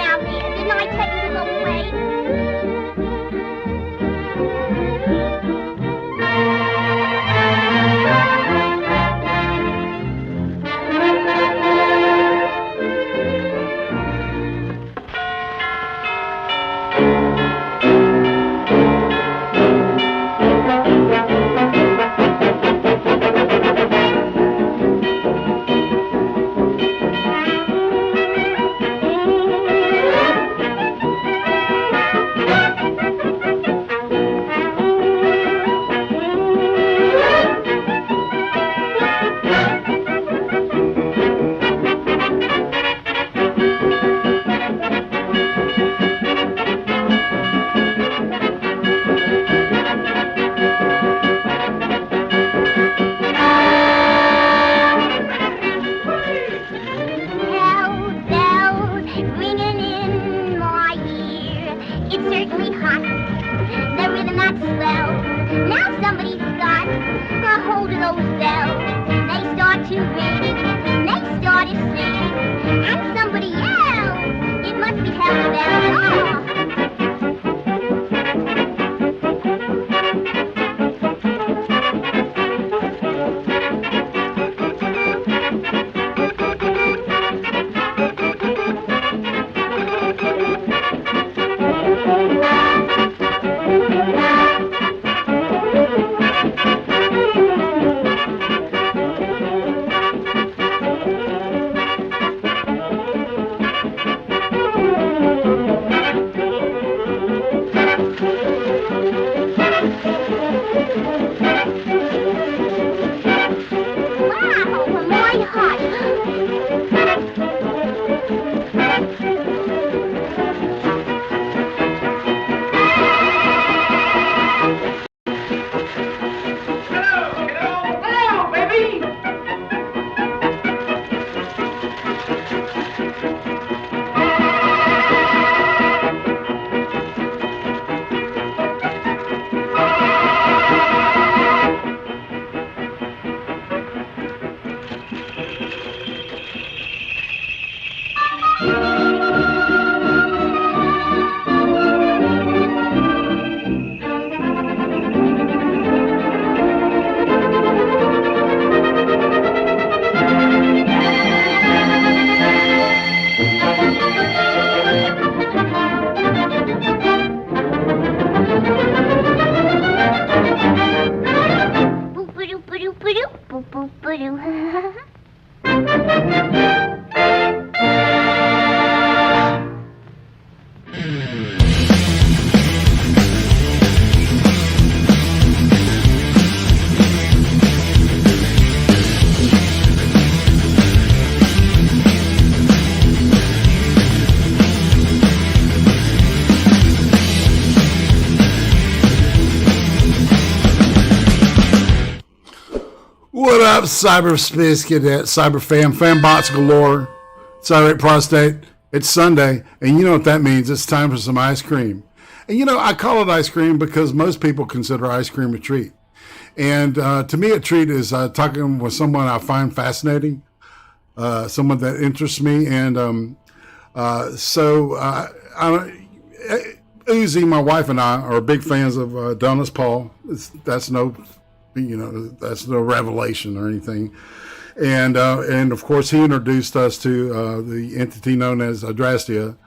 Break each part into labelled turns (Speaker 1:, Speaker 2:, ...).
Speaker 1: out there. Didn't I tell you to go away?
Speaker 2: What up, cyberspace cadet, cyber fanbots galore. It's IRATE Prostate. It's Sunday, and you know what that means. It's time for some ice cream. And you know, I call it ice cream because most people consider ice cream a treat. And to me, a treat is talking with someone I find fascinating, someone that interests me. And Uzi, my wife, and I are big fans of Donis Paul. That's no revelation or anything. And of course, he introduced us to the entity known as Adrastia.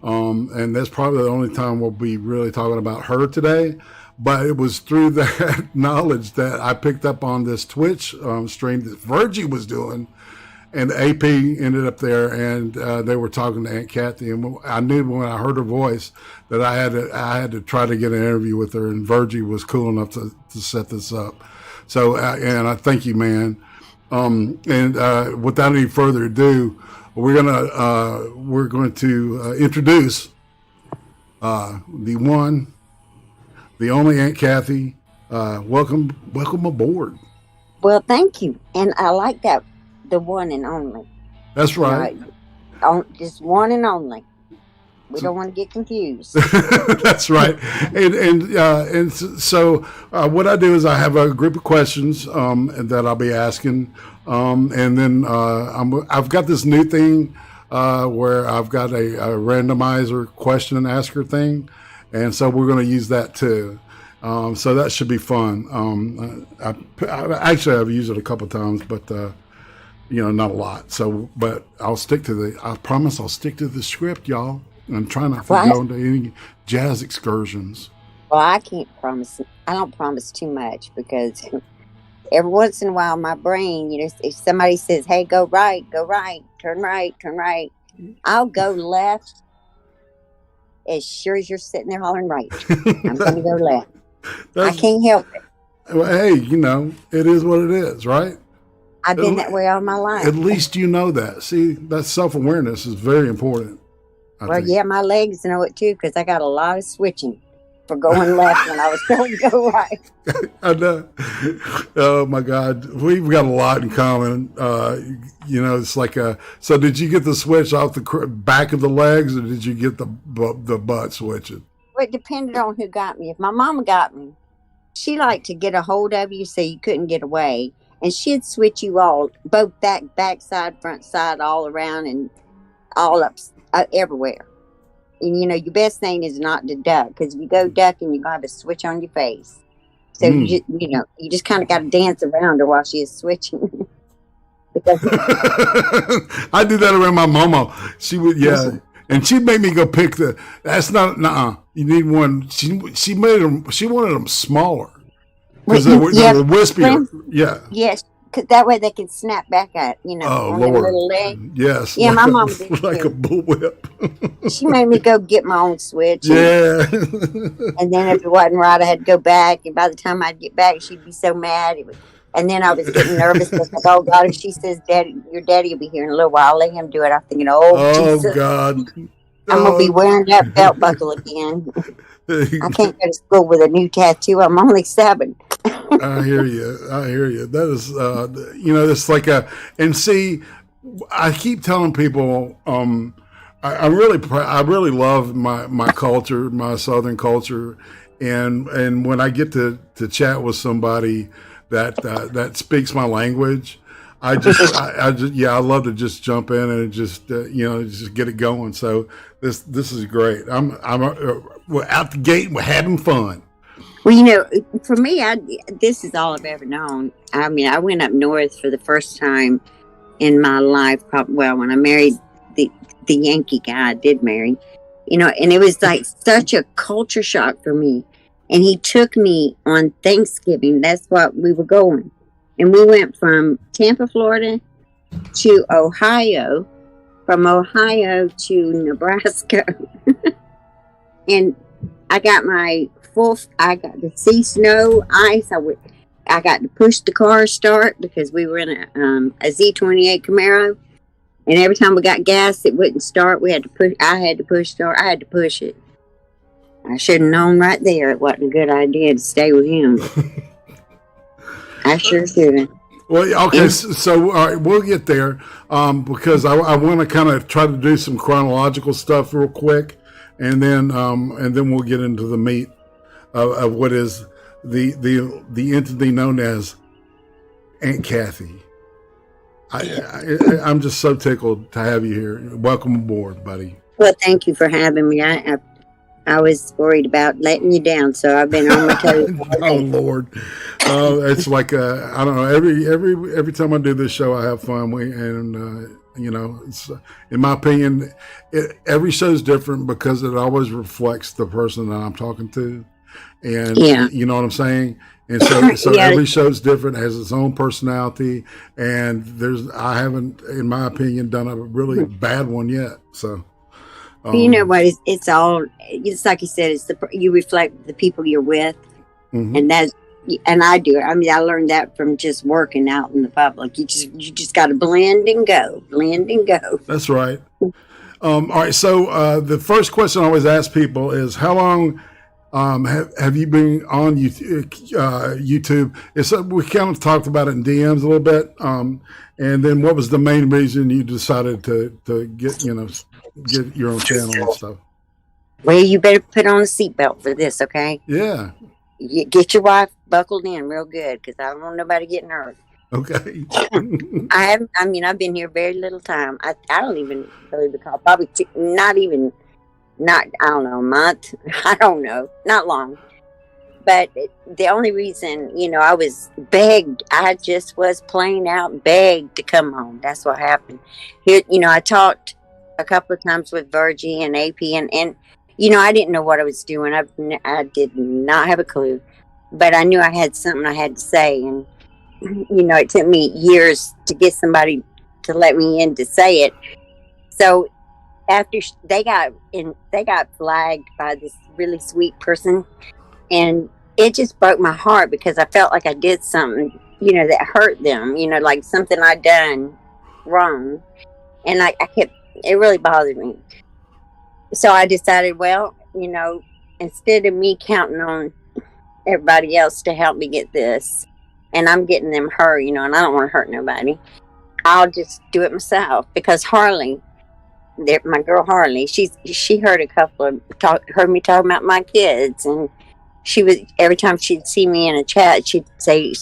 Speaker 2: And that's probably the only time we'll be really talking about her today. But it was through that knowledge that I picked up on this Twitch stream that Virgie was doing. And AP ended up there, and they were talking to Aunt Cathy. And I knew when I heard her voice that I had to try to get an interview with her. And Virgie was cool enough to set this up. So, and I thank you, man. And without any further ado, we're going to introduce the one, the only Aunt Cathy. Welcome aboard.
Speaker 3: Well, thank you, and I like that, the one and only.
Speaker 2: That's right.
Speaker 3: Just one and only. We don't want to get confused.
Speaker 2: That's right. And so what I do is I have a group of questions that I'll be asking, and then I've got this new thing where I've got a randomizer question and asker thing, and so we're going to use that too. So that should be fun. I've used it a couple of times, but not a lot. So, but I promise I'll stick to the script, y'all. I'm trying not to go into any jazz excursions.
Speaker 3: Well, I can't promise. I don't promise too much because every once in a while, my brain, if somebody says, "Hey, go right, turn right," I'll go left. As sure as you're sitting there hollering right, I'm going to go left. I can't help it.
Speaker 2: Well, hey, it is what it is, right?
Speaker 3: I've been that way all my life.
Speaker 2: At least you know that. See, that self-awareness is very important. I think.
Speaker 3: Yeah, my legs know it too because I got a lot of switching for going left when I was going to go right.
Speaker 2: I know. Oh my God, we've got a lot in common. It's like so did you get the switch off the back of the legs, or did you get the butt switching?
Speaker 3: Well, it depended on who got me. If my mama got me, she liked to get a hold of you so you couldn't get away, and she'd switch you all, both back side, front side, all around, and all up everywhere. And your best thing is not to duck, because if you go ducking, you're gonna have a switch on your face. So you just kind of got to dance around her while she is switching.
Speaker 2: I do that around my mama. She would, and she made me go pick that's not, you need one. She wanted them smaller because they were wispier. Yeah.
Speaker 3: Yes, because that way they can snap back at,
Speaker 2: oh,
Speaker 3: on
Speaker 2: Lord.
Speaker 3: their little leg.
Speaker 2: Yes.
Speaker 3: Yeah, my mom did
Speaker 2: like a bullwhip.
Speaker 3: She made me go get my own switch.
Speaker 2: Yeah.
Speaker 3: And then if it wasn't right, I had to go back. And by the time I'd get back, she'd be so mad. And then I was getting nervous. Like, oh, God, if she says, your daddy will be here in a little while, let him do it. I'm thinking, Jesus.
Speaker 2: God.
Speaker 3: I'm going to be wearing that belt buckle again. I can't go to school with a new tattoo. I'm only 7.
Speaker 2: I hear you. That is, it's like and see, I keep telling people, I really love my culture, my Southern culture. And when I get to chat with somebody that speaks my language, I love to just jump in and just get it going. So this is great. We're out the gate. We're having fun.
Speaker 3: Well, for me, this is all I've ever known. I mean, I went up north for the first time in my life. When I married the Yankee guy I did marry, and it was like such a culture shock for me. And he took me on Thanksgiving. That's what we were going. And we went from Tampa, Florida to Ohio, from Ohio to Nebraska. And I got I got to see snow, ice. I got to push the car start because we were in a Z28 Camaro. And every time we got gas, it wouldn't start. I had to push start. I had to push it. I should have known right there it wasn't a good idea to stay with him. I sure should have.
Speaker 2: Well, okay, so all right, we'll get there because I want to kind of try to do some chronological stuff real quick, and then we'll get into the meat of what is the entity known as Aunt Cathy. I'm just so tickled to have you here. Welcome aboard, buddy.
Speaker 3: Well, thank you for having me. I was worried about letting you down, so I've been on my toes.
Speaker 2: Oh Lord, it's like I don't know. Every time I do this show, I have fun. It's in my opinion, every show's different because it always reflects the person that I'm talking to, and you know what I'm saying. And so every show's different, has its own personality, and I haven't, in my opinion, done a really bad one yet. So.
Speaker 3: You know what? It's like you said. You reflect the people you're with, and I do it. I mean, I learned that from just working out in the public. You just got to blend and go.
Speaker 2: That's right. All right. So the first question I always ask people is, how long have you been on YouTube? We kind of talked about it in DMs a little bit, and then what was the main reason you decided to get your own channel and stuff?
Speaker 3: Well, you better put on a seatbelt for this, okay?
Speaker 2: Yeah.
Speaker 3: Get your wife buckled in real good, because I don't want nobody getting hurt.
Speaker 2: Okay.
Speaker 3: I mean, I've been here very little time. I don't even really recall. Probably not even, I don't know, a month. I don't know. Not long. But the only reason, I was begged, I just was plain out begged to come home. That's what happened. Here, I talked a couple of times with Virgie and AP, and I didn't know what I was doing. I did not have a clue. But I knew I had something I had to say. And, it took me years to get somebody to let me in to say it. So after they got flagged by this really sweet person, and it just broke my heart because I felt like I did something, that hurt them, like something I'd done wrong. And I kept, it really bothered me. So I decided, well, instead of me counting on everybody else to help me get this, and I'm getting them hurt, and I don't want to hurt nobody, I'll just do it myself. Because Harley, my girl Harley, she heard heard me talking about my kids, and she was, every time she'd see me in a chat, she'd say,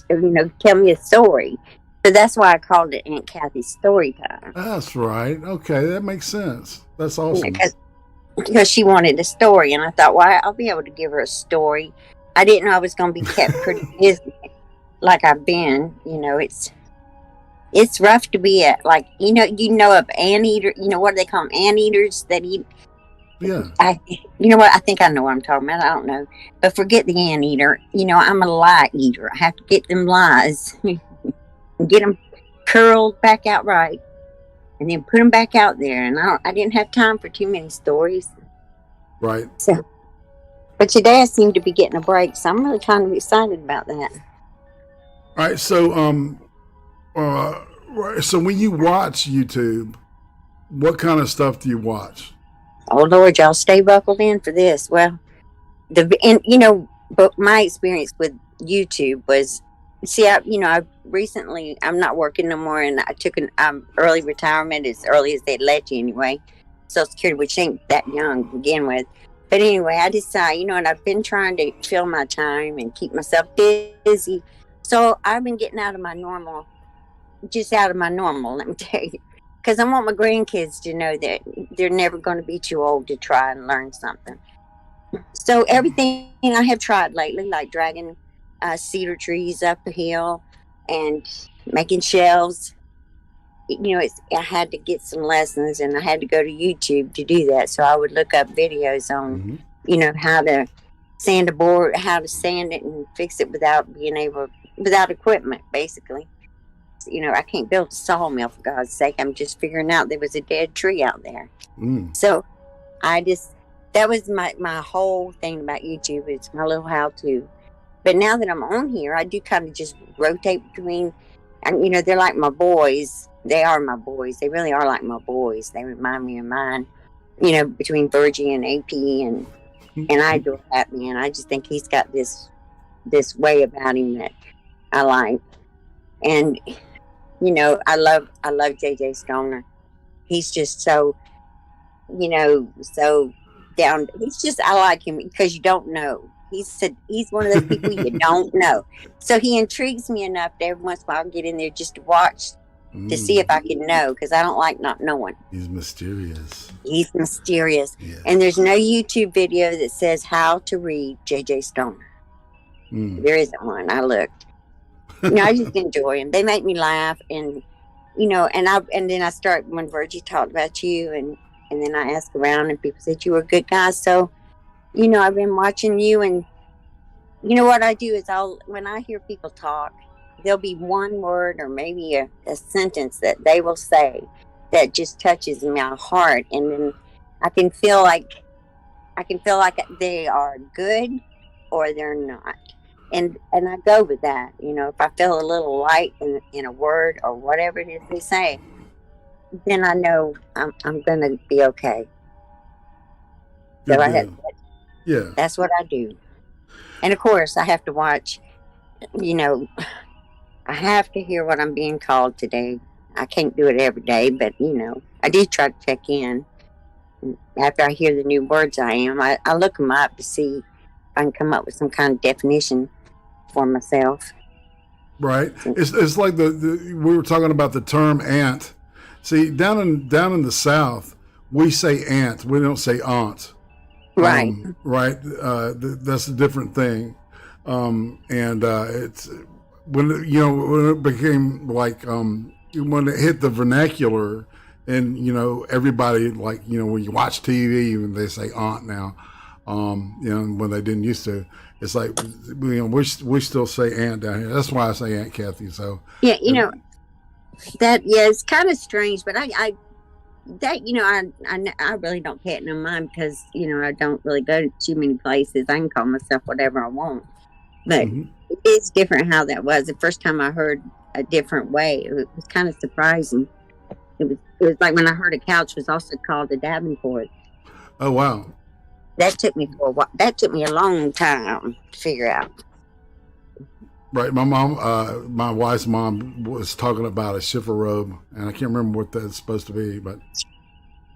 Speaker 3: tell me a story. So that's why I called it Aunt Cathy's Storytime.
Speaker 2: That's right. Okay, that makes sense. That's awesome.
Speaker 3: Because she wanted a story, and I thought, well, I'll be able to give her a story. I didn't know I was going to be kept pretty busy like I've been. It's rough to be like, of anteater, what do they call them? Anteaters that eat.
Speaker 2: Yeah.
Speaker 3: You know what? I think I know what I'm talking about. I don't know. But forget the anteater. I'm a lie eater. I have to get them lies and get them curled back out right, and then put them back out there. And I didn't have time for too many stories.
Speaker 2: Right.
Speaker 3: So, but today I seem to be getting a break, so I'm really kind of excited about that.
Speaker 2: All right. So, so when you watch YouTube, what kind of stuff do you watch?
Speaker 3: Oh Lord, y'all stay buckled in for this. Well, but my experience with YouTube was, I recently, I'm not working no more, and I took an early retirement, as early as they'd let you anyway. Social Security, which ain't that young to begin with. But anyway, I decided, and I've been trying to fill my time and keep myself busy. So I've been getting out of my normal, let me tell you. Because I want my grandkids to know that they're never going to be too old to try and learn something. So everything I have tried lately, like dragging cedar trees up a hill and making shelves, I had to get some lessons, and I had to go to YouTube to do that. So I would look up videos on, how to sand a board, how to sand it and fix it without equipment, basically. I can't build a sawmill, for God's sake. I'm just figuring out there was a dead tree out there. So that was my whole thing about YouTube. It's my little how-to. But now that I'm on here, I do kind of just rotate between, and they're like my boys. They are my boys. They really are like my boys. They remind me of mine, between Virgie and AP, and I adore that man. I just think he's got this way about him that I like. And I love JJ Stoner. He's just so, so down. I like him because you don't know. He's one of those people you don't know. So he intrigues me enough that every once in a while I'll get in there just to watch to see if I can know, because I don't like not knowing.
Speaker 2: He's mysterious. Yeah.
Speaker 3: And there's no YouTube video that says how to read JJ Stoner. There isn't one. I looked. I just enjoy them. They make me laugh, and and then I start, when Virgie talked about you, and then I ask around, and people said you were a good guy. So, I've been watching you, and what I do is when I hear people talk, there'll be one word or maybe a sentence that they will say that just touches my heart, and then I can feel like they are good or they're not. And I go with that. If I feel a little light in a word or whatever it is they say, then I know I'm going to be okay. So that's what I do. And of course, I have to watch, I have to hear what I'm being called today. I can't do it every day, but, I do try to check in. After I hear the new words I look them up to see if I can come up with some kind of definition for myself.
Speaker 2: Right. It's like we were talking about the term aunt. See, down in the South, we say aunt. We don't say aunt.
Speaker 3: Right.
Speaker 2: Right. That's a different thing. And it's when when it became like when it hit the vernacular, and everybody, like when you watch TV, even they say aunt now. When they didn't used to. It's like we still say aunt down here. That's why I say Aunt Cathy. So
Speaker 3: yeah, that it's kind of strange, but I really don't pay it no mind because I don't really go to too many places. I can call myself whatever I want, but it's different how that was. The first time I heard a different way, it was kind of surprising. It was like when I heard a couch was also called a Davenport.
Speaker 2: Oh wow.
Speaker 3: That took me for a while. That took me a long time to figure out.
Speaker 2: Right, my mom, my wife's mom, was talking about a chifforobe, and I can't remember what that's supposed to be, but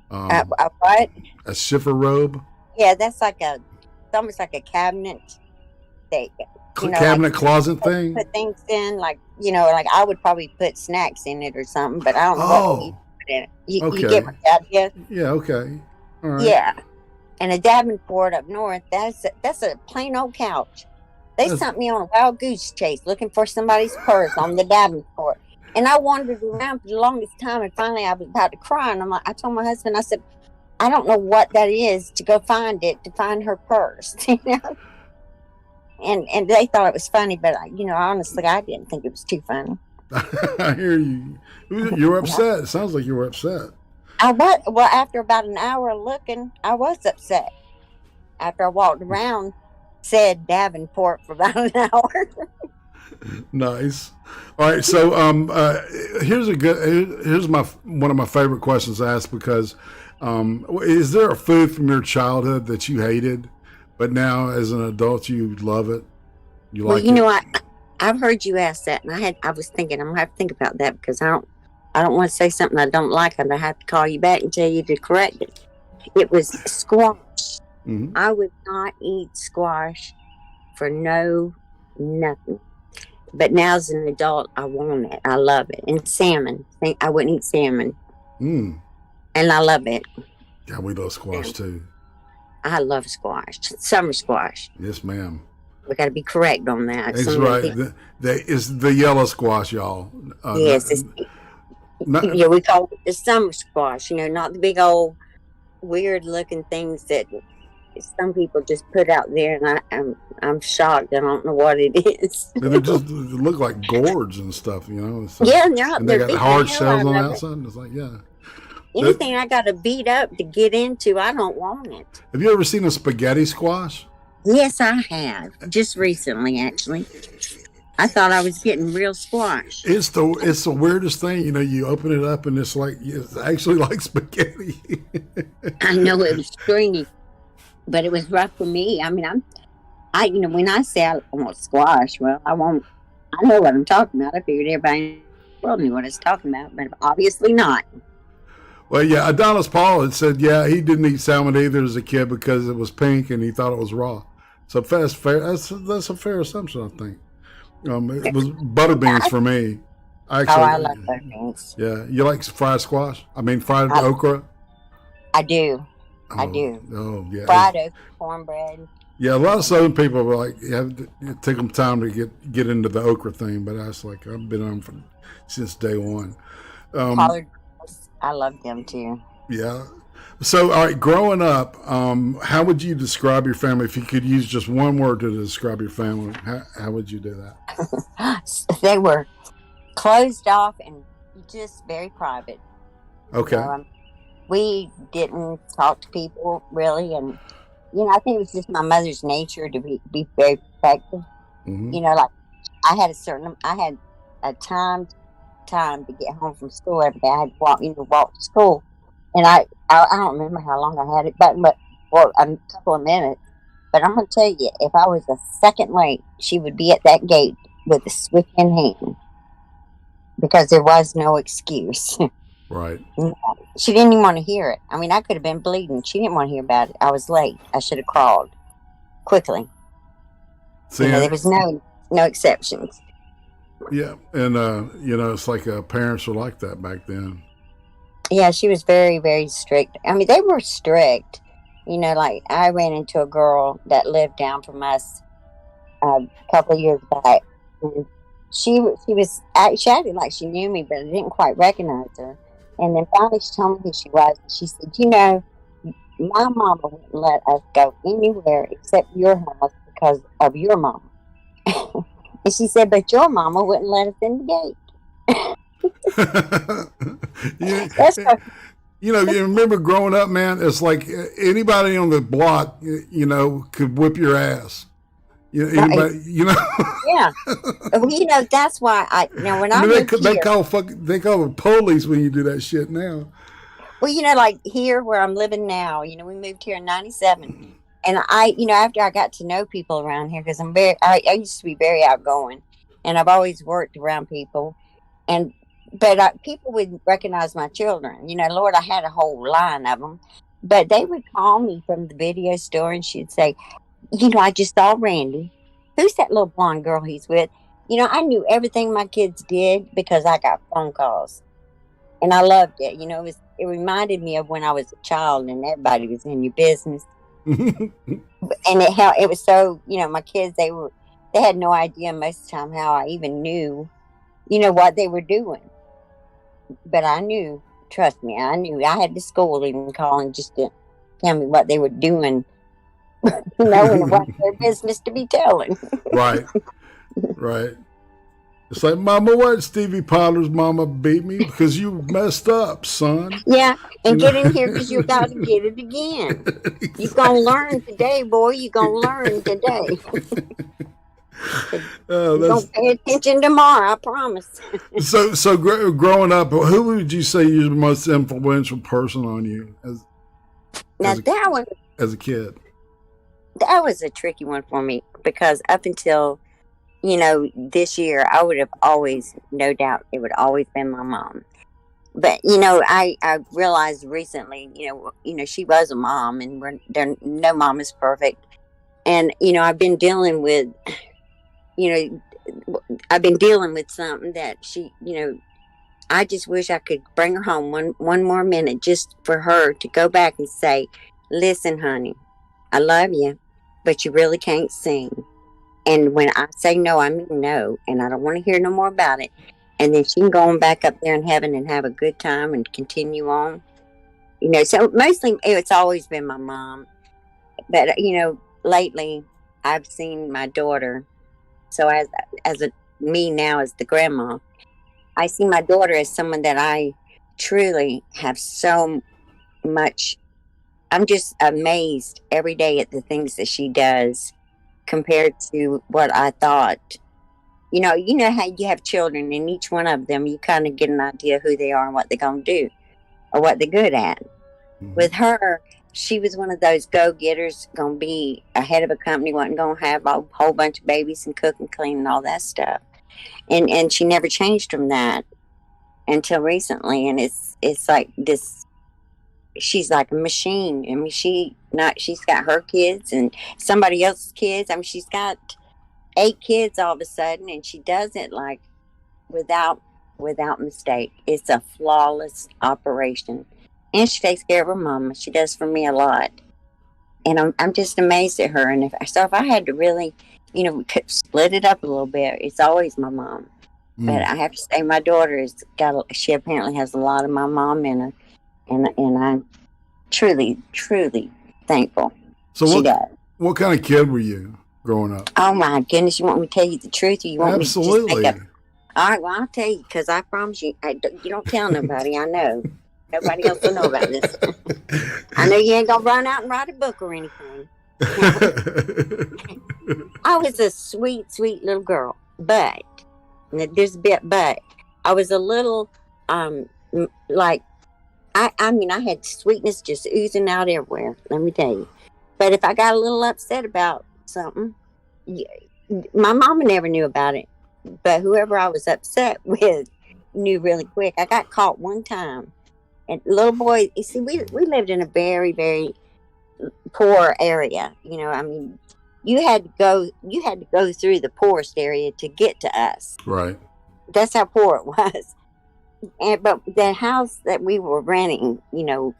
Speaker 3: what?
Speaker 2: A chifforobe?
Speaker 3: Yeah, that's it's almost like a cabinet.
Speaker 2: Cabinet closet thing.
Speaker 3: Put things in, like I would probably put snacks in it or something, but I don't know what you put in it. You get my idea?
Speaker 2: Yeah. Okay. All right.
Speaker 3: Yeah. And a Davenport up north, that's a plain old couch. They sent me on a wild goose chase looking for somebody's purse on the Davenport. And I wandered around for the longest time, and finally I was about to cry. And I told my husband, I said, I don't know what that is, to go find it, to find her purse. And they thought it was funny, but honestly, I didn't think it was too funny.
Speaker 2: I hear you. You were upset. It sounds like you were upset.
Speaker 3: I was. Well, after about an hour looking, I was upset. After I walked around, said Davenport for about an hour.
Speaker 2: Nice. All right. So here's one of my favorite questions to ask, because is there a food from your childhood that you hated, but now as an adult you love it? You like it?
Speaker 3: I've heard you ask that, and I was thinking I'm gonna have to think about that, because I don't want to say something I don't like, and I have to call you back and tell you to correct it. It was squash. Mm-hmm. I would not eat squash for nothing. But now as an adult, I want it. I love it. And salmon. I wouldn't eat salmon. And I love it.
Speaker 2: Yeah, we love squash too.
Speaker 3: I love squash. Summer squash.
Speaker 2: Yes, ma'am.
Speaker 3: We got to be correct on that.
Speaker 2: That's right. It's the yellow squash, y'all.
Speaker 3: Yes. Yeah, we call it the summer squash, not the big old weird looking things that some people just put out there, and I'm shocked. I don't know what it is.
Speaker 2: And they look like gourds and stuff, So,
Speaker 3: yeah, and
Speaker 2: they got hard shells on the outside. And it's like, yeah.
Speaker 3: Anything I got to beat up to get into, I don't want it.
Speaker 2: Have you ever seen a spaghetti squash?
Speaker 3: Yes, I have. Just recently, actually. I thought I was getting real squash.
Speaker 2: It's the weirdest thing, you open it up and it's actually like spaghetti.
Speaker 3: I know it was stringy, but it was rough for me. I mean, when I say I want squash, well, I know what I'm talking about. I figured everybody in the world knew what I was talking about, but obviously not.
Speaker 2: Well, yeah, Adonis Paul had said, yeah, he didn't eat salmon either as a kid because it was pink and he thought it was raw. So that's fair. That's a fair assumption, I think. It was butter beans for me.
Speaker 3: I love butter beans.
Speaker 2: Yeah, you like fried squash? I mean, fried okra.
Speaker 3: I do. I do.
Speaker 2: Oh, yeah.
Speaker 3: Fried okra, cornbread.
Speaker 2: Yeah, a lot of Southern people were like, you have to take them time to get into the okra thing, but I've been on since day one.
Speaker 3: Collard greens, I love them too.
Speaker 2: Yeah. So, all right, growing up, how would you describe your family? If you could use just one word to describe your family, how would you do that?
Speaker 3: They were closed off and just very private.
Speaker 2: Okay.
Speaker 3: We didn't talk to people really, and I think it was just my mother's nature to be very protective. Mm-hmm. Like I had a time to get home from school every day. I had to walk to school. And I don't remember how long I had it, but for a couple of minutes. But I'm going to tell you, if I was a second late, she would be at that gate with a switch in hand, because there was no excuse.
Speaker 2: Right.
Speaker 3: She didn't even want to hear it. I mean, I could have been bleeding. She didn't want to hear about it. I was late. I should have crawled quickly.
Speaker 2: See,
Speaker 3: there was no exceptions.
Speaker 2: Yeah, and it's like parents were like that back then.
Speaker 3: Yeah, she was very, very strict. I mean, they were strict. Like I ran into a girl that lived down from us a couple of years back. And she acted like she knew me, but I didn't quite recognize her. And then finally she told me who she was. And she said, my mama wouldn't let us go anywhere except your house because of your mama. And she said, but your mama wouldn't let us in the gate. That's
Speaker 2: Yeah,
Speaker 3: her.
Speaker 2: you remember growing up, man. It's like anybody on the block, could whip your ass.
Speaker 3: Right.
Speaker 2: Anybody,
Speaker 3: Yeah. Well, that's why when
Speaker 2: I
Speaker 3: I
Speaker 2: mean,
Speaker 3: moved
Speaker 2: they
Speaker 3: here,
Speaker 2: call the police when you do that shit now.
Speaker 3: well, like here where I'm living now, we moved here in '97, and after I got to know people around here, because I used to be very outgoing, and I've always worked around people, and but people would recognize my children. Lord, I had a whole line of them, but they would call me from the video store, and she'd say, I just saw Randy. Who's that little blonde girl he's with? I knew everything my kids did because I got phone calls. And I loved it. It reminded me of when I was a child and everybody was in your business. And it was so, my kids, they had no idea most of the time how I even knew, what they were doing. But I knew, trust me, I knew. I had the school even calling just to tell me what they were doing, and it wasn't their business to be telling.
Speaker 2: Right, right. It's like, Mama, what? Stevie Potter's mama beat me because you messed up, son.
Speaker 3: Yeah, and get in here because you're about to get it again.
Speaker 2: Exactly.
Speaker 3: You're going to learn today, boy. You're going to learn today. You're going to pay attention tomorrow, I promise.
Speaker 2: So growing up, who would you say is the most influential person on you as a kid?
Speaker 3: That was a tricky one for me because up until this year, I would have always, no doubt, it would always been my mom. But I realized recently, she was a mom, and no mom is perfect. And I've been dealing with, something that she, I just wish I could bring her home one more minute just for her to go back and say, "Listen, honey, I love you, but you really can't sing." And when I say no, I mean no, and I don't want to hear no more about it. And then she can go on back up there in heaven and have a good time and continue on. So mostly it's always been my mom. But, lately I've seen my daughter. So me now as the grandma, I see my daughter as someone that I truly have so much. I'm just amazed every day at the things that she does compared to what I thought. You know how you have children, and each one of them, you kind of get an idea who they are and what they're going to do or what they're good at. Mm-hmm. With her, she was one of those go-getters, going to be ahead of a company, wasn't going to have a whole bunch of babies and cook and clean and all that stuff. And she never changed from that until recently. And it's like this, she's like a machine. I mean, she's got her kids and somebody else's kids. I mean, she's got 8 kids all of a sudden, and she does it like without mistake. It's a flawless operation, and she takes care of her mama. She does for me a lot, and I'm just amazed at her. And if I had to really, split it up a little bit, it's always my mom. But I have to say, my daughter she apparently has a lot of my mom in her, and I'm truly thankful.
Speaker 2: So what kind of kid were you growing up?
Speaker 3: Oh my goodness! You want me to tell you the truth, or you want
Speaker 2: Absolutely.
Speaker 3: me to just make up? All right, well, I'll tell you because I promise you, you don't tell nobody. I know nobody else will know about this. I know you ain't gonna run out and write a book or anything. I was a sweet little girl, but there's a bit. But I was a little like I mean, I had sweetness just oozing out everywhere. Let me tell you. But if I got a little upset about something, my mama never knew about it, but whoever I was upset with knew really quick. I got caught one time, and little boy, you see, we lived in a very, very poor area. I mean, you had to go through the poorest area to get to us.
Speaker 2: Right.
Speaker 3: That's how poor it was. But the house that we were renting, it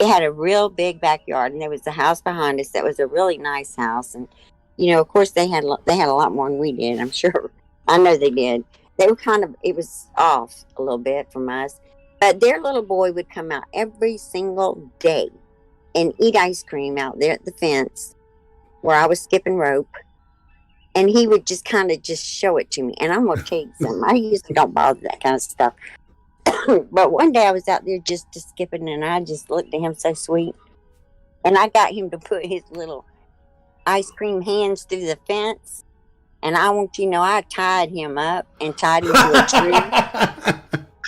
Speaker 3: had a real big backyard, and there was a house behind us that was a really nice house. And of course, they had a lot more than we did. I'm sure. I know they did. They were it was off a little bit from us, but their little boy would come out every single day and eat ice cream out there at the fence where I was skipping rope. And he would just kind of just show it to me. And I'm going to tell you something. I usually don't bother that kind of stuff. But one day I was out there just skipping, and I just looked at him so sweet. And I got him to put his little ice cream hands through the fence. And I want you to know, I tied him up and tied him to a tree.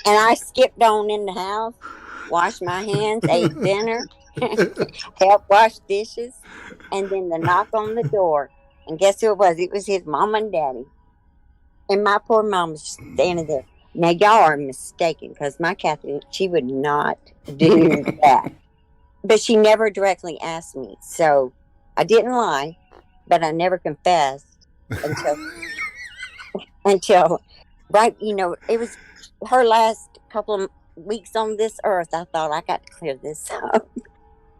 Speaker 3: And I skipped on in the house, washed my hands, ate dinner, helped wash dishes, and then the knock on the door. And guess who it was? It was his mom and daddy. And my poor mom was just standing there. Now, y'all are mistaken, because my Cathy, she would not do that. But she never directly asked me. So I didn't lie, but I never confessed until right, it was her last couple of weeks on this earth. I thought, I got to clear this up.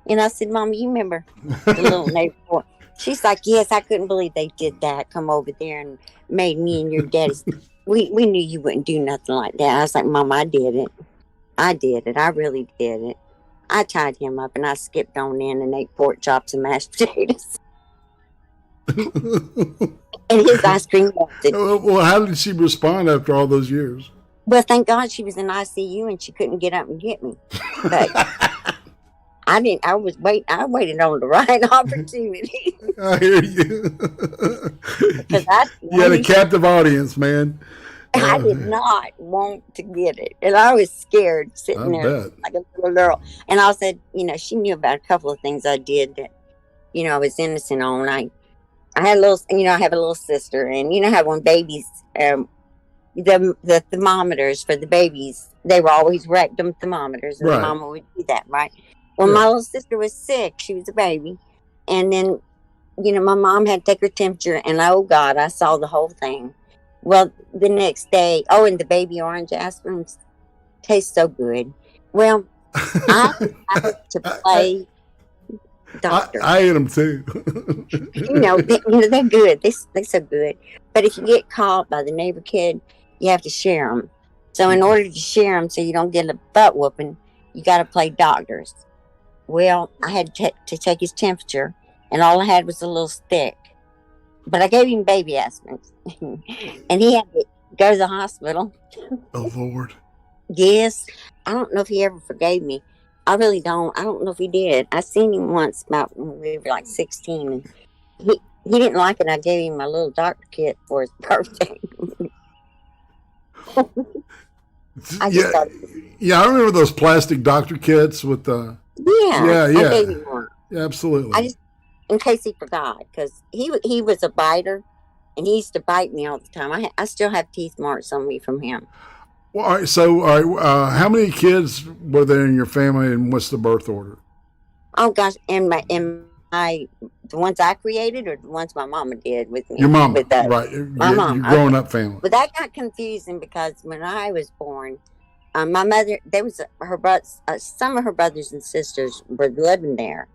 Speaker 3: And I said, Mom, you remember the little neighbor boy? She's like, yes, I couldn't believe they did that. Come over there and made me and your daddy. We knew you wouldn't do nothing like that. I was like, Mom, I did it. I did it. I really did it. I tied him up and I skipped on in and ate pork chops and mashed potatoes. And his ice cream melted.
Speaker 2: Well, how did she respond after all those years?
Speaker 3: Well, thank God she was in ICU and she couldn't get up and get me. But I didn't. I waited on the right opportunity.
Speaker 2: I hear you. You had a captive audience, man.
Speaker 3: I did not want to get it, and I was scared sitting there like a little girl. And I said, she knew about a couple of things I did that, I was innocent on. I had a little, I have a little sister, and how when babies, the thermometers for the babies, they were always rectum thermometers, and the mama would do that, right? Well, my little sister was sick. She was a baby. And then, my mom had to take her temperature. And, oh, God, I saw the whole thing. Well, the next day, and the baby orange aspirins taste so good. Well, I had to play doctor.
Speaker 2: I ate them, too.
Speaker 3: They're good. They're so good. But if you get caught by the neighbor kid, you have to share them. So in order to share them so you don't get a butt whooping, you got to play doctors. Well, I had to take his temperature, and all I had was a little stick. But I gave him baby aspirins, and he had to go to the hospital.
Speaker 2: Oh, Lord.
Speaker 3: Yes. I don't know if he ever forgave me. I really don't. I don't know if he did. I seen him once about when we were like 16, and he didn't like it. I gave him my little doctor kit for his birthday.
Speaker 2: I remember those plastic doctor kits with the...
Speaker 3: I gave him one.
Speaker 2: Yeah, absolutely.
Speaker 3: In case he forgot, because he was a biter, and he used to bite me all the time. I still have teeth marks on me from him.
Speaker 2: Well, all right, so how many kids were there in your family, and what's the birth order?
Speaker 3: Oh gosh, and the ones I created, or the ones my mama did with me?
Speaker 2: Your mama,
Speaker 3: with
Speaker 2: right?
Speaker 3: My mom.
Speaker 2: Your grown-up family.
Speaker 3: But that got confusing because when I was born, my mother, some of her brothers and sisters were living there,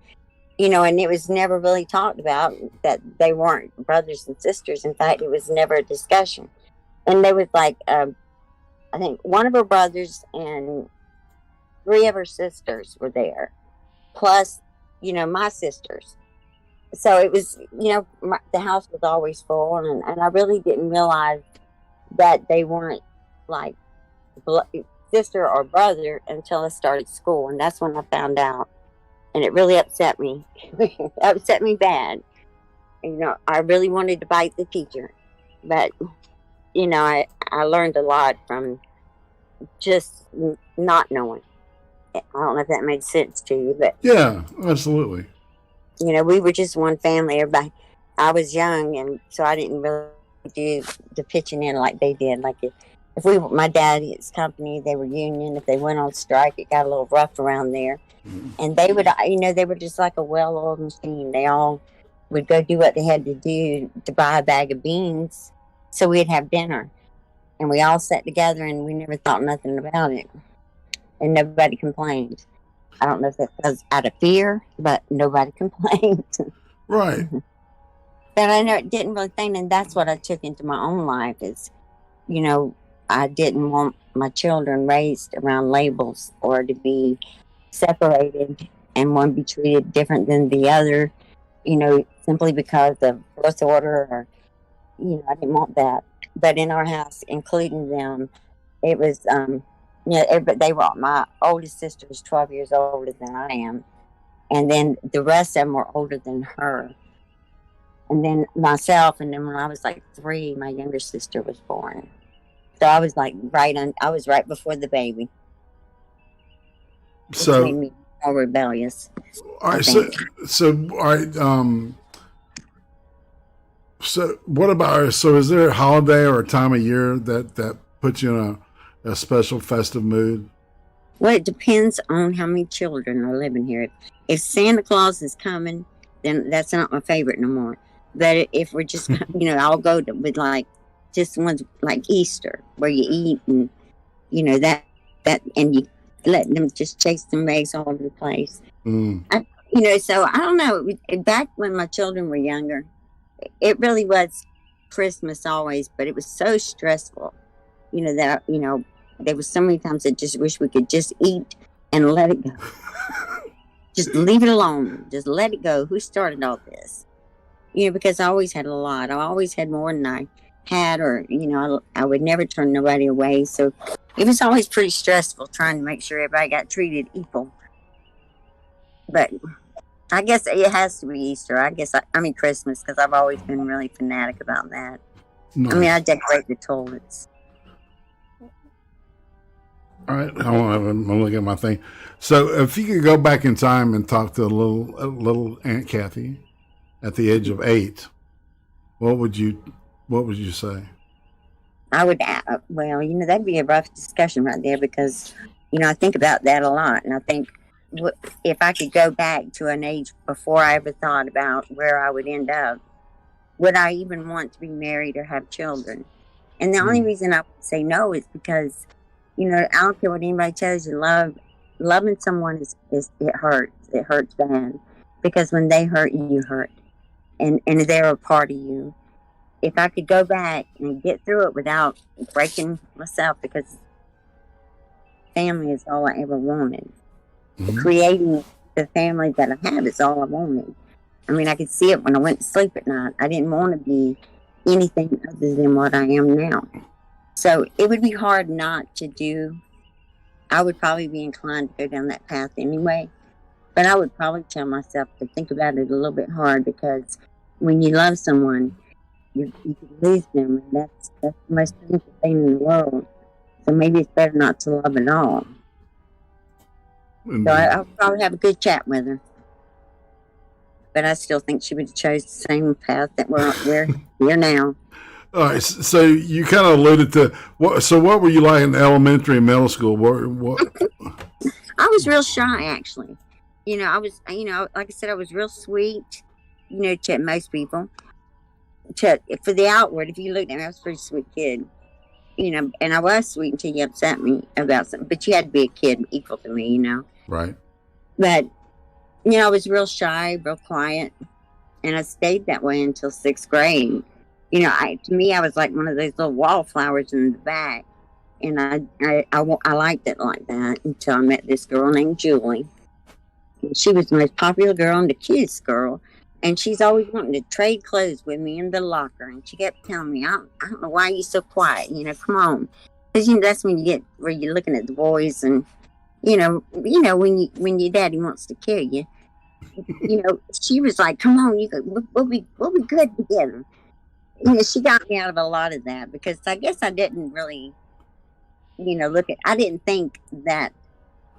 Speaker 3: and it was never really talked about that they weren't brothers and sisters. In fact, it was never a discussion. And there was like, I think one of her brothers and 3 of her sisters were there, plus, my sisters. So it was, the house was always full, and I really didn't realize that they weren't like sister or brother until I started school, and that's when I found out, and it really upset me. It upset me bad. I really wanted to bite the teacher, but I learned a lot from just not knowing. I don't know if that made sense to you, but
Speaker 2: yeah, absolutely.
Speaker 3: We were just one family. Everybody. I was young, and so I didn't really do the pitching in like they did. Like if my daddy's company, they were union. If they went on strike, it got a little rough around there. And they would, they were just like a well-oiled machine. They all would go do what they had to do to buy a bag of beans so we'd have dinner. and we all sat together, and we never thought nothing about it, and nobody complained. I don't know if that's because out of fear, but nobody complained.
Speaker 2: Right.
Speaker 3: But I know didn't really think, and that's what I took into my own life is, I didn't want my children raised around labels or to be separated and one be treated different than the other, simply because of birth order or, I didn't want that. But in our house, including them, it was, they were, my oldest sister was 12 years older than I am. And then the rest of them were older than her. And then myself, and then when I was like 3, my younger sister was born. So I was like I was right before the baby. Which
Speaker 2: So
Speaker 3: made me more rebellious.
Speaker 2: all right, so all right, so what about, so is there a holiday or a time of year that puts you in a special festive mood?
Speaker 3: Well, it depends on how many children are living here. If Santa Claus is coming, then that's not my favorite no more. But if we're just, I'll go with like just ones like Easter where you eat and, that and you let them just chase them eggs all over the place. So I don't know. Back when my children were younger, it really was Christmas always, but it was so stressful, that, there was so many times I just wish we could just eat and let it go. Just leave it alone. Just let it go. Who started all this? Because I always had a lot. I always had more than I had, or, I would never turn nobody away. So it was always pretty stressful trying to make sure everybody got treated equal. But I guess it has to be Easter. I mean Christmas, because I've always been really fanatic about that. Nice. I mean, I decorate the toilets.
Speaker 2: All right, I'm looking at my thing. So if you could go back in time and talk to a little Aunt Cathy at the age of 8, what would you say?
Speaker 3: I would, that'd be a rough discussion right there because, I think about that a lot. And I think if I could go back to an age before I ever thought about where I would end up, would I even want to be married or have children? And the only reason I would say no is because, I don't care what anybody tells you, loving someone is it hurts. It hurts bad. Because when they hurt you, you hurt. And they're a part of you. If I could go back and get through it without breaking myself, because family is all I ever wanted. Creating the family that I have is all I wanted. I mean, I could see it when I went to sleep at night. I didn't want to be anything other than what I am now. So it would be hard not to do. I would probably be inclined to go down that path anyway. But I would probably tell myself to think about it a little bit hard, because when you love someone, you can lose them. And that's the most painful thing in the world. So maybe it's better not to love at all. So I'll probably have a good chat with her. But I still think she would have chose the same path that we're here now.
Speaker 2: All right, so you kind of alluded to what were you like in elementary and middle school? What?
Speaker 3: I was real shy, actually. I was, like I said, I was real sweet, to most people. For the outward, if you looked at me, I was a pretty sweet kid, and I was sweet until you upset me about something. But you had to be a kid equal to me,
Speaker 2: Right.
Speaker 3: But, I was real shy, real quiet, and I stayed that way until 6th grade. To me, I was like one of those little wallflowers in the back, and I liked it like that until I met this girl named Julie. And she was the most popular girl and the cutest girl, and she's always wanting to trade clothes with me in the locker. And she kept telling me, I don't know why you're so quiet. Come on, because that's when you get where you're looking at the boys, and when your daddy wants to kill you. She was like, come on, we'll be good together. She got me out of a lot of that, because I guess I didn't really, I didn't think that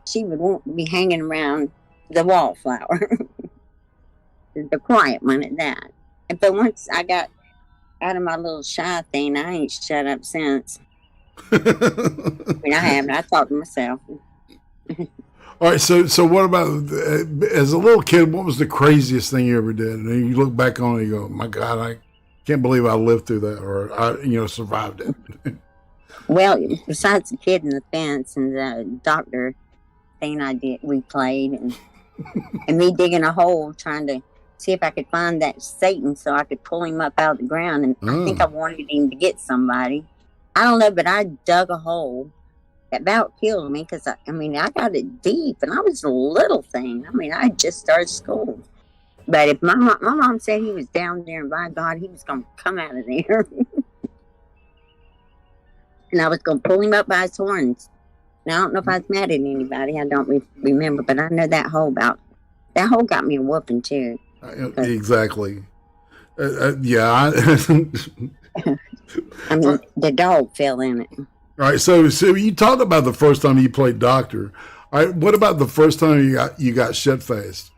Speaker 3: she would want to be hanging around the wallflower, the quiet one at that. But once I got out of my little shy thing, I ain't shut up since. I haven't. I talk to myself.
Speaker 2: All right, so what about, as a little kid, what was the craziest thing you ever did? And you look back on it and you go, my God, I can't believe I lived through that, or I, survived it.
Speaker 3: Well, besides the kid in the fence and the doctor thing we played, and me digging a hole trying to see if I could find that Satan so I could pull him up out of the ground. And I think I wanted him to get somebody. I don't know, but I dug a hole that about killed me because I got it deep, and I was a little thing. I just started school. But if my mom said he was down there, and by God, he was going to come out of there. And I was going to pull him up by his horns. Now, I don't know if I was mad at anybody. I don't remember, but I know that hole got me a whooping, too.
Speaker 2: Exactly. Yeah.
Speaker 3: The dog fell in it.
Speaker 2: All right. So you talked about the first time you played doctor. All right. What about the first time you got shit-faced?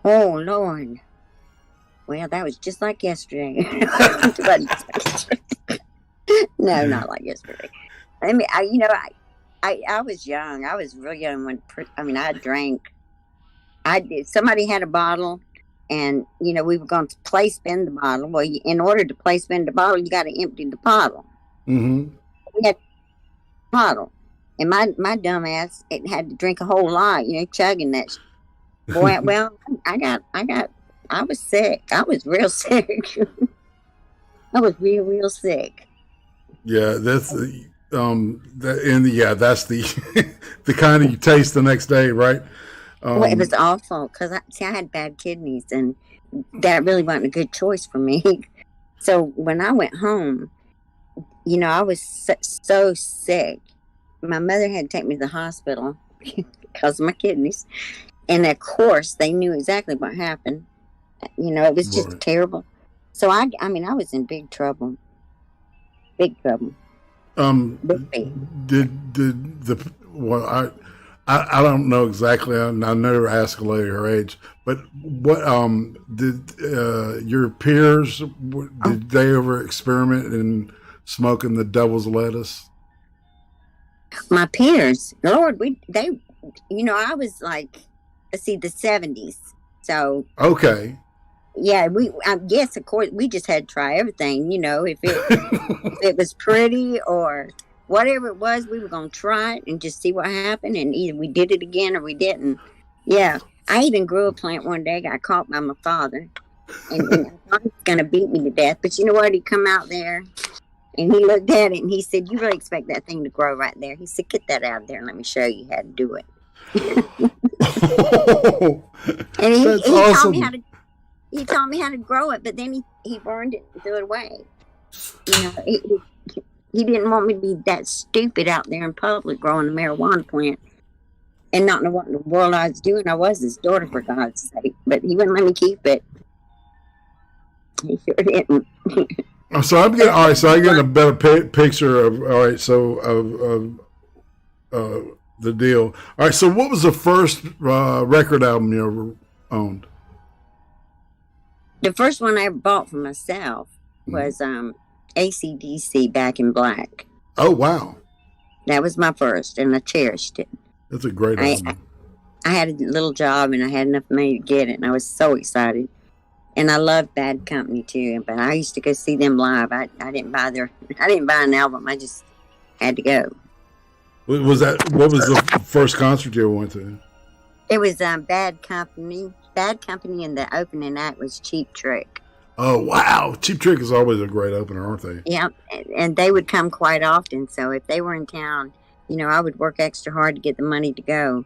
Speaker 3: Oh, Lord. Well, that was just like yesterday. No, not like yesterday. I was young. I was real young when I drank. Somebody had a bottle, and we were going to play spin the bottle. Well, in order to play spin the bottle, you got to empty the bottle. Mm-hmm. We had a bottle, and my dumb ass had to drink a whole lot. Chugging that. Boy, well, I was sick. I was real sick. I was real sick.
Speaker 2: Yeah, that's that's the the kind of you taste the next day, right?
Speaker 3: Well, it was awful because I had bad kidneys, and that really wasn't a good choice for me. So when I went home, I was so sick. My mother had to take me to the hospital because of my kidneys, and of course they knew exactly what happened. It was just terrible. So I was in big trouble. Big trouble.
Speaker 2: I don't know exactly. I never asked a lady her age, but what did your peers? Did they ever experiment in smoking the devil's lettuce?
Speaker 3: My peers, Lord, I was like, let's see, the 70s. So
Speaker 2: okay.
Speaker 3: Yeah, yes, of course, we just had to try everything, if it was pretty or whatever it was, we were going to try it and just see what happened, and either we did it again or we didn't. Yeah, I even grew a plant one day, got caught by my father, and I thought he was going to beat me to death, but you know what, he come out there, and he looked at it, and he said, you really expect that thing to grow right there? He said, get that out of there and let me show you how to do it. And he awesome. He taught me how to grow it, but then he burned it and threw it away. He didn't want me to be that stupid out there in public growing a marijuana plant and not know what in the world I was doing. I was his daughter, for God's sake, but he wouldn't let me keep it. He sure didn't.
Speaker 2: So I'm getting all right. So I'm getting a better picture of the deal. All right. So what was the first record album you ever owned?
Speaker 3: The first one I ever bought for myself was AC/DC Back in Black.
Speaker 2: Oh, wow.
Speaker 3: That was my first, and I cherished it.
Speaker 2: That's a great album.
Speaker 3: I had a little job, and I had enough money to get it, and I was so excited. And I loved Bad Company, too, but I used to go see them live. I didn't buy an album. I just had to go.
Speaker 2: What was the first concert you ever went to?
Speaker 3: It was Bad Company. Bad Company, and the opening act was Cheap Trick.
Speaker 2: Oh, wow. Cheap Trick is always a great opener, aren't they?
Speaker 3: Yeah, and they would come quite often. So if they were in town, I would work extra hard to get the money to go.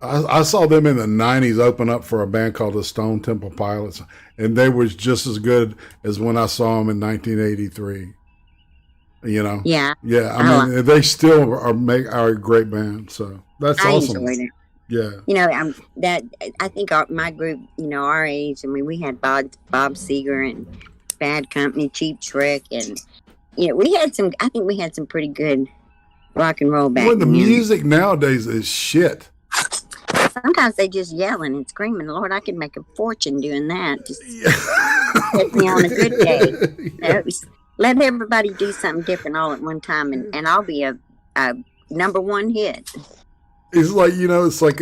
Speaker 2: I saw them in the 90s open up for a band called the Stone Temple Pilots, and they were just as good as when I saw them in 1983. Yeah. Yeah. They still are a great band. So that's awesome.
Speaker 3: I enjoyed it.
Speaker 2: Yeah.
Speaker 3: I think my group, our age, we had Bob Seger and Bad Company, Cheap Trick, and we had some pretty good rock and roll back then.
Speaker 2: Well, the music nowadays is shit.
Speaker 3: Sometimes they just yelling and screaming. Lord, I could make a fortune doing that. Just get me on a good day. Let everybody do something different all at one time, and I'll be a number one hit.
Speaker 2: It's like, it's like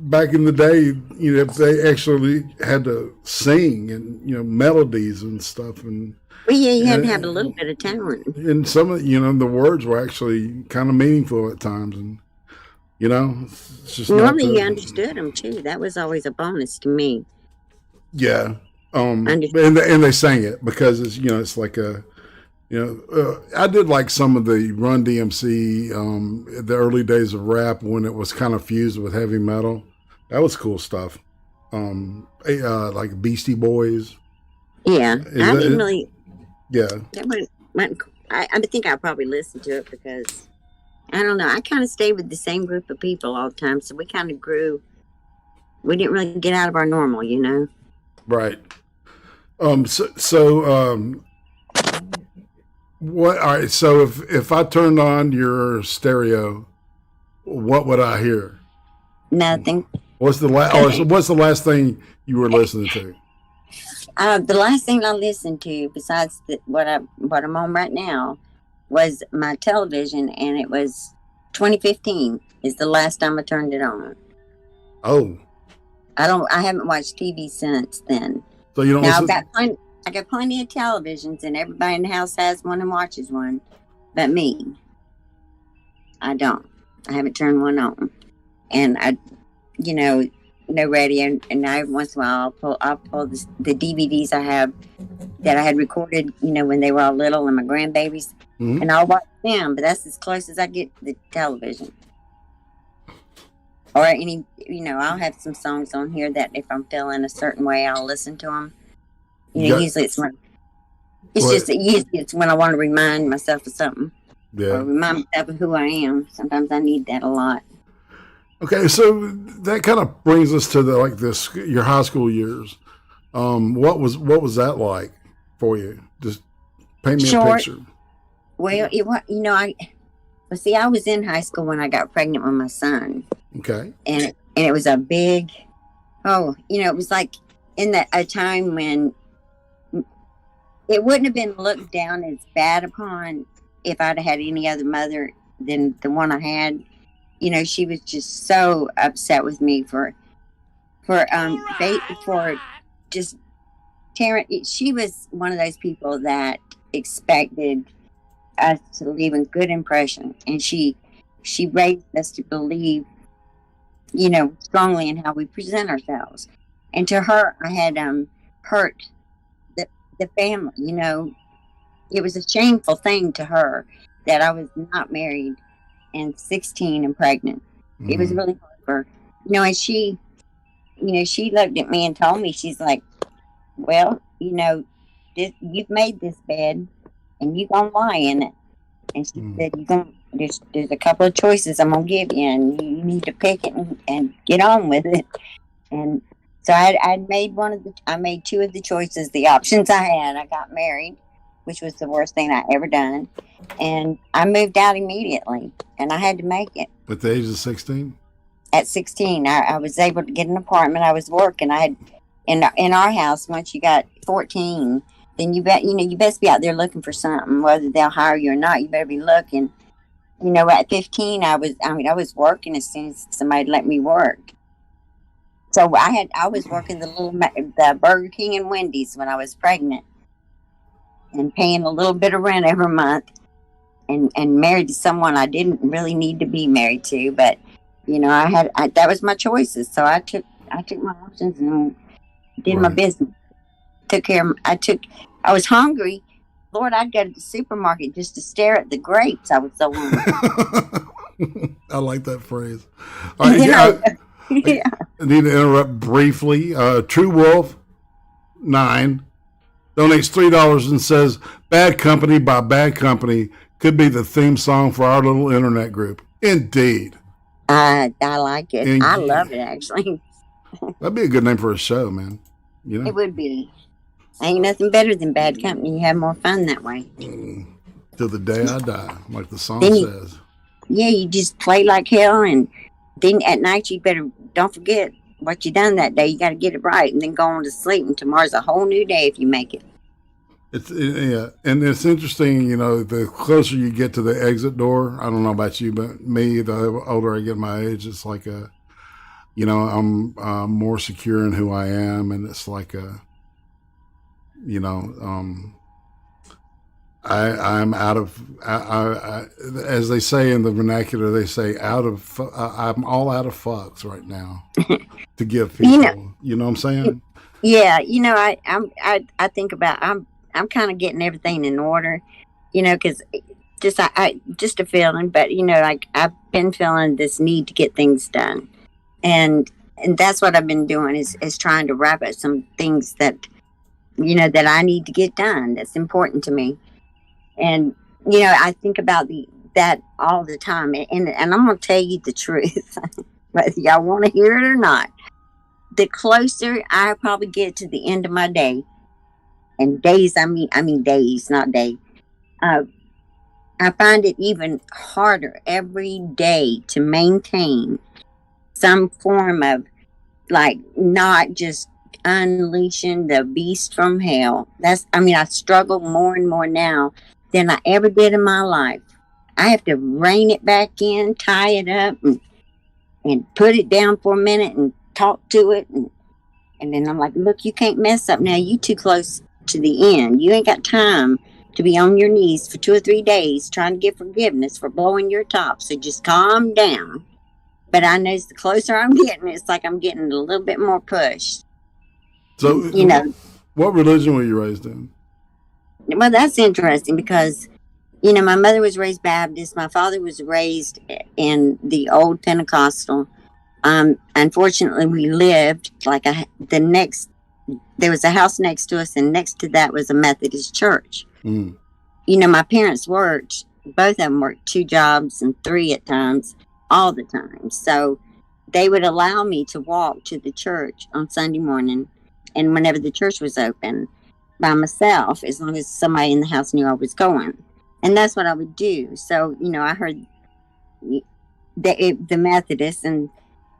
Speaker 2: back in the day, they actually had to sing and, melodies and stuff.
Speaker 3: Well, yeah, you had to have a little
Speaker 2: And,
Speaker 3: bit of talent.
Speaker 2: and some of, the words were actually kind of meaningful at times. And, it's just not
Speaker 3: Normally, you
Speaker 2: the,
Speaker 3: understood them too. That was always a bonus to me.
Speaker 2: yeah.
Speaker 3: Understood.
Speaker 2: And they sang it because it's like I did like some of the Run DMC, the early days of rap when it was kind of fused with heavy metal. That was cool stuff. Like Beastie Boys.
Speaker 3: Yeah, I didn't really.
Speaker 2: Yeah.
Speaker 3: That wasn't, I think I probably listened to it because I don't know. I kind of stayed with the same group of people all the time, so we kind of grew. We didn't really get out of our normal,
Speaker 2: Right. So what? All right. So if I turned on your stereo, what would I hear?
Speaker 3: Nothing.
Speaker 2: What's the last thing you were listening to?
Speaker 3: The last thing I listened to, besides what I'm on right now, was my television, and it was 2015 is the last time I turned it on.
Speaker 2: Oh.
Speaker 3: I haven't watched TV since then.
Speaker 2: So you don't
Speaker 3: now
Speaker 2: listen?
Speaker 3: I got plenty of televisions, and everybody in the house has one and watches one, but me, I don't. I haven't turned one on, and no radio. And now every once in a while, I'll pull the DVDs I have that I had recorded, when they were all little and my grandbabies, and I'll watch them. But that's as close as I get to the television. Or I'll have some songs on here that if I'm feeling a certain way, I'll listen to them. Usually it's when I want to remind myself of something.
Speaker 2: Yeah.
Speaker 3: Or remind myself of who I am. Sometimes I need that a lot.
Speaker 2: Okay, so that kind of brings us to your high school years. What was that like for you? Just paint me a picture.
Speaker 3: Well, I was in high school when I got pregnant with my son.
Speaker 2: Okay.
Speaker 3: And it was a big, it was like in a time when it wouldn't have been looked down as bad upon if I'd had any other mother than the one I had. She was just so upset with me for just tearing. She was one of those people that expected us to leave a good impression, and she raised us to believe, strongly in how we present ourselves. And to her, I had hurt the family. It was a shameful thing to her that I was not married and 16 and pregnant. Mm-hmm. It was really hard for her. And she looked at me and told me, she's like, well, you've made this bed and you're going to lie in it. And she said, there's a couple of choices I'm going to give you, and you need to pick it and get on with it. And so I made two of the choices, the options I had. I got married, which was the worst thing I ever done. And I moved out immediately, and I had to make it.
Speaker 2: At the age of 16?
Speaker 3: At 16, I was able to get an apartment. I was working. I had in our house. Once you got 14, then you best be out there looking for something, whether they'll hire you or not. You better be looking. At 15, I was working as soon as somebody let me work. So I was working the Burger King and Wendy's when I was pregnant, and paying a little bit of rent every month, and married to someone I didn't really need to be married to, but that was my choices. So I took my options and did my business. I was hungry. Lord, I'd go to the supermarket just to stare at the grapes. I was so hungry.
Speaker 2: I like that phrase. All right, I need to interrupt briefly. True Wolf 9 donates $3 and says, "Bad Company by Bad Company could be the theme song for our little internet group." Indeed.
Speaker 3: I like it. Indeed. I love it, actually.
Speaker 2: That'd be a good name for a show, man.
Speaker 3: It would be. Ain't nothing better than Bad Company. You have more fun that way.
Speaker 2: Till the day I die, like the song says.
Speaker 3: Yeah, you just play like hell, and then at night you better don't forget what you done that day. You got to get it right, and then go on to sleep. And tomorrow's a whole new day if you make it.
Speaker 2: Yeah, and it's interesting. The closer you get to the exit door, I don't know about you, but me, the older I get my age, it's like I'm more secure in who I am, and it's like you know, um, I'm out of, as they say in the vernacular, they say I'm all out of fucks right now to give people. You know what I'm saying?
Speaker 3: Yeah, I think about I'm kind of getting everything in order, because just a feeling, but like I've been feeling this need to get things done, and that's what I've been doing is trying to wrap up some things that that I need to get done. That's important to me, and I think about that all the time, and I'm gonna tell you the truth, whether y'all want to hear it or not. The closer I probably get to the end of my day, and days, I mean days, not day. Uh, I find it even harder every day to maintain some form of like not just unleashing the beast from hell. I struggle more and more now than I ever did in my life. I have to rein it back in, tie it up, and put it down for a minute and talk to it. And then I'm like, look, you can't mess up now. You too close to the end. You ain't got time to be on your knees for 2 or 3 days trying to get forgiveness for blowing your top. So just calm down. But I know the closer I'm getting, it's like I'm getting a little bit more pushed.
Speaker 2: So, what religion were you raised in?
Speaker 3: Well, that's interesting because, my mother was raised Baptist. My father was raised in the old Pentecostal. Unfortunately, we lived like there was a house next to us, and next to that was a Methodist church.
Speaker 2: Mm.
Speaker 3: My parents worked, both of them worked 2 jobs and 3 at times, all the time. So they would allow me to walk to the church on Sunday morning and whenever the church was open by myself, as long as somebody in the house knew I was going. And that's what I would do. So, I heard the Methodist, and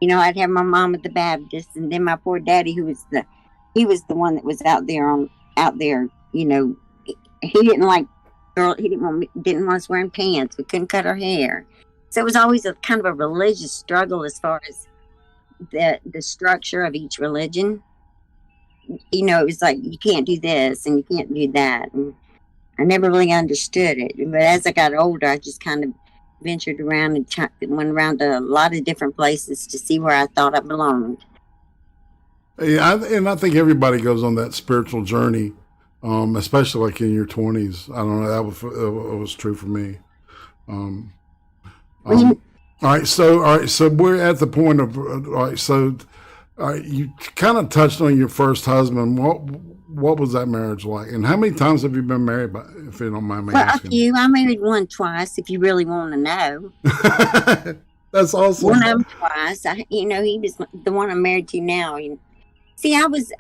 Speaker 3: I'd have my mom at the Baptist, and then my poor daddy, he was the one that was out there. He didn't like he didn't want us wearing pants. We couldn't cut our hair, so it was always a kind of a religious struggle as far as the structure of each religion. It was like you can't do this and you can't do that, and I never really understood it. But as I got older, I just kind of ventured around and went around to a lot of different places to see where I thought I belonged.
Speaker 2: Yeah, and I think everybody goes on that spiritual journey, especially like in your 20s. I don't know, that was true for me. All right, so we're at the point of all right. So, you kind of touched on your first husband. What was that marriage like, and how many times have you been married? If you don't mind me asking.
Speaker 3: A few. I married one twice. If you really want to know.
Speaker 2: That's awesome.
Speaker 3: One of them twice. He was the one I'm married to now. See, I was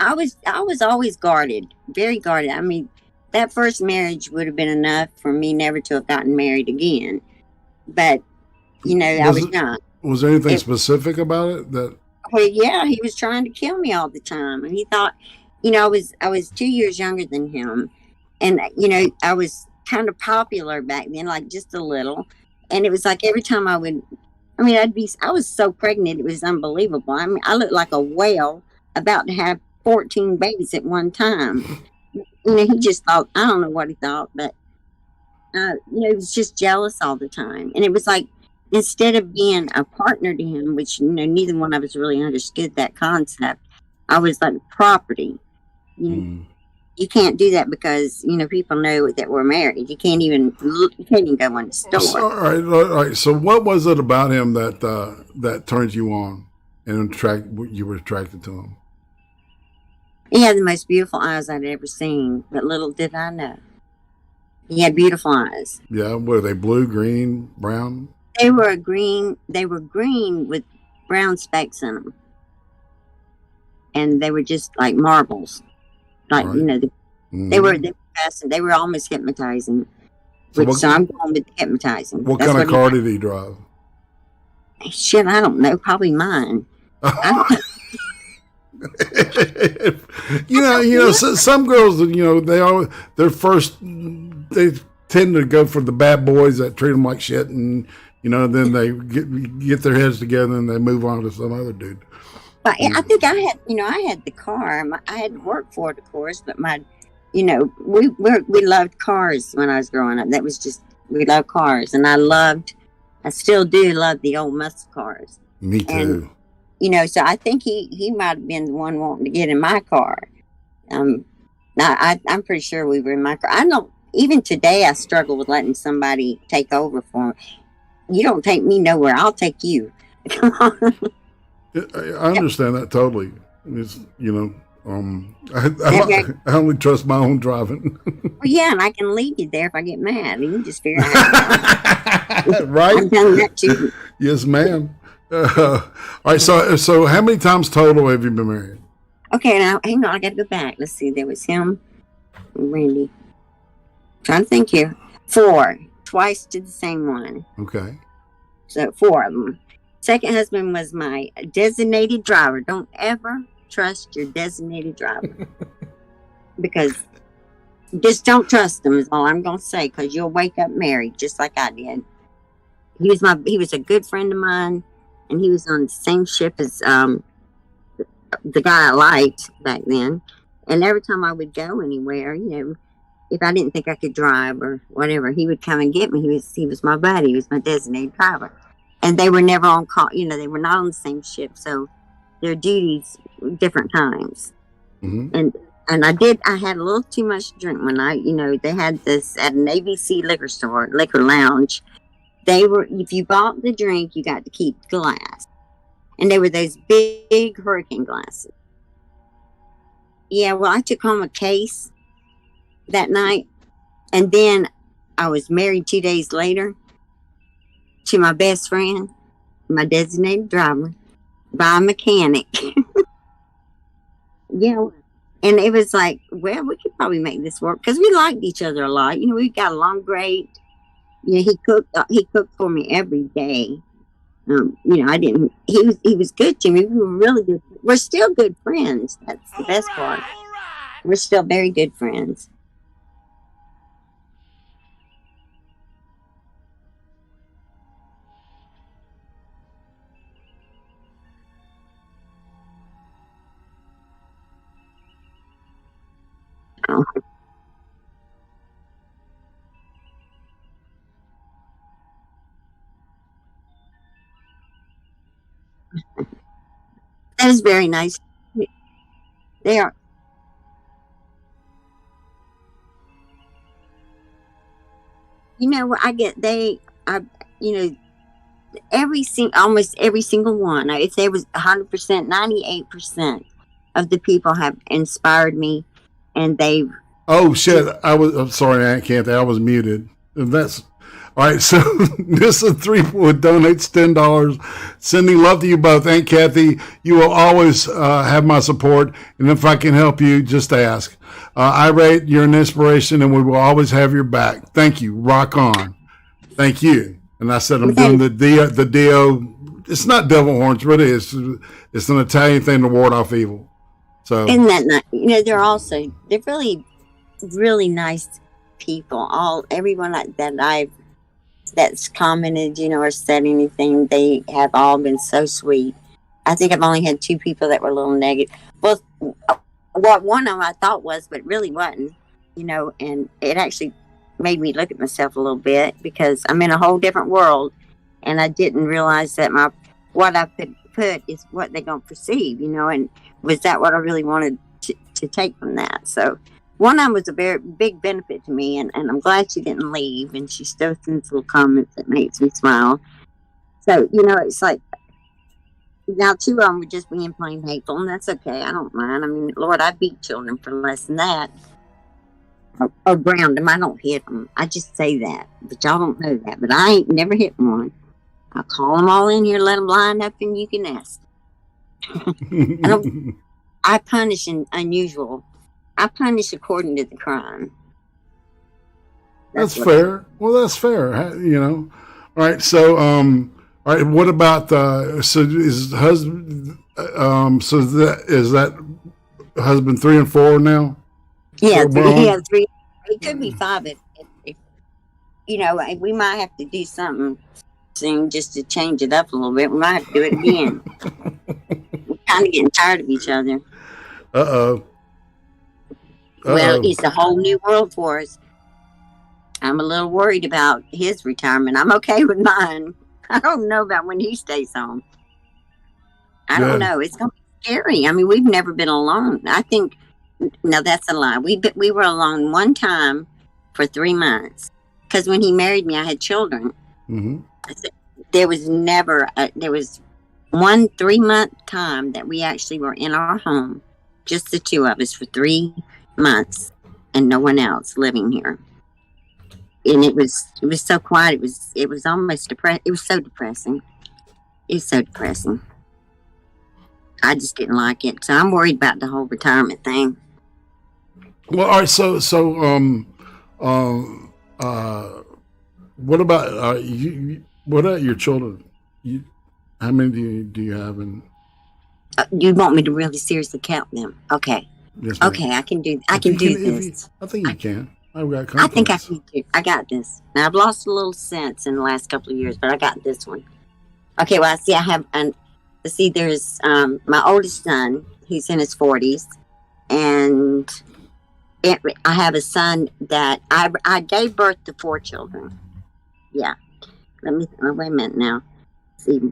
Speaker 3: always guarded, very guarded. I mean, that first marriage would have been enough for me never to have gotten married again. But I was not.
Speaker 2: Was there anything specific about it that?
Speaker 3: Well, yeah, he was trying to kill me all the time, and he thought, I was 2 years younger than him, and I was kind of popular back then, like just a little, and it was like every time I was so pregnant, it was unbelievable. I mean, I looked like a whale about to have 14 babies at one time. He just thought, I don't know what he thought, but he was just jealous all the time, and it was like, instead of being a partner to him, which neither one of us really understood that concept, I was like property. You can't do that because people know that we're married. You can't even go in the store.
Speaker 2: All right. So what was it about him that turned you on and you were attracted to him?
Speaker 3: He had the most beautiful eyes I'd ever seen, but little did I know he had beautiful eyes.
Speaker 2: Yeah, were they blue, green, brown?
Speaker 3: They were green. They were green with brown specks in them, and they were just like marbles. Like
Speaker 2: right.
Speaker 3: They were fascinating. They were almost hypnotizing. So I'm going with hypnotizing.
Speaker 2: What kind of car did he drive?
Speaker 3: Shit, I don't know. Probably mine. I don't know.
Speaker 2: Some girls, they tend to go for the bad boys that treat them like shit, and then they get their heads together and they move on to some other dude.
Speaker 3: But I think I had the car. I had to work for it, of course, but we loved cars when I was growing up. That was just, we loved cars, and I still do love the old muscle cars.
Speaker 2: Me too.
Speaker 3: And, so I think he might have been the one wanting to get in my car. I'm pretty sure we were in my car. Even today I struggle with letting somebody take over for me. You don't take me nowhere, I'll take you. Come on.
Speaker 2: I understand that totally. It's, I only trust my own driving.
Speaker 3: Well, yeah, and I can leave you there if I get mad. You can just figure out.
Speaker 2: Right?
Speaker 3: I've done that too.
Speaker 2: Yes, ma'am. All right, so how many times total have you been married?
Speaker 3: Okay, now hang on, I got to go back. Let's see. There was him, Randy. Trying to think here. 4, twice to the same one.
Speaker 2: Okay.
Speaker 3: So 4 of them. Second husband was my designated driver. Don't ever trust your designated driver. Because just don't trust them is all I'm going to say, because you'll wake up married just like I did. He was a good friend of mine, and he was on the same ship as the guy I liked back then. And every time I would go anywhere, if I didn't think I could drive or whatever, he would come and get me. He was my buddy. He was my designated driver. And they were never on call. They were not on the same ship. So their duties different times. Mm-hmm. And I had a little too much to drink when they had this at an ABC liquor lounge. If you bought the drink, you got to keep the glass. And they were those big hurricane glasses. Yeah, well, I took home a case that night. And then I was married 2 days later to my best friend, my designated driver, by a mechanic. Yeah. And it was like, well, we could probably make this work, because we liked each other a lot. We got along great. He cooked for me every day. He was good to me. We were really good. We're still good friends. That's the best part. We're still very good friends. Oh. That is very nice. They are. Almost every single one. If there was 100%, 98% of the people have inspired me, and they've.
Speaker 2: Oh shit! I'm sorry, Aunt Cathy. I was muted. That's all right. So this is 3 would donates $10. Sending love to you both, Aunt Cathy. You will always have my support, and if I can help you, just ask. IRATE, you're an inspiration, and we will always have your back. Thank you. Rock on. Thank you. And I said I'm doing the Dio. It's not devil horns, but it is. It's an Italian thing to ward off evil. So
Speaker 3: isn't that nice? They're really, really nice people. Everyone that's commented, or said anything, they have all been so sweet. I think I've only had 2 people that were a little negative. Well, what one of them I thought was, but really wasn't, and it actually made me look at myself a little bit, because I'm in a whole different world, and I didn't realize that what I put is what they're going to perceive, and was that what I really wanted to take from that? So one of them was a very big benefit to me, and I'm glad she didn't leave, and she still sends little comments that makes me smile. So, it's like, now 2 of them were just being plain hateful, and that's okay. I don't mind. I mean, Lord, I beat children for less than that. Or ground them. I don't hit them. I just say that, but y'all don't know that. But I ain't never hit one. I'll call them all in here, let them line up, and you can ask. I punish unusual. I punish according to the crime.
Speaker 2: That's fair. Well, that's fair. All right. So, all right. What about so is husband? So is that husband 3 and 4 now?
Speaker 3: Yeah,
Speaker 2: Still
Speaker 3: three,
Speaker 2: born?
Speaker 3: yeah, three. It could be five if you know, we might have to do something soon just to change it up a little bit. We might have to do it again. We're kind of getting tired of each other.
Speaker 2: Uh-oh.
Speaker 3: Well,
Speaker 2: Uh-oh.
Speaker 3: it's a whole new world for us. I'm a little worried about his retirement. I'm okay with mine. I don't know about when he stays home. I don't know. It's going to be scary. I mean, we've never been alone. I think, no, that's a lie. We were alone one time for 3 months. Because when he married me, I had children.
Speaker 2: Mm-hmm.
Speaker 3: There was never, there was 1 3-month time that we actually were in our home, just the two of us for 3 months and no one else living here. And it was so quiet. It was almost depressing. It was so depressing. I just didn't like it. So I'm worried about the whole retirement thing.
Speaker 2: Well, all right. So, what about you? What about your children? How many do you have?
Speaker 3: You want me to really seriously count them? Okay.
Speaker 2: Yes, ma'am.
Speaker 3: Okay, I can do. I can do this.
Speaker 2: I think you can. I've got confidence.
Speaker 3: I think I can do. I got this. Now I've lost a little sense in the last couple of years, but I got this one. Okay. Well, I see. I have. See, there's my oldest son. He's in his 40s, and I have a son that I gave birth to 4 children. Yeah. Let me wait a minute now. See,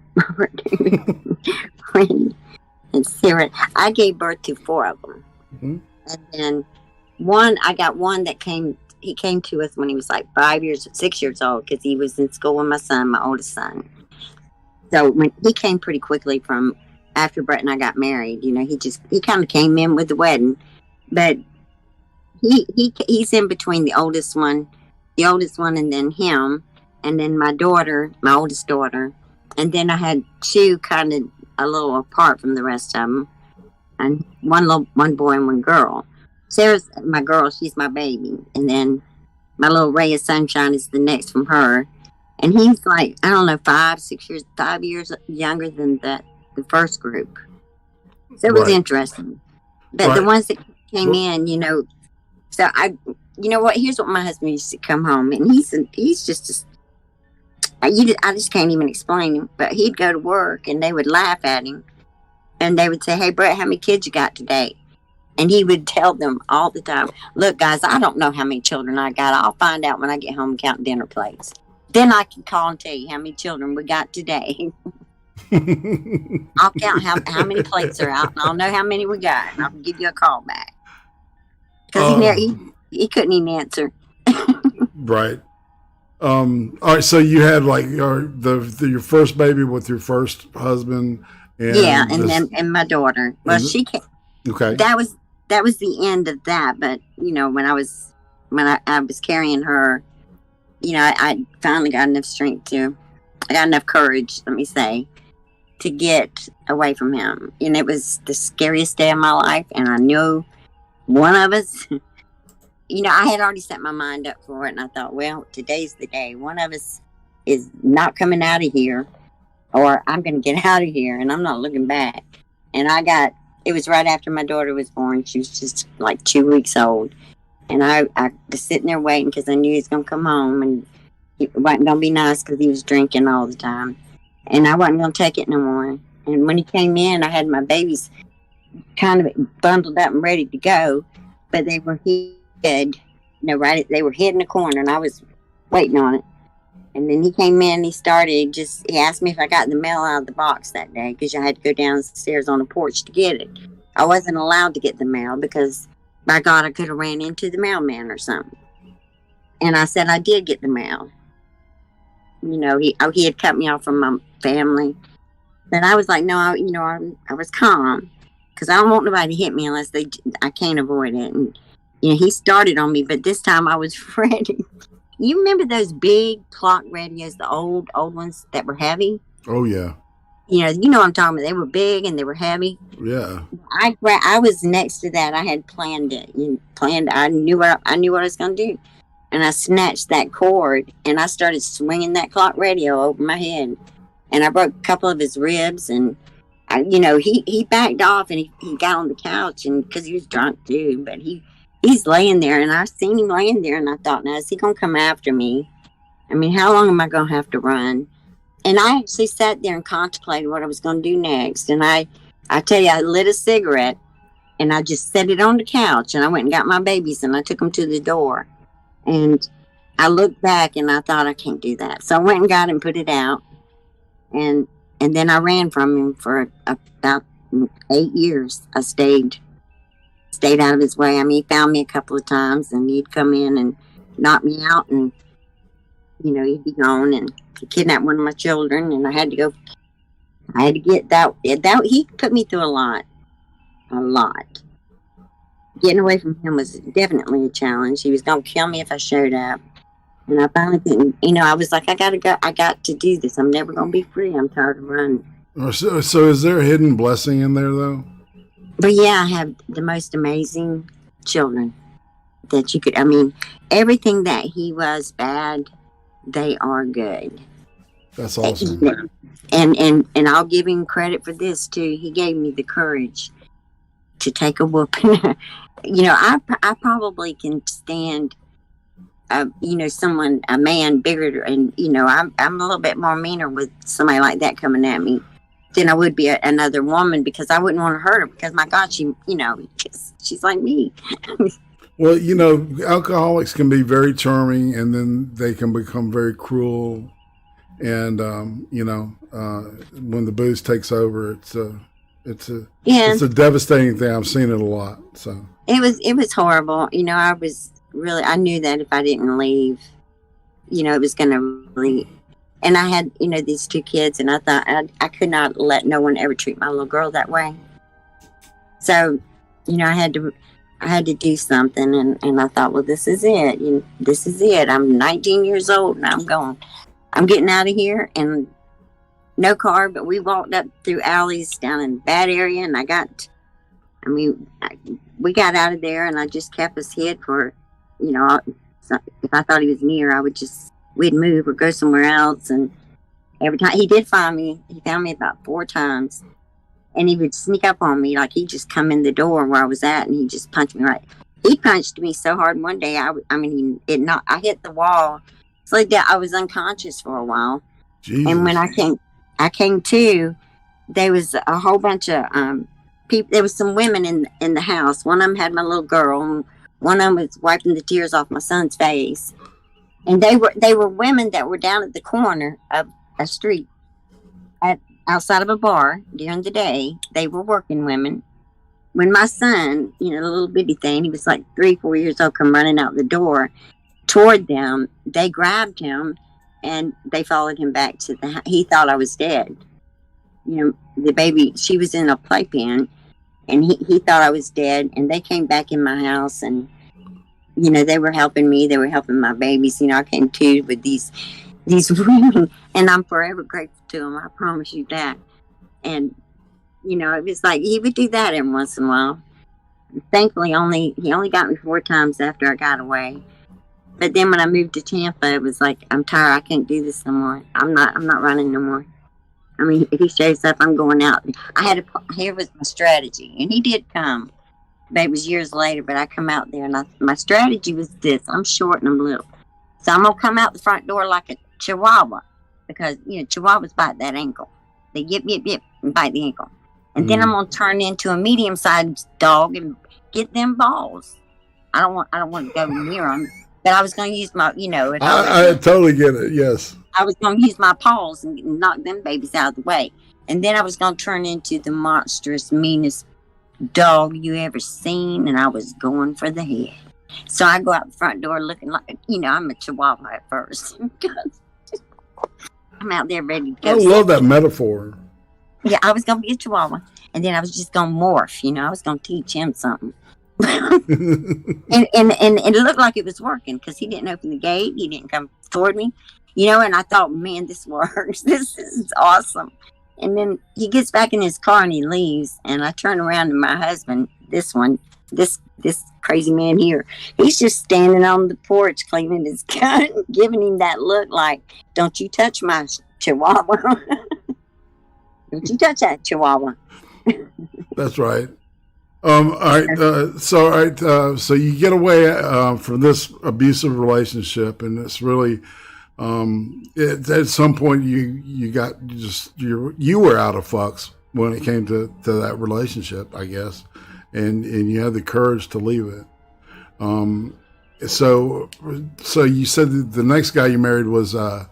Speaker 3: and Sarah, I gave birth to 4 of them, and then I got one that came. He came to us when he was like 6 years old, because he was in school with my son, my oldest son. So when he came pretty quickly from after Brett and I got married, you know, he kind of came in with the wedding, but he's in between the oldest one, and then him, and then my oldest daughter, and then I had 2 kind of a little apart from the rest of them, and one boy and 1 girl. Sarah's my girl; she's my baby, and then my little ray of sunshine is the next from her. And he's like, I don't know, 5 years younger than the first group. So it was interesting. But the ones that came in, you know, so you know what? Here's what my husband used to come home, and he's just I just can't even explain him. But he'd go to work, and they would laugh at him, and they would say, "Hey, Brett, how many kids you got today?" And he would tell them all the time, "Look, guys, I don't know how many children I got. I'll find out when I get home and count dinner plates. Then I can call and tell you how many children we got today. I'll count how many plates are out, and I'll know how many we got, and I'll give you a call back." Because he couldn't even answer.
Speaker 2: Right. All right. So you had like your first baby with your first husband.
Speaker 3: And my daughter. Well, she came.
Speaker 2: Okay.
Speaker 3: That was the end of that. But you know, when I was carrying her, you know, I finally got enough strength I got enough courage, let me say, to get away from him. And it was the scariest day of my life. And I knew one of us, you know, I had already set my mind up for it. And I thought, well, today's the day. One of us is not coming out of here, or I'm going to get out of here, and I'm not looking back. And it was right after my daughter was born. She was just like 2 weeks old. And I was sitting there waiting, because I knew he was going to come home, and it wasn't going to be nice because he was drinking all the time. And I wasn't going to take it no more. And when he came in, I had my babies kind of bundled up and ready to go, but they were hid, you know, they were hid in the corner, and I was waiting on it. And then he came in, he asked me if I got the mail out of the box that day, because I had to go downstairs on the porch to get it. I wasn't allowed to get the mail because, by God, I could have ran into the mailman or something. And I said I did get the mail. You know, he had cut me off from my family. But I was like, no, I was calm, because I don't want nobody to hit me unless I can't avoid it. And, you know, he started on me, but this time I was ready. You remember those big clock radios, the old ones that were heavy? Oh, yeah. You know what I'm talking about. They were big and they were heavy.
Speaker 2: Yeah.
Speaker 3: I was next to that. I had planned it. I knew what I was going to do. And I snatched that cord, and I started swinging that clock radio over my head. And I broke a couple of his ribs, and he backed off and he got on the couch, and because he was drunk too, but he's laying there, and I seen him laying there, and I thought, now is he gonna come after me? I mean, how long am I gonna have to run? And I actually sat there and contemplated what I was gonna do next. And I tell you, I lit a cigarette and I just set it on the couch, and I went and got my babies and I took them to the door, and I looked back and I thought, I can't do that. So I went and got him, put it out, and then I ran from him for about 8 years. I stayed out of his way. I mean, he found me a couple of times, and he'd come in and knock me out, and he'd be gone, and he kidnapped one of my children, and I had to get that. He put me through a lot. Getting away from him was definitely a challenge. He was gonna kill me if I showed up. And I finally couldn't, I was like, I gotta go. I got to do this. I'm never gonna be free. I'm tired of running.
Speaker 2: So is there a hidden blessing in there, though?
Speaker 3: But yeah, I have the most amazing children that you could. I mean, everything that he was bad, they are good.
Speaker 2: That's awesome.
Speaker 3: And I'll give him credit for this too. He gave me the courage to take a whooping. I probably can stand. A man bigger, and I'm a little bit more meaner with somebody like that coming at me than I would be another woman, because I wouldn't want to hurt her, because my God, she's like me.
Speaker 2: Well, alcoholics can be very charming, and then they can become very cruel. And when the booze takes over, it's a devastating thing. I've seen it a lot. So
Speaker 3: it was horrible. I knew that if I didn't leave, it was going to really. And I had, these 2 kids, and I thought I could not let no one ever treat my little girl that way. So, I had to do something, and I thought, well, this is it. This is it. I'm 19 years old, and I'm getting out of here, and no car, but we walked up through alleys down in a bad area, and we got out of there, and I just kept us hid for, if I thought he was near, we'd move or go somewhere else. And every time he did find me, he found me about 4 times, and he would sneak up on me, like he'd just come in the door where I was at, and he just punched me right. He punched me so hard one day, I hit the wall. It's like that. I was unconscious for a while. Jesus. And when I came to, there was a whole bunch of people. There was some women in the house. One of them had my little girl, and one of them was wiping the tears off my son's face. And they were women that were down at the corner of a street outside of a bar during the day. They were working women. When my son, the little bitty thing, he was like 3-4 years old, come running out the door toward them, they grabbed him and they followed him back to the house. He thought I was dead. The baby, she was in a playpen, and he thought I was dead. And they came back in my house, and they were helping me. They were helping my babies. I came to with these women, and I'm forever grateful to them. I promise you that. And it was like he would do that every once in a while. Thankfully, he only got me 4 times after I got away. But then when I moved to Tampa, it was like, I'm tired. I can't do this no more. I'm not running no more. I mean, if he shows up, I'm going out. Here was my strategy, and he did come. But it was years later, but I come out there, and my strategy was this. I'm short and I'm little. So I'm going to come out the front door like a chihuahua, because, chihuahuas bite that ankle. They yip, yip, yip, and bite the ankle. And then I'm going to turn into a medium-sized dog and get them balls. I don't want to go near them. But I was going to use my,
Speaker 2: I totally get it, yes.
Speaker 3: I was going to use my paws and knock them babies out of the way. And then I was going to turn into the monstrous, meanest dog you ever seen, and I was going for the head. So I go out the front door looking like, I'm a chihuahua at first. I'm out there ready to go.
Speaker 2: I love that metaphor.
Speaker 3: Yeah, I was going to be a chihuahua. And then I was just going to morph, I was going to teach him something. and it looked like it was working, because he didn't open the gate. He didn't come toward me, and I thought, man, this works. This is awesome. And then he gets back in his car and he leaves, and I turn around and my husband, this crazy man here, he's just standing on the porch cleaning his gun, giving him that look like, don't you touch my chihuahua. Don't you touch that chihuahua.
Speaker 2: That's right. All right. All right. So you get away from this abusive relationship, and it's really at some point you were out of fucks when it came to that relationship, I guess, and you had the courage to leave it. So you said that the next guy you married was a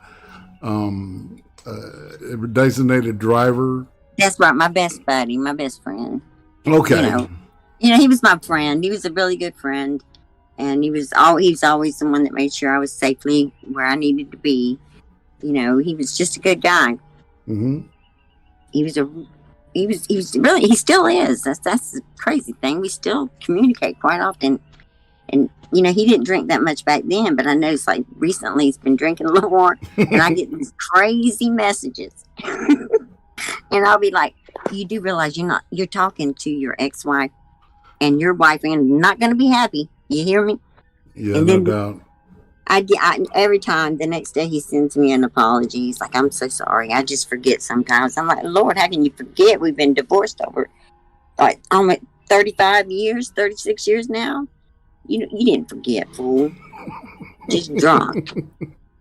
Speaker 2: designated driver.
Speaker 3: That's right, my best buddy, my best friend.
Speaker 2: Okay.
Speaker 3: You know, he was my friend. He was a really good friend, and he was always the one that made sure I was safely where I needed to be. You know, he was just a good guy.
Speaker 2: Mm-hmm.
Speaker 3: He was really, he still is. That's the crazy thing. We still communicate quite often. And, you know, he didn't drink that much back then, but I noticed like recently he's been drinking a little more, and I get these crazy messages. And I'll be like, you do realize you're talking to your ex-wife, and your wife ain't not going to be happy. You hear me?
Speaker 2: Yeah,
Speaker 3: and
Speaker 2: no
Speaker 3: then
Speaker 2: doubt.
Speaker 3: I every time, the next day he sends me an apology. He's like, I'm so sorry. I just forget sometimes. I'm like, Lord, how can you forget? We've been divorced over like almost 35 years, 36 years now. You didn't forget, fool. Just drunk.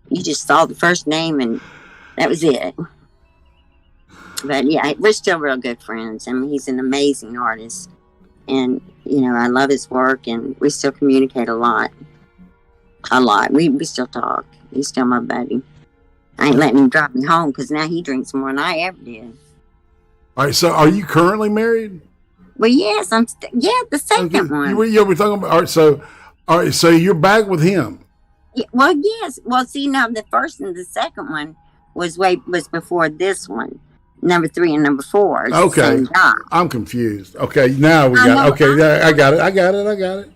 Speaker 3: You just saw the first name and that was it. But yeah, we're still real good friends. I mean, he's an amazing artist. And, you know, I love his work, and we still communicate a lot. A lot. We still talk. He's still my buddy. I ain't letting him drive me home because now he drinks more than I ever did.
Speaker 2: All right, so are you currently married?
Speaker 3: Well, yes, the second one.
Speaker 2: We're talking about, all right, so you're back with him.
Speaker 3: Yeah, well, yes. Well, see, now the first and the second one was before this one. Number 3 and number 4.
Speaker 2: Okay. I'm confused. Okay, now we got it. Okay, I got it.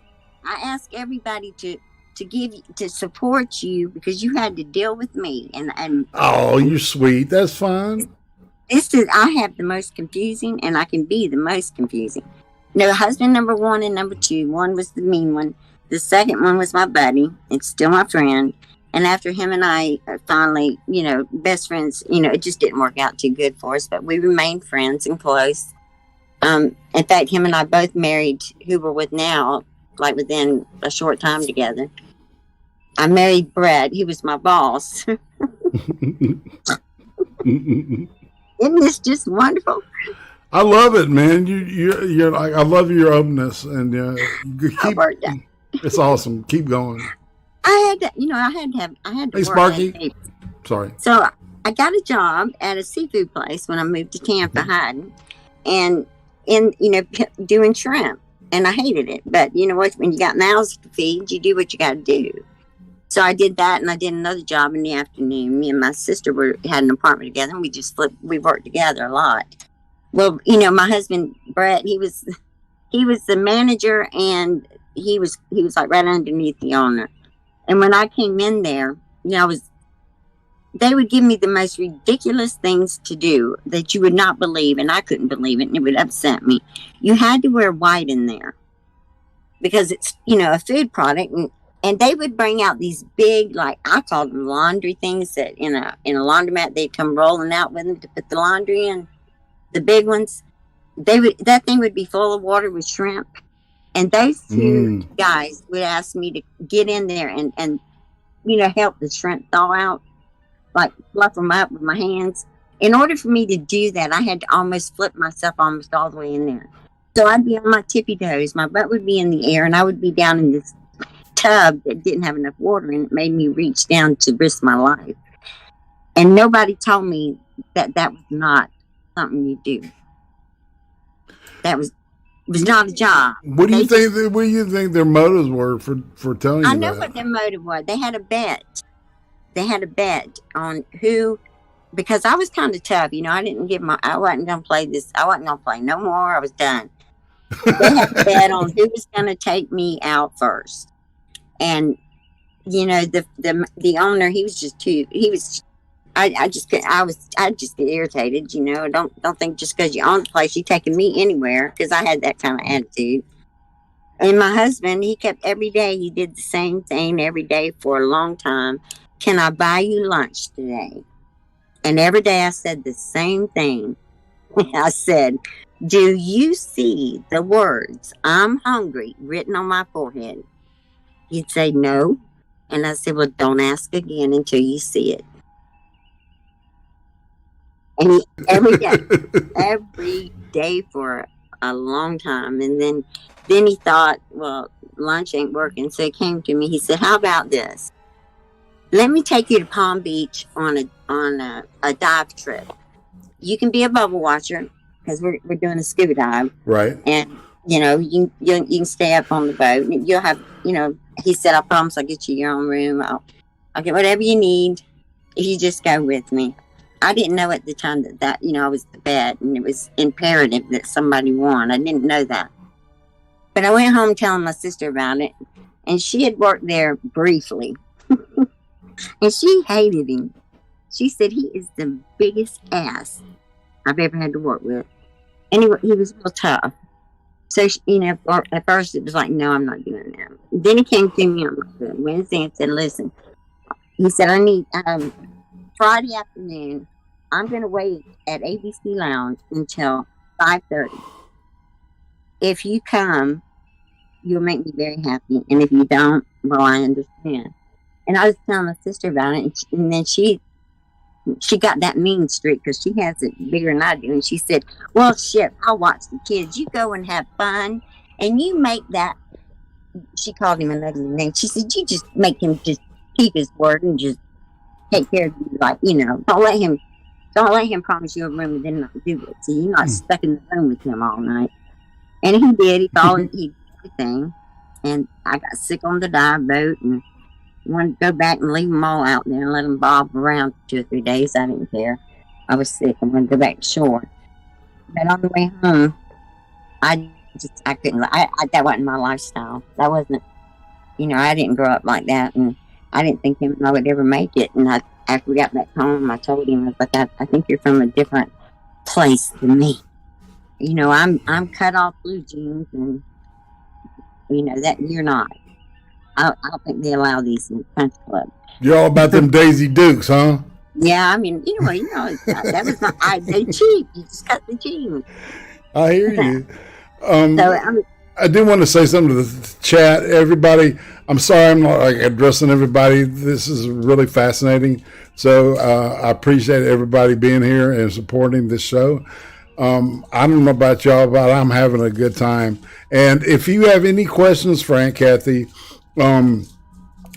Speaker 3: I ask everybody to support you because you had to deal with me, and
Speaker 2: oh, you're sweet. That's fine.
Speaker 3: I have the most confusing, and I can be the most confusing. No, husband number 1 and number 2. One was the mean one. The second one was my buddy. It's still my friend. And after him and I are finally, you know, best friends, you know, it just didn't work out too good for us, but we remained friends and close. In fact, him and I both married who we're with now, like within a short time together. I married Brett. He was my boss. Isn't this just wonderful?
Speaker 2: I love it, man. You're like, I love your openness, and it's awesome. Keep going.
Speaker 3: I had to
Speaker 2: Hey, Sparky. Sorry.
Speaker 3: So I got a job at a seafood place when I moved to Tampa, hiding, and doing shrimp, and I hated it. But you know what? When you got mouths to feed, you do what you got to do. So I did that, and I did another job in the afternoon. Me and my sister had an apartment together, and we worked together a lot. Well, you know, my husband Brett, he was the manager, and he was like right underneath the owner. And when I came in there, you know, they would give me the most ridiculous things to do that you would not believe, and I couldn't believe it, and it would upset me. You had to wear white in there because it's, you know, a food product, and they would bring out these big, like I called them laundry things that in a laundromat they'd come rolling out with them to put the laundry in. The big ones, that thing would be full of water with shrimp. And those two guys would ask me to get in there and you know, help the shrimp thaw out, like fluff them up with my hands. In order for me to do that, I had to almost flip myself almost all the way in there. So I'd be on my tippy toes. My butt would be in the air, and I would be down in this tub that didn't have enough water, and it made me reach down to risk my life. And nobody told me that was not something you do. That was not a job.
Speaker 2: What do you think their motives were for telling you that?
Speaker 3: I know what their motive was. They had a bet. They had a bet on who, because I was kind of tough. You know, I wasn't going to play this. I wasn't going to play no more. I was done. They had a bet on who was going to take me out first. And, you know, the owner, I just get irritated, you know. Don't think just because you own the place, you're taking me anywhere, because I had that kind of attitude. And my husband, he did the same thing every day for a long time. Can I buy you lunch today? And every day I said the same thing. I said, do you see the words, I'm hungry, written on my forehead? He'd say, no. And I said, well, don't ask again until you see it. And he, every day for a long time. And then he thought, well, lunch ain't working. So he came to me. He said, how about this? Let me take you to Palm Beach on a dive trip. You can be a bubble watcher because we're doing a scuba dive.
Speaker 2: Right.
Speaker 3: And, you can stay up on the boat. You'll have, he said, I promise I'll get you your own room. I'll get whatever you need if you just go with me. I didn't know at the time that I was the vet and it was imperative that somebody won. I didn't know that. But I went home telling my sister about it, and she had worked there briefly. And she hated him. She said he is the biggest ass I've ever had to work with. And he was real tough. So, at first it was like, no, I'm not doing that. Then he came to me on Wednesday and said, listen, he said, I need, Friday afternoon, I'm going to wait at ABC Lounge until 5:30. If you come, you'll make me very happy. And if you don't, well, I understand. And I was telling my sister about it, and then she got that mean streak because she has it bigger than I do. And she said, well, shit, I'll watch the kids. You go and have fun, and you make that. She called him another name. She said, you just make him just keep his word and just take care of you. Like, don't let him promise you a room and then not do it. So you're not stuck in the room with him all night. And he did. He followed everything. And I got sick on the dive boat and wanted to go back and leave them all out there and let them bob around for 2 or 3 days. I didn't care. I was sick. I wanted to go back to shore. But on the way home, I couldn't. That wasn't my lifestyle. That wasn't. I didn't grow up like that, and I didn't think him and I would ever make it. And after we got back home, I told him, I was like, I think you're from a different place than me. I'm cut off blue jeans, and that you're not. I don't think they allow these in the country club.
Speaker 2: You're all about them Daisy Dukes, huh?
Speaker 3: Yeah, I mean, that was not. They cheap. You just cut the jeans.
Speaker 2: I hear you. I do want to say something to the chat, everybody. I'm sorry I'm not addressing everybody. This is really fascinating. So I appreciate everybody being here and supporting this show. I don't know about y'all, but I'm having a good time. And if you have any questions for Aunt Cathy,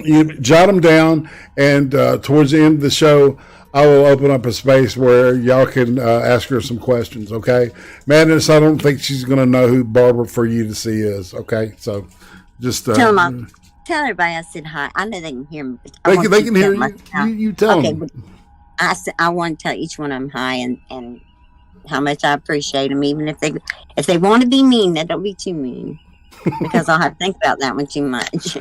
Speaker 2: you jot them down, and towards the end of the show, I will open up a space where y'all can ask her some questions, okay? Madness, I don't think she's going to know who Barbara for you to see is, okay? So just... tell
Speaker 3: everybody I said hi. I know they can hear me.
Speaker 2: They can hear you. You tell them.
Speaker 3: But I want to tell each one of them hi and how much I appreciate them, even if they want to be mean, they don't be too mean. Because I'll have to think about that one too much.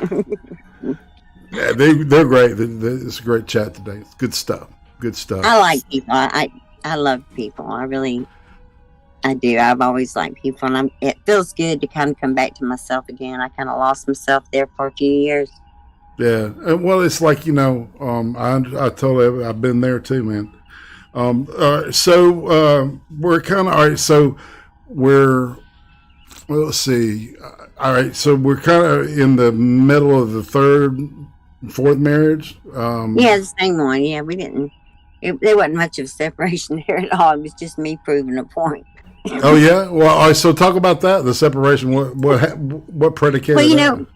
Speaker 2: Yeah, they're great. It's a great chat today. It's good stuff. Good stuff.
Speaker 3: I like people. I love people. I do. I've always liked people, and it feels good to kind of come back to myself again. I kind of lost myself there for a few years.
Speaker 2: Yeah. Well, it's like, I totally, I've been there too, man. So we're kind of, all right. So let's see. All right. So we're kind of in the middle of the fourth marriage.
Speaker 3: Yeah, the same one. Yeah, we didn't. There wasn't much of a separation there at all. It was just me proving a point.
Speaker 2: Oh yeah. Well, all right, so talk about that. The separation. What predicated?
Speaker 3: Well,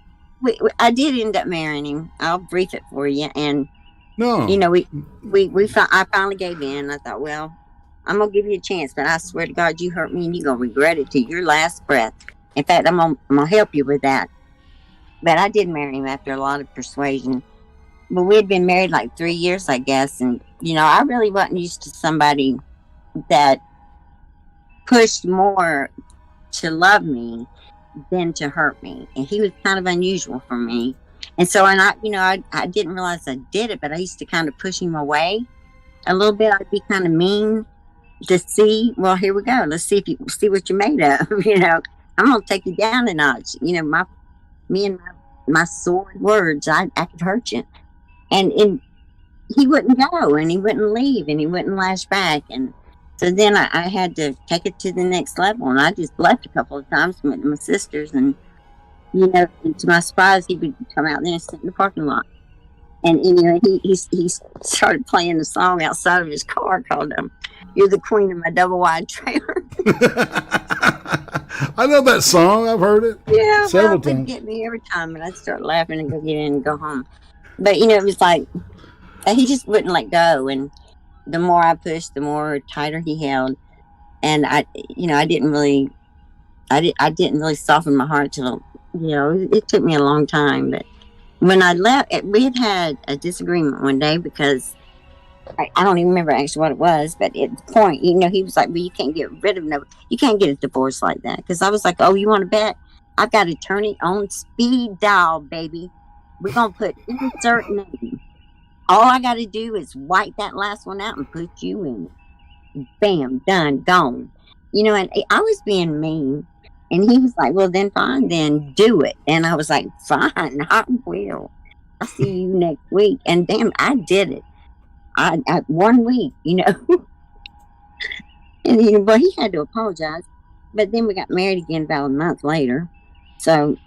Speaker 3: I did end up marrying him. I'll brief it for you. And
Speaker 2: no,
Speaker 3: I finally gave in. I thought, well, I'm gonna give you a chance, but I swear to God, you hurt me, and you're gonna regret it to your last breath. In fact, I'm gonna help you with that. But I did marry him after a lot of persuasion. But we had been married like 3 years, I guess, and I really wasn't used to somebody that pushed more to love me than to hurt me, and he was kind of unusual for me. And so, I didn't realize I did it, but I used to kind of push him away a little bit. I'd be kind of mean to see. Well, here we go. Let's see what you're made of. I'm gonna take you down a notch. My sword words. I could hurt you, and he wouldn't go, and he wouldn't leave, and he wouldn't lash back, and So then I had to take it to the next level, and I just left a couple of times with my sisters, and and to my surprise, he would come out there and sit in the parking lot, and he started playing a song outside of his car called "You're the Queen of My Double Wide Trailer."
Speaker 2: I know that song. I've heard it.
Speaker 3: Yeah,
Speaker 2: several
Speaker 3: well, it would
Speaker 2: times.
Speaker 3: get me every time, and I'd start laughing and go get in and go home. But it was like he just wouldn't let go, and the more I pushed, the more tighter he held, and I didn't really soften my heart till it took me a long time. But when I left, we had a disagreement one day because I don't even remember actually what it was, but at the point, he was like, "Well, you can't get rid of you can't get a divorce like that." Because I was like, "Oh, you want to bet? I've got to turn it on speed dial, baby. We're gonna put insert name. All I got to do is wipe that last one out and put you in. Bam, done, gone." And I was being mean, and he was like, "Well, then fine, then do it." And I was like, "Fine, I will. I'll see you next week." And damn, I did it. I 1 week, and but he had to apologize. But then we got married again about a month later, so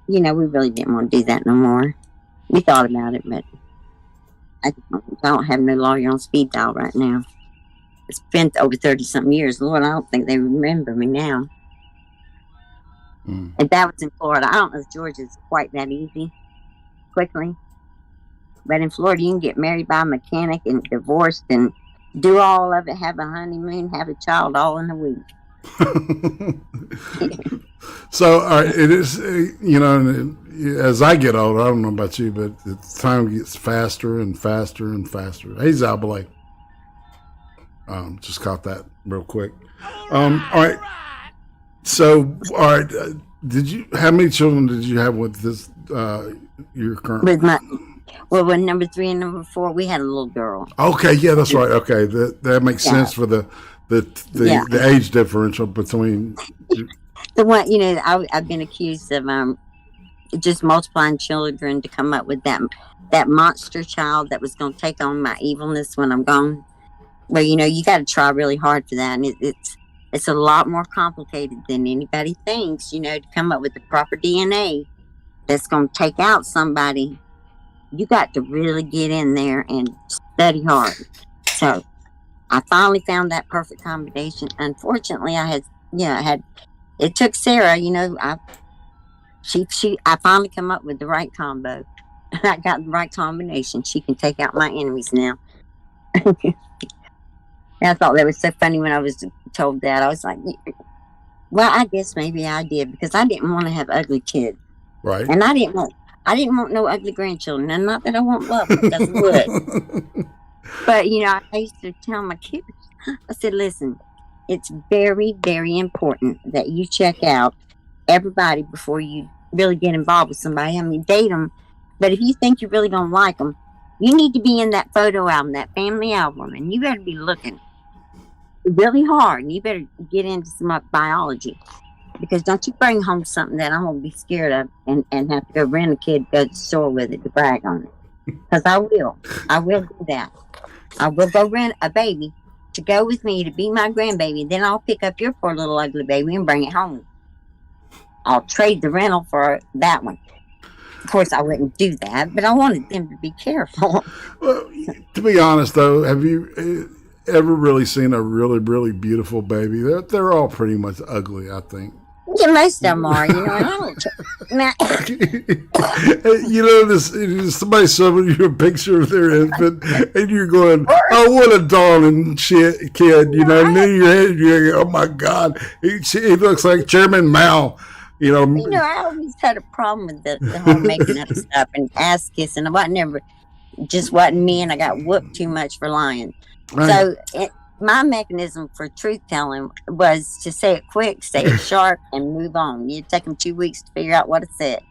Speaker 3: we really didn't want to do that no more. We thought about it, but I don't have no lawyer on speed dial right now. It's been over 30-something years. Lord, I don't think they remember me now. And that was in Florida. I don't know if Georgia's quite that easy, quickly. But in Florida, you can get married by a mechanic and divorced and do all of it, have a honeymoon, have a child all in a week.
Speaker 2: So it is, as I get older, I don't know about you, but the time gets faster and faster and faster. Hey, Zabale. Just caught that real quick. All right. So, all right. How many children did you have with this, your current?
Speaker 3: With number 3 and number 4, we had a little girl.
Speaker 2: Okay. Yeah, that's right. Okay. That makes sense for the age differential between.
Speaker 3: The one, I've been accused of just multiplying children to come up with that monster child that was going to take on my evilness when I'm gone. Well, you got to try really hard for that, and it's a lot more complicated than anybody thinks. To come up with the proper DNA that's going to take out somebody, you got to really get in there and study hard. So I finally found that perfect combination. Unfortunately, I had. It took Sarah. I finally come up with the right combo. I got the right combination. She can take out my enemies now. I thought that was so funny when I was told that. I was like, well, I guess maybe I did, because I didn't want to have ugly kids.
Speaker 2: Right.
Speaker 3: And I didn't want no ugly grandchildren. And not that I won't love them, because I would. But, I used to tell my kids, I said, listen, it's very, very important that you check out everybody before you really get involved with somebody. I mean, date them. But if you think you're really going to like them, you need to be in that photo album, that family album, and you better be looking really hard, and you better get into some biology, because don't you bring home something that I'm going to be scared of and have to go rent a kid, go to the store with it to brag on it. Because I will do that. I will go rent a baby to go with me to be my grandbaby. Then I'll pick up your poor little ugly baby and bring it home. I'll trade the rental for that one. Of course, I wouldn't do that, but I wanted them to be careful.
Speaker 2: Well, to be honest, though, have you ever really seen a really, really beautiful baby? They're all pretty much ugly, I think.
Speaker 3: Yeah, most of them are, and I don't.
Speaker 2: Somebody showing you a picture of their infant, and you're going, "Oh, what a darling kid!" In your head, you're going, "Oh my God, he looks like Chairman Mao."
Speaker 3: I always had a problem with the whole making up stuff and ass kissing. Just wasn't me, and I got whooped too much for lying. Right. So my mechanism for truth telling was to say it quick, say it sharp, and move on. It'd take them 2 weeks to figure out what I said.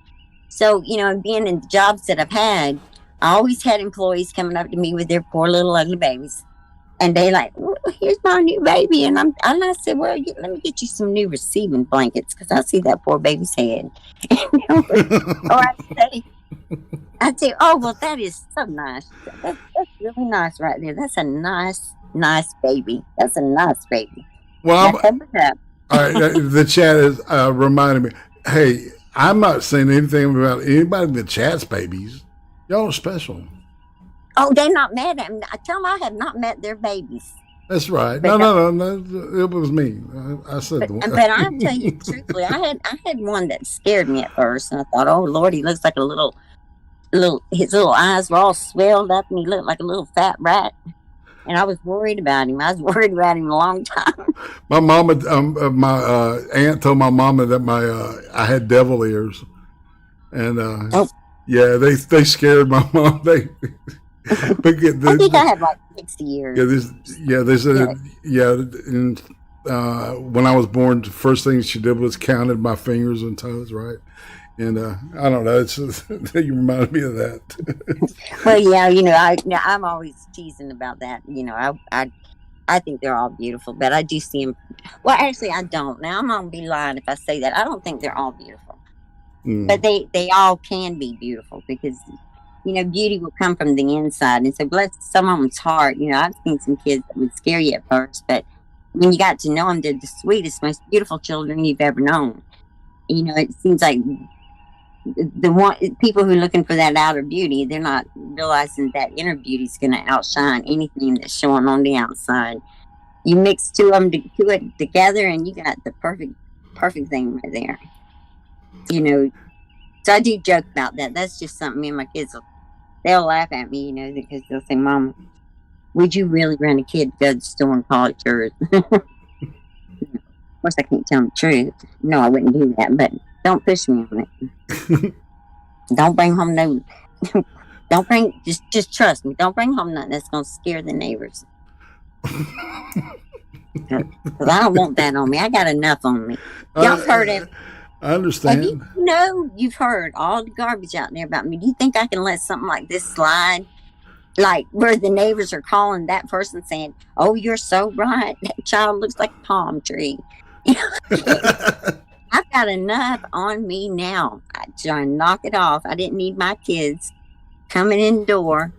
Speaker 3: So, being in the jobs that I've had, I always had employees coming up to me with their poor little ugly babies. And they like, well, here's my new baby. And I said, well, let me get you some new receiving blankets, because I see that poor baby's head. Or I'd say, oh, well, that is so nice. That's really nice right there. That's a nice nice baby. That's a nice baby.
Speaker 2: Well,
Speaker 3: Now cover it up.
Speaker 2: all right. The chat is reminding me. Hey, I'm not saying anything about anybody that chats babies. Y'all are special.
Speaker 3: Oh, they're not mad at me. I tell them I have not met their babies.
Speaker 2: That's right.
Speaker 3: But
Speaker 2: No. It was me. I said.
Speaker 3: But I'll tell you truthfully, I had one that scared me at first, and I thought, oh Lord, he looks like a little. His little eyes were all swelled up, and he looked like a little fat rat. And I was worried about him. I was worried about him a long time.
Speaker 2: My mama, my aunt told my mama that I had devil ears, and yeah, they scared my mom.
Speaker 3: I think I have like 60 years.
Speaker 2: They said and when I was born, the first thing she did was counted my fingers and toes, right? And I don't know. It's just, you reminded me of that.
Speaker 3: Well, yeah, I'm always teasing about that. I think they're all beautiful, but I do see them. Well, actually, I don't. Now I'm gonna be lying if I say that. I don't think they're all beautiful, but they all can be beautiful because beauty will come from the inside. And so bless someone's heart. I've seen some kids that would scare you at first, but when you got to know them, they're the sweetest, most beautiful children you've ever known. It seems like people who are looking for that outer beauty, they're not realizing that inner beauty is going to outshine anything that's showing on the outside. You mix two of them together, and you got the perfect thing right there. So I do joke about that. That's just something me and my kids they'll laugh at me, because they'll say, "Mom, would you really run a kid to go to the store and call it yours?" Of course, I can't tell them the truth. No, I wouldn't do that, but don't push me on it. Don't bring home no. Don't bring. Just trust me. Don't bring home nothing that's gonna scare the neighbors. Because I don't want that on me. I got enough on me. Y'all heard it.
Speaker 2: I understand.
Speaker 3: You've heard all the garbage out there about me. Do you think I can let something like this slide? Like where the neighbors are calling that person saying, "Oh, you're so right. That child looks like a palm tree." I've got enough on me now. I try and knock it off. I didn't need my kids coming in the door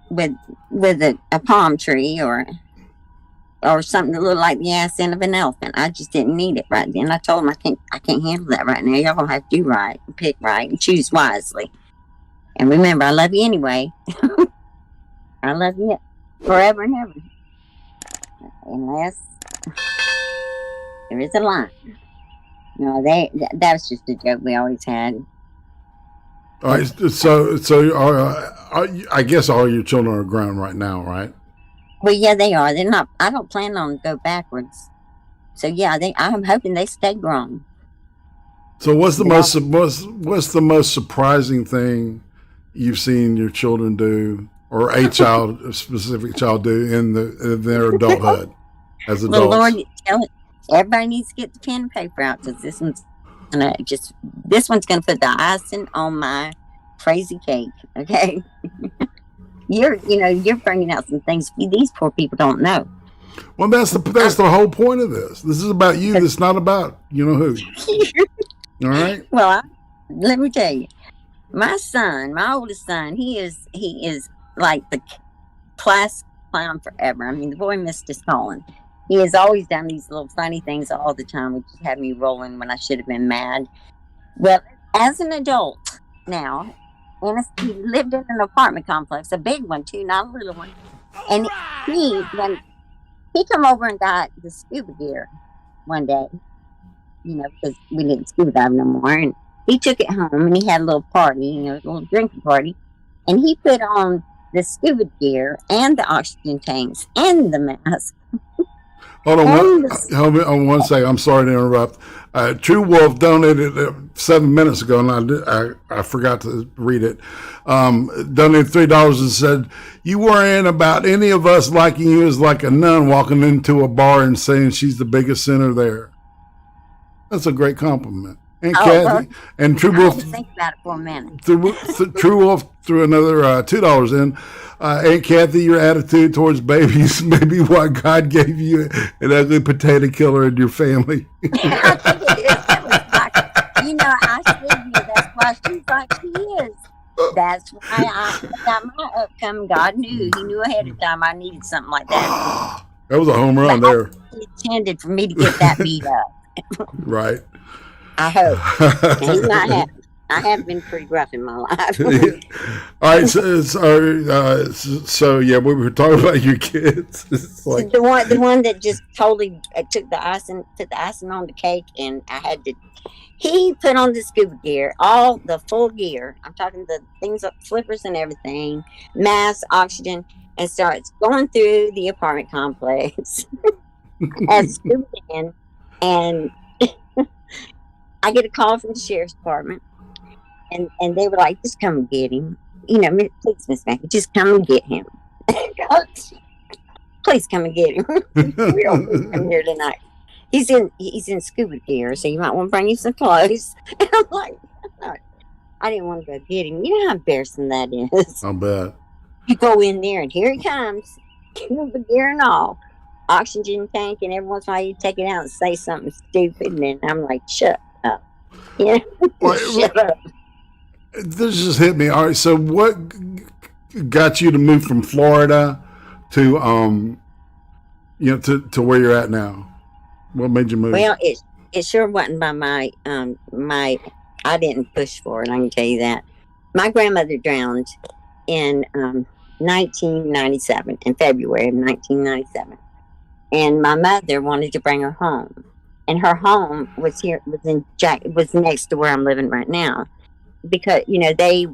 Speaker 3: with a palm tree or something that looked like the ass end of an elephant. I just didn't need it right then. I told them I can't handle that right now. Y'all gonna have to do right, and pick right, and choose wisely. And remember, I love you anyway. I love you forever and ever, unless there is a line. No, that was just a joke we always had.
Speaker 2: All right, so I guess all your children are grown right now, right?
Speaker 3: Well, yeah, they are. They're not. I don't plan on go backwards. So yeah, I'm hoping they stay grown.
Speaker 2: So what's the most surprising thing you've seen your children do, or a specific child do in their adulthood as adults?
Speaker 3: Well, Lord, everybody needs to get the pen and paper out because this one's gonna put the icing on my crazy cake. Okay. You're bringing out some things these poor people don't know.
Speaker 2: Well, that's the whole point of this. This is about you. It's not about who. All right.
Speaker 3: Well, let me tell you, my oldest son, he is like the class clown forever. I mean, the boy missed his calling. He has always done these little funny things all the time, which had me rolling when I should have been mad. Well, as an adult now. And he lived in an apartment complex, a big one too, not a little one. And he come over and got the scuba gear one day, because we didn't scuba dive no more. And he took it home and he had a little party, a little drinking party. And he put on the scuba gear and the oxygen tanks and the mask.
Speaker 2: Hold on one second. I'm sorry to interrupt. True Wolf donated 7 minutes ago, and I forgot to read it. Donated $3 and said, "You worrying about any of us liking you is like a nun walking into a bar and saying she's the biggest sinner there." That's a great compliment. And Cathy and True Wolf.
Speaker 3: Think about it for a minute.
Speaker 2: True Wolf threw another $2 in. Aunt Cathy, your attitude towards babies may be why God gave you an ugly potato killer in your family.
Speaker 3: I think it is. I said, that's why she's like she is. That's why I got my upcoming. God knew. He knew ahead of time I needed something like that.
Speaker 2: That was a home run
Speaker 3: But I
Speaker 2: there.
Speaker 3: think he intended for me to get that beat up.
Speaker 2: Right.
Speaker 3: I hope. And he's not happy. I have been pretty rough in my life.
Speaker 2: All right, so yeah, we were talking about your kids. It's like
Speaker 3: the one that just totally took the icing on the cake, and I had to. He put on the scuba gear, all the full gear. I'm talking the things, flippers and everything, mask, oxygen, and starts going through the apartment complex as scuba in, and I get a call from the sheriff's department. And they were like, just come and get him. Please, Miss Mackey, just come and get him. Please come and get him. We don't need him here tonight. He's in scuba gear, so you might want to bring you some clothes. And I'm like, no, I didn't want to go get him. You know how embarrassing that is.
Speaker 2: I'll bet.
Speaker 3: You go in there, and here he comes, scuba gear and all, oxygen tank, and every once in a while you take it out and say something stupid, and then I'm like, shut up. Shut up.
Speaker 2: This just hit me. All right, so what got you to move from Florida to to where you're at now? What made you move?
Speaker 3: Well, it sure wasn't by my I didn't push for it, I can tell you that. My grandmother drowned in 1997, in February of 1997. And my mother wanted to bring her home. And her home was was next to where I'm living right now. Because they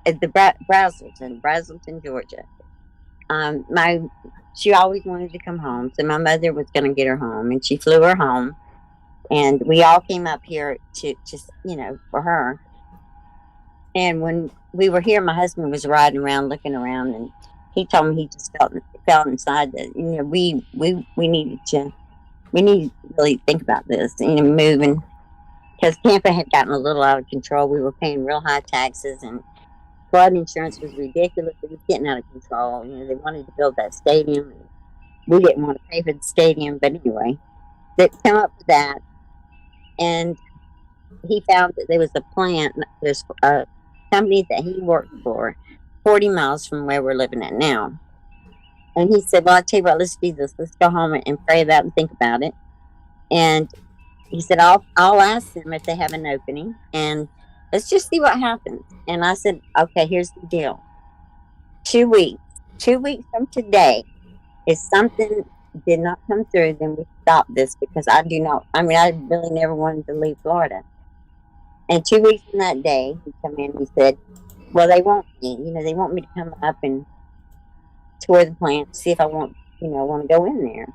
Speaker 3: at the Brazelton, Georgia. She always wanted to come home, so my mother was going to get her home, and she flew her home, and we all came up here to just for her. And when we were here, my husband was riding around, looking around, and he told me he just felt inside that we needed to really think about this, moving. Because Tampa had gotten a little out of control. We were paying real high taxes, and flood insurance was ridiculous. It was getting out of control. They wanted to build that stadium, and we didn't want to pay for the stadium. But anyway, they come up with that, and he found that there was a plant. There's a company that he worked for 40 miles from where we're living at now. And he said, well, I'll tell you what, let's do this. Let's go home and pray about it and think about it. And he said, I'll ask them if they have an opening, and let's just see what happens. And I said, okay, here's the deal. 2 weeks from today, if something did not come through, then we stop this, because I really never wanted to leave Florida. And 2 weeks from that day, he came in and he said, well, they want me, they want me to come up and tour the plant, see if I want to go in there.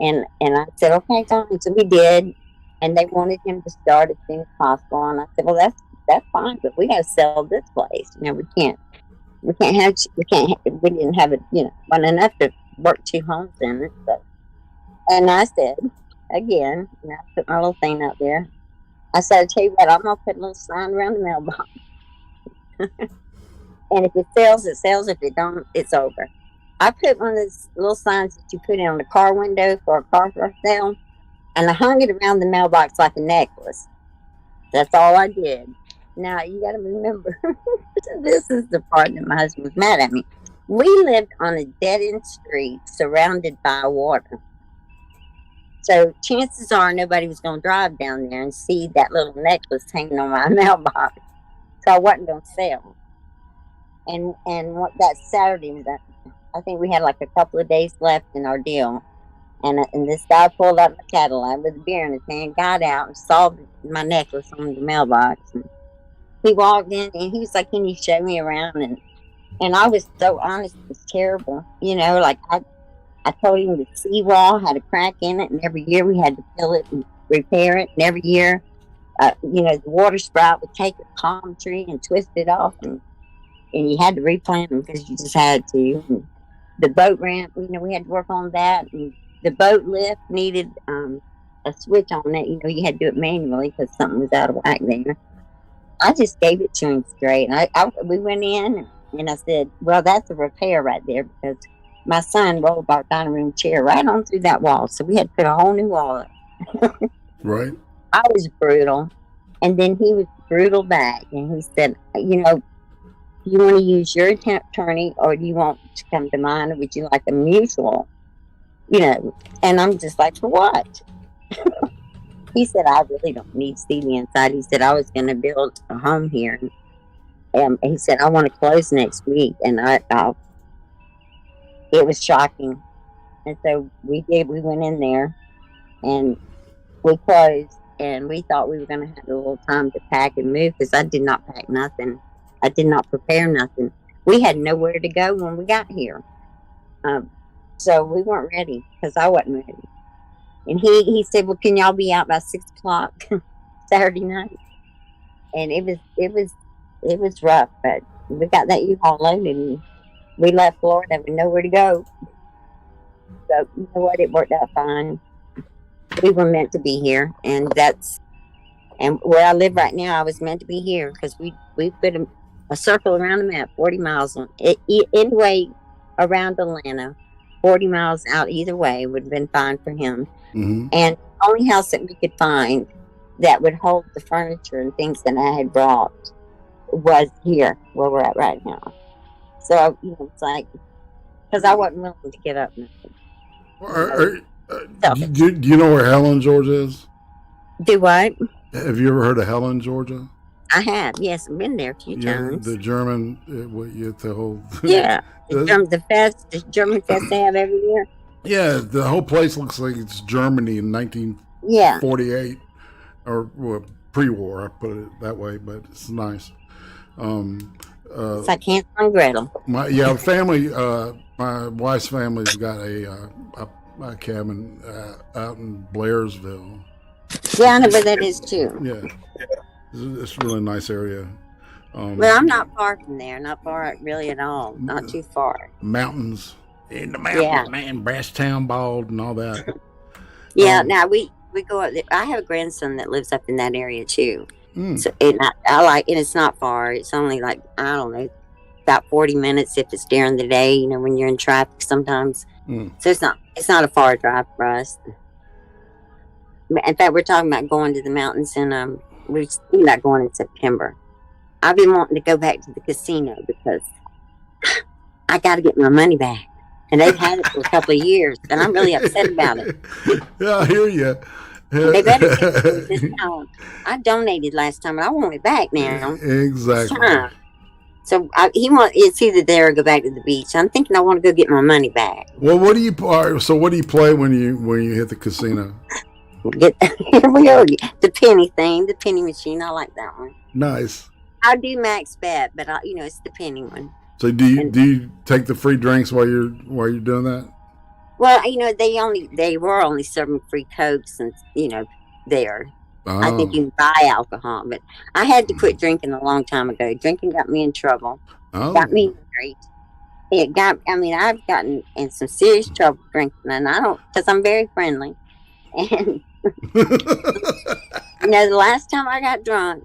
Speaker 3: And I said, okay, fine. So we did. And they wanted him to start as soon as possible. And I said, well, that's fine, but we got to sell this place. We didn't have it, wasn't enough to work 2 homes in it. So. And I said, again, I put my little thing out there. I said, I'll tell you what, I'm going to put a little sign around the mailbox. And if it sells, it sells. If it don't, it's over. I put one of those little signs that you put in on the car window for a car for sale. And I hung it around the mailbox like a necklace. That's all I did. Now, you got to remember, this is the part that my husband was mad at me. We lived on a dead-end street surrounded by water. So chances are nobody was going to drive down there and see that little necklace hanging on my mailbox. So I wasn't going to sell. And that Saturday, I think we had like a couple of days left in our deal. And this guy pulled up my Cadillac with a beer in his hand, got out and saw my necklace on the mailbox. And he walked in and he was like, can you show me around? And I was so honest, it was terrible. Like I told him the seawall had a crack in it, and every year we had to fill it and repair it. And every year, the water sprout would take a palm tree and twist it off, and you had to replant them because you just had to. And the boat ramp, we had to work on that. And the boat lift needed a switch on it. You had to do it manually because something was out of whack there. I just gave it to him straight. We went in, and I said, well, that's a repair right there, because my son rolled our dining room chair right on through that wall. So we had to put a whole new wall up.
Speaker 2: Right.
Speaker 3: I was brutal. And then he was brutal back. And he said, you want to use your attorney, or do you want to come to mine, or would you like a mutual? You know, and I'm just like, for what? He said, I really don't need to see the inside. He said, I was going to build a home here. And he said, I want to close next week. And it was shocking. And so we did. We went in there and we closed. And we thought we were going to have a little time to pack and move, because I did not pack nothing. I did not prepare nothing. We had nowhere to go when we got here. So we weren't ready, because I wasn't ready. And he said, well, can y'all be out by 6 o'clock Saturday night? And it was rough, but we got that U-Haul loaded and we left Florida with nowhere to go. So you know what? It worked out fine. We were meant to be here, and where I live right now, I was meant to be here, because we put a circle around the map, 40 miles on it, anyway around Atlanta, 40 miles out either way would have been fine for him. Mm-hmm. And the only house that we could find that would hold the furniture and things that I had brought was here where we're at right now. So, you know, it's like, because I wasn't willing to give up nothing.
Speaker 2: Do you know where Helen, Georgia is?
Speaker 3: Do what?
Speaker 2: Have you ever heard of Helen, Georgia?
Speaker 3: I have, yes. I've been there a few times.
Speaker 2: The German, the whole...
Speaker 3: Yeah, the German fest they have every year.
Speaker 2: Yeah, the whole place looks like it's Germany in 1948, or pre-war, I put it that way, but it's nice.
Speaker 3: It's like Hansel and Gretel.
Speaker 2: My wife's family's got a cabin out in Blairsville.
Speaker 3: Yeah, I know where that is too.
Speaker 2: Yeah, it's a really nice area.
Speaker 3: Well, I'm not far from there. Not far, really, at all. Not too far.
Speaker 2: Mountains. In the mountains, man. Brasstown, Bald, and all that.
Speaker 3: Yeah, now we go up there. I have a grandson that lives up in that area too. So I like, and it's not far. It's only like, I don't know, about 40 minutes if it's during the day, you know, when you're in traffic sometimes. So it's not a far drive for us. In fact, we're talking about going to the mountains, and we're not going in September. I've been wanting to go back to the casino because I got to get my money back. And they've had it for a couple of years, and I'm really upset about it.
Speaker 2: Yeah, I hear you.
Speaker 3: They better get it this time. I donated last time, and I want it back now.
Speaker 2: Exactly.
Speaker 3: So it's either there or go back to the beach. I'm thinking I want to go get my money back.
Speaker 2: Well, what do you play when you hit the casino?
Speaker 3: Here we go. The penny thing, the penny machine. I like that one.
Speaker 2: Nice.
Speaker 3: I do max bet, but it's the penny one.
Speaker 2: So do you take the free drinks while you're doing that?
Speaker 3: Well, they were only serving free Cokes and there. Oh. I think you can buy alcohol, but I had to quit drinking a long time ago. Drinking got me in trouble. Oh. Got me married. I've gotten in some serious trouble drinking, and I don't, because I'm very friendly. And the last time I got drunk,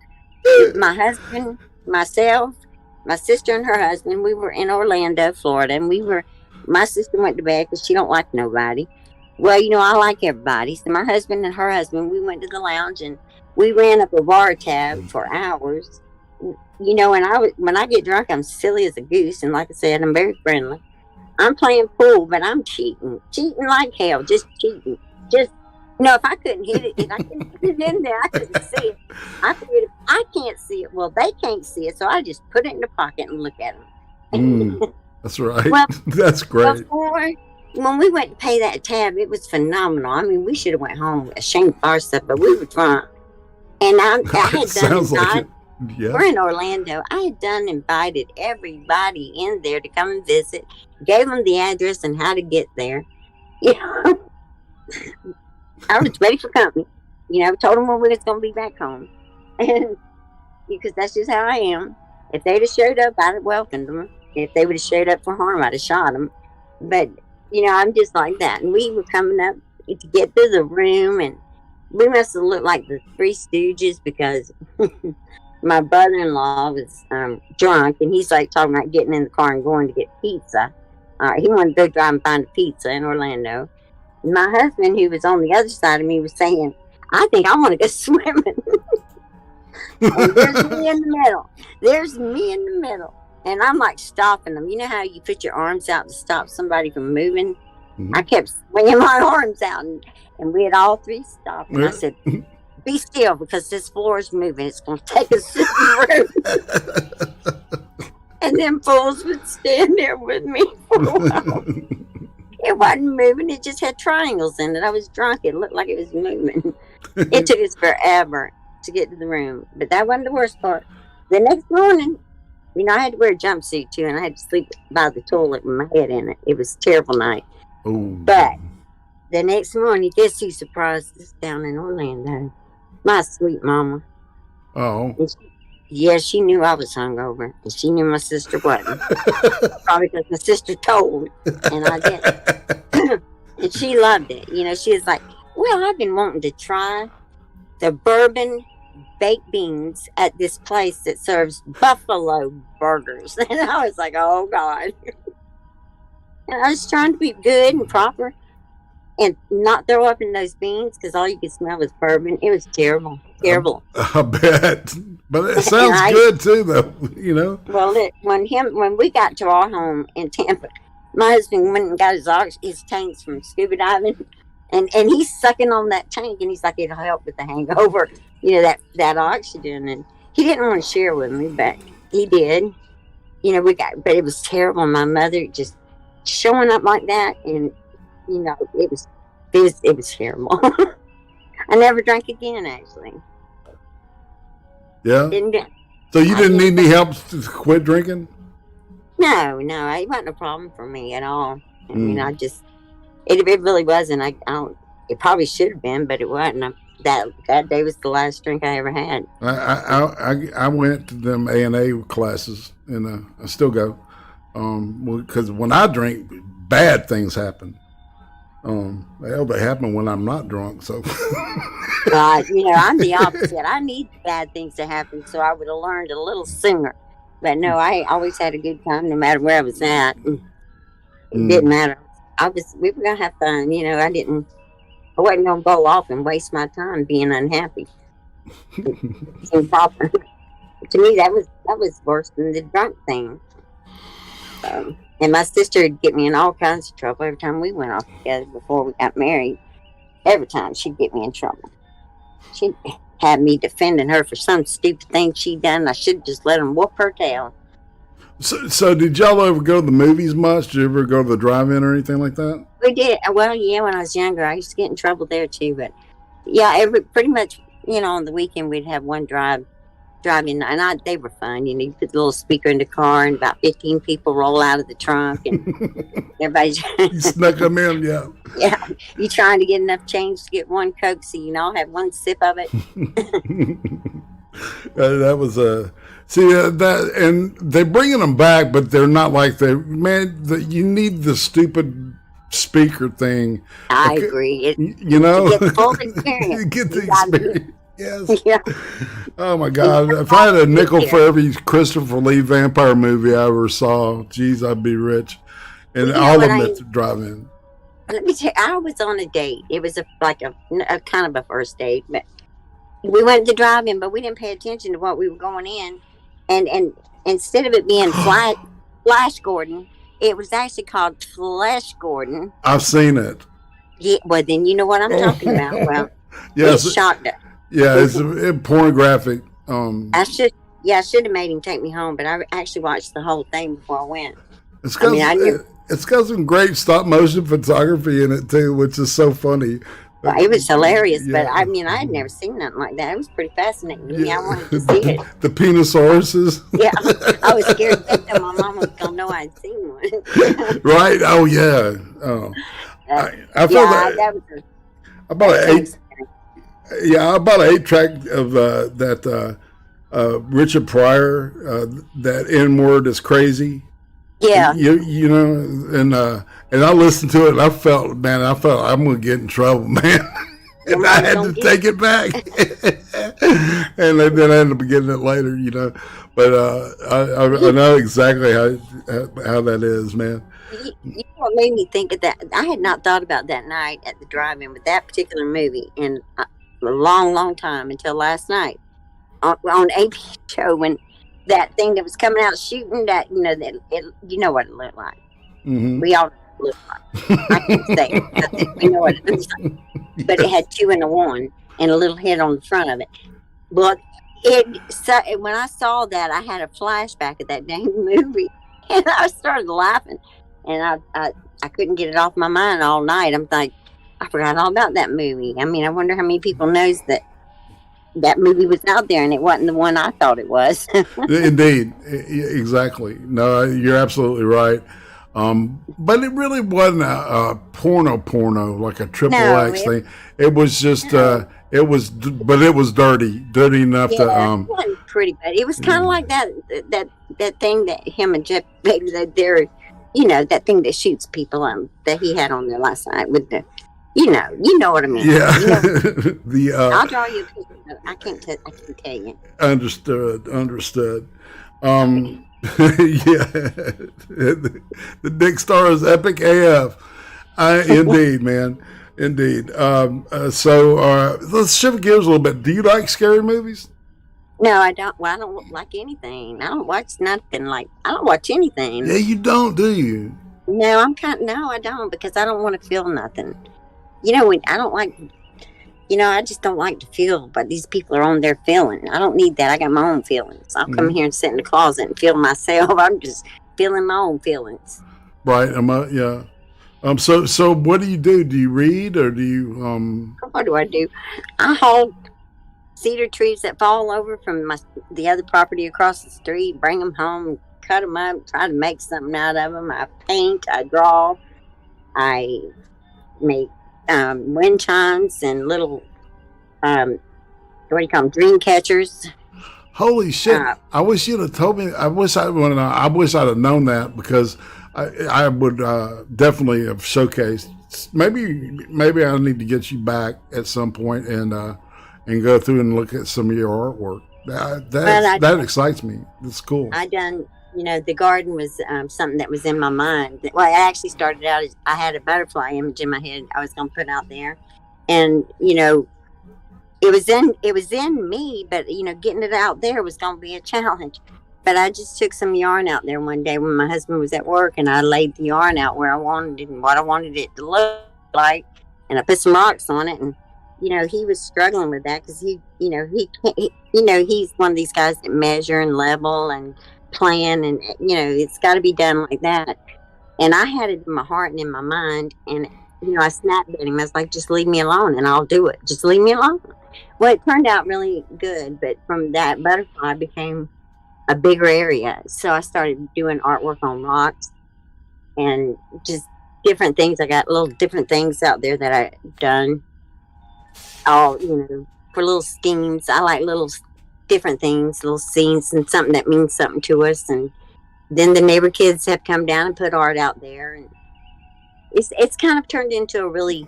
Speaker 3: my husband, myself, my sister and her husband, we were in Orlando, Florida, and my sister went to bed because she don't like nobody. Well, I like everybody. So my husband and her husband, we went to the lounge and we ran up a bar tab for hours. And when I get drunk, I'm silly as a goose. And like I said, I'm very friendly. I'm playing pool, but I'm cheating like hell, just cheating. Just, if I couldn't hit it, if I couldn't get it in there, I couldn't see it. I can't see it. Well, they can't see it. So I just put it in the pocket and look at them.
Speaker 2: That's right. Well, that's great.
Speaker 3: When we went to pay that tab, it was phenomenal. I mean, we should have went home ashamed of our stuff, but we were drunk. And I had done we're in Orlando. I had invited everybody in there to come and visit, gave them the address and how to get there. I was ready for company. Told them when we was going to be back home. And because that's just how I am. If they'd have showed up, I'd have welcomed them. If they would have showed up for harm, I'd have shot them. But, I'm just like that. And we were coming up to get to the room, and we must have looked like the Three Stooges because my brother-in-law was drunk, and he's like talking about getting in the car and going to get pizza. He wanted to go drive and find a pizza in Orlando. My husband, who was on the other side of me, was saying, I think I want to go swimming. And there's me in the middle. And I'm like stopping them. You know how you put your arms out to stop somebody from moving? I kept swinging my arms out, and we had all three stopped. And I said, be still, because this floor is moving. It's going to take us to the roof. And them fools would stand there with me for a while. It wasn't moving. It just had triangles in it. I was drunk. It looked like it was moving. It took us forever to get to the room. But that wasn't the worst part. The next morning, I had to wear a jumpsuit too, and I had to sleep by the toilet with my head in it. It was a terrible night.
Speaker 2: Ooh.
Speaker 3: But the next morning, guess who surprised us down in Orlando? My sweet mama.
Speaker 2: Oh.
Speaker 3: She knew I was hungover, and she knew my sister wasn't. Probably because my sister told, and I didn't. And she loved it. She was like, well, I've been wanting to try the bourbon baked beans at this place that serves buffalo burgers. And I was like, oh, God. And I was trying to be good and proper and not throw up in those beans because all you could smell was bourbon. It was terrible. Terrible.
Speaker 2: I bet. But it sounds good too, though,
Speaker 3: Well, when we got to our home in Tampa, my husband went and got his tanks from scuba diving, and he's sucking on that tank, and he's like, it'll help with the hangover, that oxygen. And he didn't want to share with me, but he did. But it was terrible. My mother just showing up like that, and it was terrible. I never drank again, actually.
Speaker 2: Yeah. So you didn't need any help to quit drinking?
Speaker 3: No, it wasn't a problem for me at all. I mean, it really wasn't. It probably should have been, but it wasn't. That day was the last drink I ever had.
Speaker 2: I went to them A&A classes, and I still go, because when I drink, bad things happen. They happen when I'm not drunk. So,
Speaker 3: I'm the opposite. I need bad things to happen, so I would have learned a little sooner. But no, I always had a good time, no matter where I was at. It didn't matter. We were gonna have fun. I wasn't gonna go off and waste my time being unhappy. It's improper. To me, that was worse than the drunk thing. And my sister would get me in all kinds of trouble every time we went off together before we got married. Every time she'd get me in trouble. She'd have me defending her for some stupid thing she'd done. I should have just let them whoop her tail.
Speaker 2: So did y'all ever go to the movies much? Did you ever go to the drive-in or anything like that?
Speaker 3: We did. Well, yeah, when I was younger, I used to get in trouble there too. But yeah, pretty much, on the weekend we'd have one drive-in, and they were fun. You put the little speaker in the car, and about 15 people roll out of the trunk, and everybody's
Speaker 2: you snuck them in, yeah.
Speaker 3: Yeah, you trying to get enough change to get one Coke, so you all have one sip of it.
Speaker 2: That was that, and they're bringing them back, but they're not like you need the stupid speaker thing.
Speaker 3: I agree.
Speaker 2: To get the
Speaker 3: full experience.
Speaker 2: Get the experience. Yes.
Speaker 3: Yeah.
Speaker 2: Oh my God! If I had a nickel for every Christopher Lee vampire movie I ever saw, geez, I'd be rich. And all of them at the drive-in.
Speaker 3: Let me tell you, I was on a date. It was a kind of a first date, but we went to drive-in, but we didn't pay attention to what we were going in, and instead of it being Flash Gordon, it was actually called Flesh Gordon.
Speaker 2: I've seen it.
Speaker 3: Yeah, well then you know what I'm talking about. Well,
Speaker 2: yes,
Speaker 3: it shocked us.
Speaker 2: Yeah, it's pornographic.
Speaker 3: I should have made him take me home, but I actually watched the whole thing before I went.
Speaker 2: It's got some great stop motion photography in it too, which is so funny.
Speaker 3: Well, it was hilarious, but I had never seen nothing like that. It was pretty fascinating to me. I wanted to see it.
Speaker 2: The penisauruses.
Speaker 3: Yeah, I was scared that my mom was gonna know I'd seen one.
Speaker 2: Right? Oh yeah. Oh, I felt that was about an 8-track of that Richard Pryor. That N-word is crazy.
Speaker 3: Yeah.
Speaker 2: And I listened to it and I felt I'm going to get in trouble, man. And I had to take it back. And then I ended up getting it later, But I know exactly how that is, man.
Speaker 3: You know what made me think of that? I had not thought about that night at the drive-in with that particular movie in a long, long time until last night on AP show when that thing that was coming out shooting, that you know what it looked like.
Speaker 2: Mm-hmm.
Speaker 3: We all look like. I can't say it. We know what it looks like. But it had 2 and a 1 and a little head on the front of it. But when I saw that, I had a flashback of that dang movie, and I started laughing, and I couldn't get it off my mind all night. I'm like, I forgot all about that movie. I mean, I wonder how many people knows that movie was out there, and it wasn't the one I thought it was.
Speaker 2: Indeed, exactly. No, you're absolutely right. But it really wasn't a porno like a triple X thing. It was just but it was dirty enough to.
Speaker 3: It wasn't pretty bad. It was kind of like that thing that him and Jeff, that they're, that thing that shoots people that he had on there last night with the, you know what I mean.
Speaker 2: Yeah.
Speaker 3: I'll draw you a picture, but I can't tell you.
Speaker 2: Understood. Yeah, the Dick Star is epic AF. Indeed, man. Indeed. So let's shift gears a little bit. Do you like scary movies?
Speaker 3: No, I don't. Well, I don't like anything. I don't watch nothing. I don't watch anything.
Speaker 2: Yeah, you don't, do you?
Speaker 3: No, no, I don't, because I don't want to feel nothing. I don't like. I just don't like to feel, but these people are on their feeling. I don't need that. I got my own feelings. I'll come here and sit in the closet and feel myself. I'm just feeling my own feelings.
Speaker 2: Right. Yeah. So what do? Do you read, or do you?
Speaker 3: What do? I haul cedar trees that fall over from the other property across the street, bring them home, cut them up, try to make something out of them. I paint, I draw, I make wind chimes and little what do you call them, dream catchers.
Speaker 2: Holy shit. I wish you'd have told me. I wish I'd have known that, because I would definitely have showcased. Maybe I need to get you back at some point and go through and look at some of your artwork. That excites me. It's cool.
Speaker 3: I done, the garden was something that was in my mind. Well, I actually started out as I had a butterfly image in my head I was going to put out there, and it was in me, but getting it out there was going to be a challenge. But I just took some yarn out there one day when my husband was at work, and I laid the yarn out where I wanted it and what I wanted it to look like, and I put some rocks on it, and he was struggling with that, because he can't, he's one of these guys that measure and level and plan, and it's got to be done like that. And I had it in my heart and in my mind, and I snapped at him. I was like, just leave me alone and I'll do it. Just leave me alone. Well, it turned out really good, but from that butterfly became a bigger area. So I started doing artwork on rocks and just different things. I got little different things out there that I've done, all for little schemes. I like little different things, little scenes, and something that means something to us. And then the neighbor kids have come down and put art out there, and it's kind of turned into a really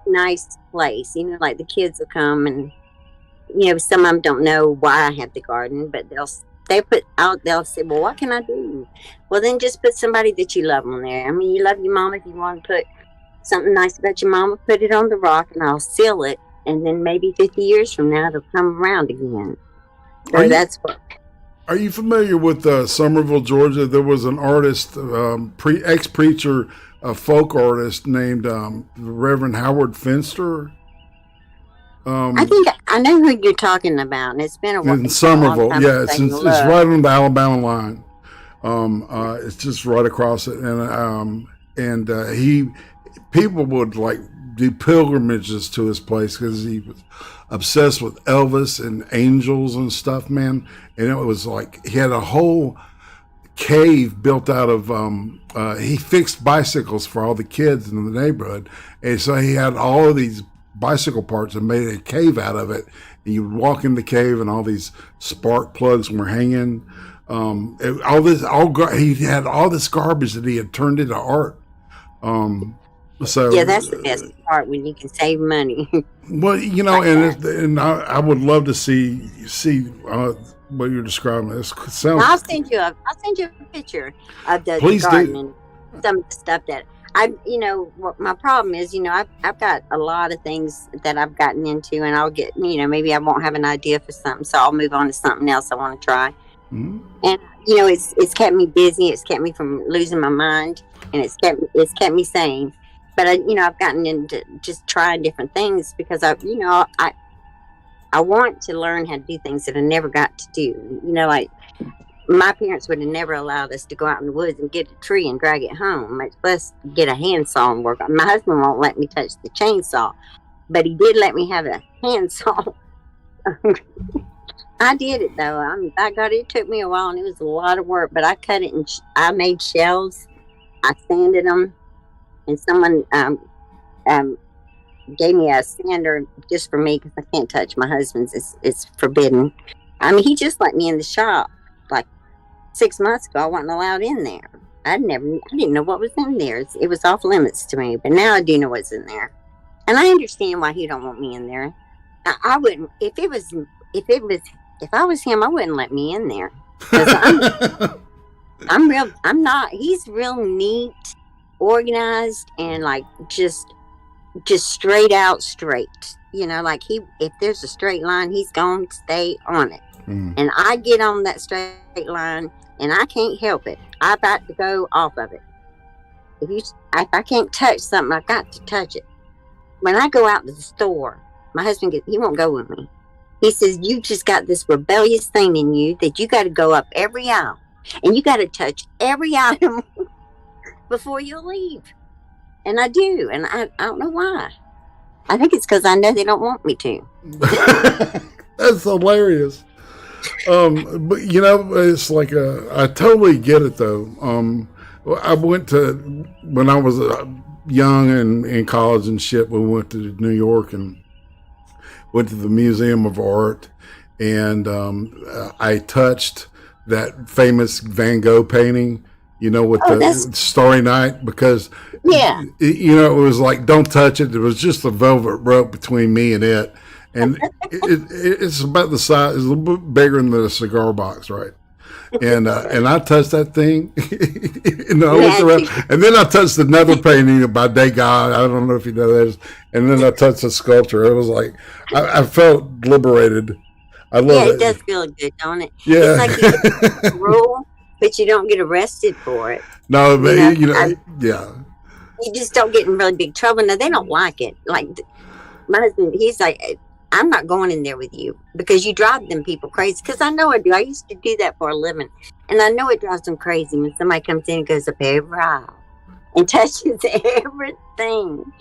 Speaker 3: nice place. Like the kids will come, and some of them don't know why I have the garden, but they'll say, well, what can I do? Well, then just put somebody that you love on there. I mean, you love your mama. If you want to put something nice about your mama, put it on the rock, and I'll seal it, and then maybe 50 years from now it'll come around again. So that's what.
Speaker 2: Are you familiar with Somerville, Georgia? There was an artist, ex-preacher, a folk artist named Reverend Howard Finster.
Speaker 3: I think I know who you're talking about, and it's been a while.
Speaker 2: In Somerville, yeah, it's right on the Alabama line. It's just right across it, and people would do pilgrimages to his place because he was obsessed with Elvis and angels and stuff, man. And it was he had a whole cave built out of he fixed bicycles for all the kids in the neighborhood, and so he had all of these bicycle parts and made a cave out of it, and you would walk in the cave and all these spark plugs were hanging. He had all this garbage that he had turned into art. So
Speaker 3: yeah, that's the best part, when you can save money.
Speaker 2: Well, and I would love to see what you're describing. I'll
Speaker 3: send you a picture of the
Speaker 2: Please
Speaker 3: garden
Speaker 2: do.
Speaker 3: and some of the stuff that what my problem is, I've got a lot of things that I've gotten into, and I'll get, maybe I won't have an idea for something, so I'll move on to something else I want to try. And you know, it's kept me busy. It's kept me from losing my mind, and it's kept me sane. But I've gotten into just trying different things because I want to learn how to do things that I never got to do. Like my parents would have never allowed us to go out in the woods and get a tree and drag it home, much less get a handsaw and work on. My husband won't let me touch the chainsaw, but he did let me have a handsaw. I did it though. I mean, by God, it took me a while and it was a lot of work, but I cut it and I made shells. I sanded them, and someone gave me a sander just for me because I can't touch my husband's. It's forbidden. I mean, he just let me in the shop like 6 months ago. I wasn't allowed in there. I didn't know what was in there. It was off limits to me, but now I do know what's in there, and I understand why he don't want me in there. I wouldn't if I was him. I wouldn't let me in there because I'm not. He's real neat, organized, and like just straight out straight. Like if there's a straight line, he's going to stay on it. And I get on that straight line, and I can't help it. I got to go off of it. If I can't touch something, I've got to touch it. When I go out to the store, my husband he won't go with me. He says, you just got this rebellious thing in you that you got to go up every aisle, and you got to touch every item before you leave. And I do, and I don't know why. I think it's because I know they don't want me to.
Speaker 2: That's hilarious. But it's like I totally get it though. I went to when I was young and in college and shit. We went to New York and went to the Museum of Art, and I touched that famous Van Gogh painting. With the Starry Night, because it was like, don't touch it. There was just a velvet rope between me and it. And it's about the size, it's a little bit bigger than a cigar box, right? And I touched that thing, and I looked around, and then I touched another painting by Degas. I don't know if you know that. And then I touched a sculpture. It was like I felt liberated. I love it.
Speaker 3: It does feel good, don't it?
Speaker 2: Yeah.
Speaker 3: It's like you rule, but you don't get arrested for it.
Speaker 2: No, but
Speaker 3: yeah. You just don't get in really big trouble. No, they don't like it. Like my husband, he's like, I'm not going in there with you because you drive them people crazy. Because I know I do. I used to do that for a living, and I know it drives them crazy when somebody comes in and goes up every aisle and touches everything,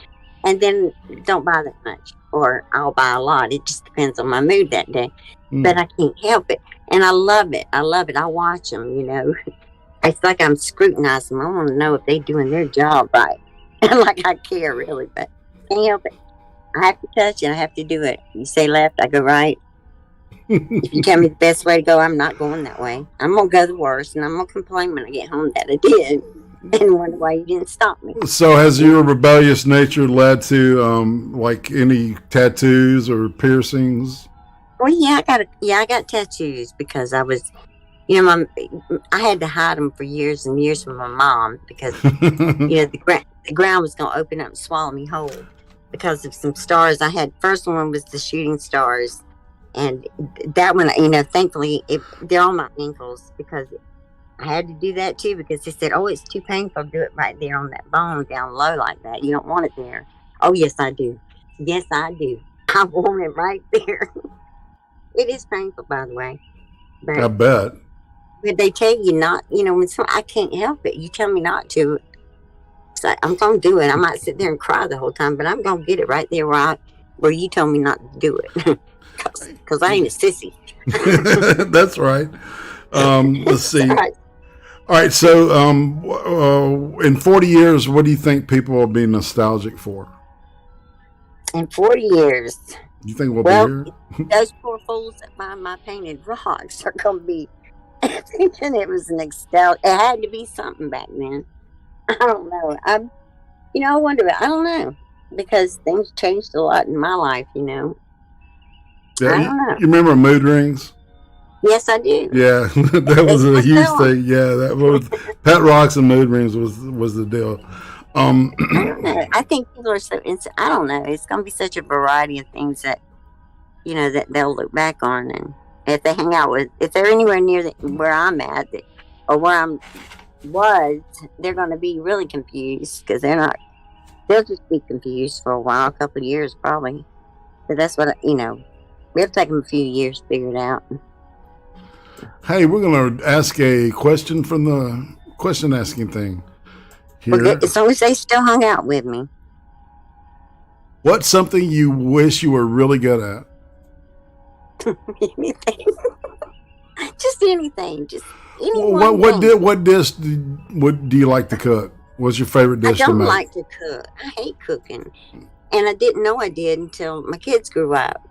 Speaker 3: and then don't buy that much, or I'll buy a lot. It just depends on my mood that day. But I can't help it, and I love it. I watch them. It's like I'm scrutinizing them. I want to know if they're doing their job right. Like I care really, but I can't help it. I have to touch it. I have to do it. You say left, I go right. If you tell me the best way to go, I'm not going that way. I'm going to go the worst, and I'm going to complain when I get home that I did and wonder why you didn't stop me.
Speaker 2: So has your rebellious nature led to like any tattoos or piercings?
Speaker 3: Well, I got tattoos because I was, I had to hide them for years and years from my mom because, the ground was going to open up and swallow me whole because of some stars I had. First one was the shooting stars, and that one, thankfully, they're on my ankles because I had to do that too because they said, oh, it's too painful to do it right there on that bone down low like that. You don't want it there. Oh, yes, I do. Yes, I do. I want it right there. It is painful, by the way. But
Speaker 2: I bet.
Speaker 3: But they tell you not, when I can't help it. You tell me not to. So I'm going to do it. I might sit there and cry the whole time, but I'm going to get it right there where you told me not to do it. Because I ain't a sissy.
Speaker 2: That's right. Let's see. All right. So in 40 years, what do you think people will be nostalgic for?
Speaker 3: In 40 years.
Speaker 2: You think we'll be here?
Speaker 3: Those poor fools that buy my painted rocks are going to be thinking it was nostalgia. It had to be something back then. I don't know. I wonder. I don't know because things changed a lot in my life.
Speaker 2: Yeah,
Speaker 3: I don't know.
Speaker 2: You remember mood rings?
Speaker 3: Yes, I do.
Speaker 2: Yeah, that was a huge thing. Yeah, that was pet rocks and mood rings was the deal.
Speaker 3: I don't know. I think people are so instant. I don't know. It's going to be such a variety of things that that they'll look back on, and If they hang out with, if they're anywhere near where I'm at, or where they're going to be really confused because they're not. They'll just be confused for a while, a couple of years probably. But that's what we have to take them a few years to figure it out.
Speaker 2: Hey, we're going to ask a question from the question asking thing here.
Speaker 3: Well, as long as they still hung out with me.
Speaker 2: What's something you wish you were really good at?
Speaker 3: Anything. Just anything. Just anything.
Speaker 2: What dish do you like to cook? What's your favorite dish to make?
Speaker 3: I don't like to cook. I hate cooking. And I didn't know I did until my kids grew up.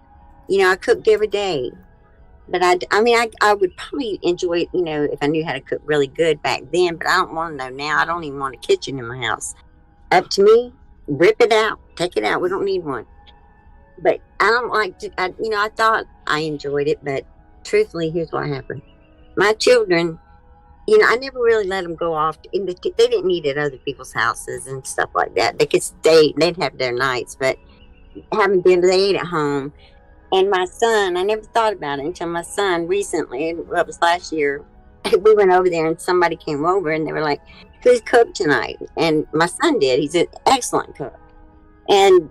Speaker 3: I cooked every day. But I would probably enjoy it, if I knew how to cook really good back then. But I don't want to know now. I don't even want a kitchen in my house. Up to me, rip it out. Take it out. We don't need one. But I don't like to, I thought I enjoyed it. But truthfully, here's what happened. My children, I never really let them go off. They didn't eat at other people's houses and stuff like that. They could stay. They'd have their nights. But having dinner, they ate at home. And my son, I never thought about it until my son recently, well, it was last year, we went over there and somebody came over and they were like, who's cooked tonight? And my son did. He's an excellent cook. And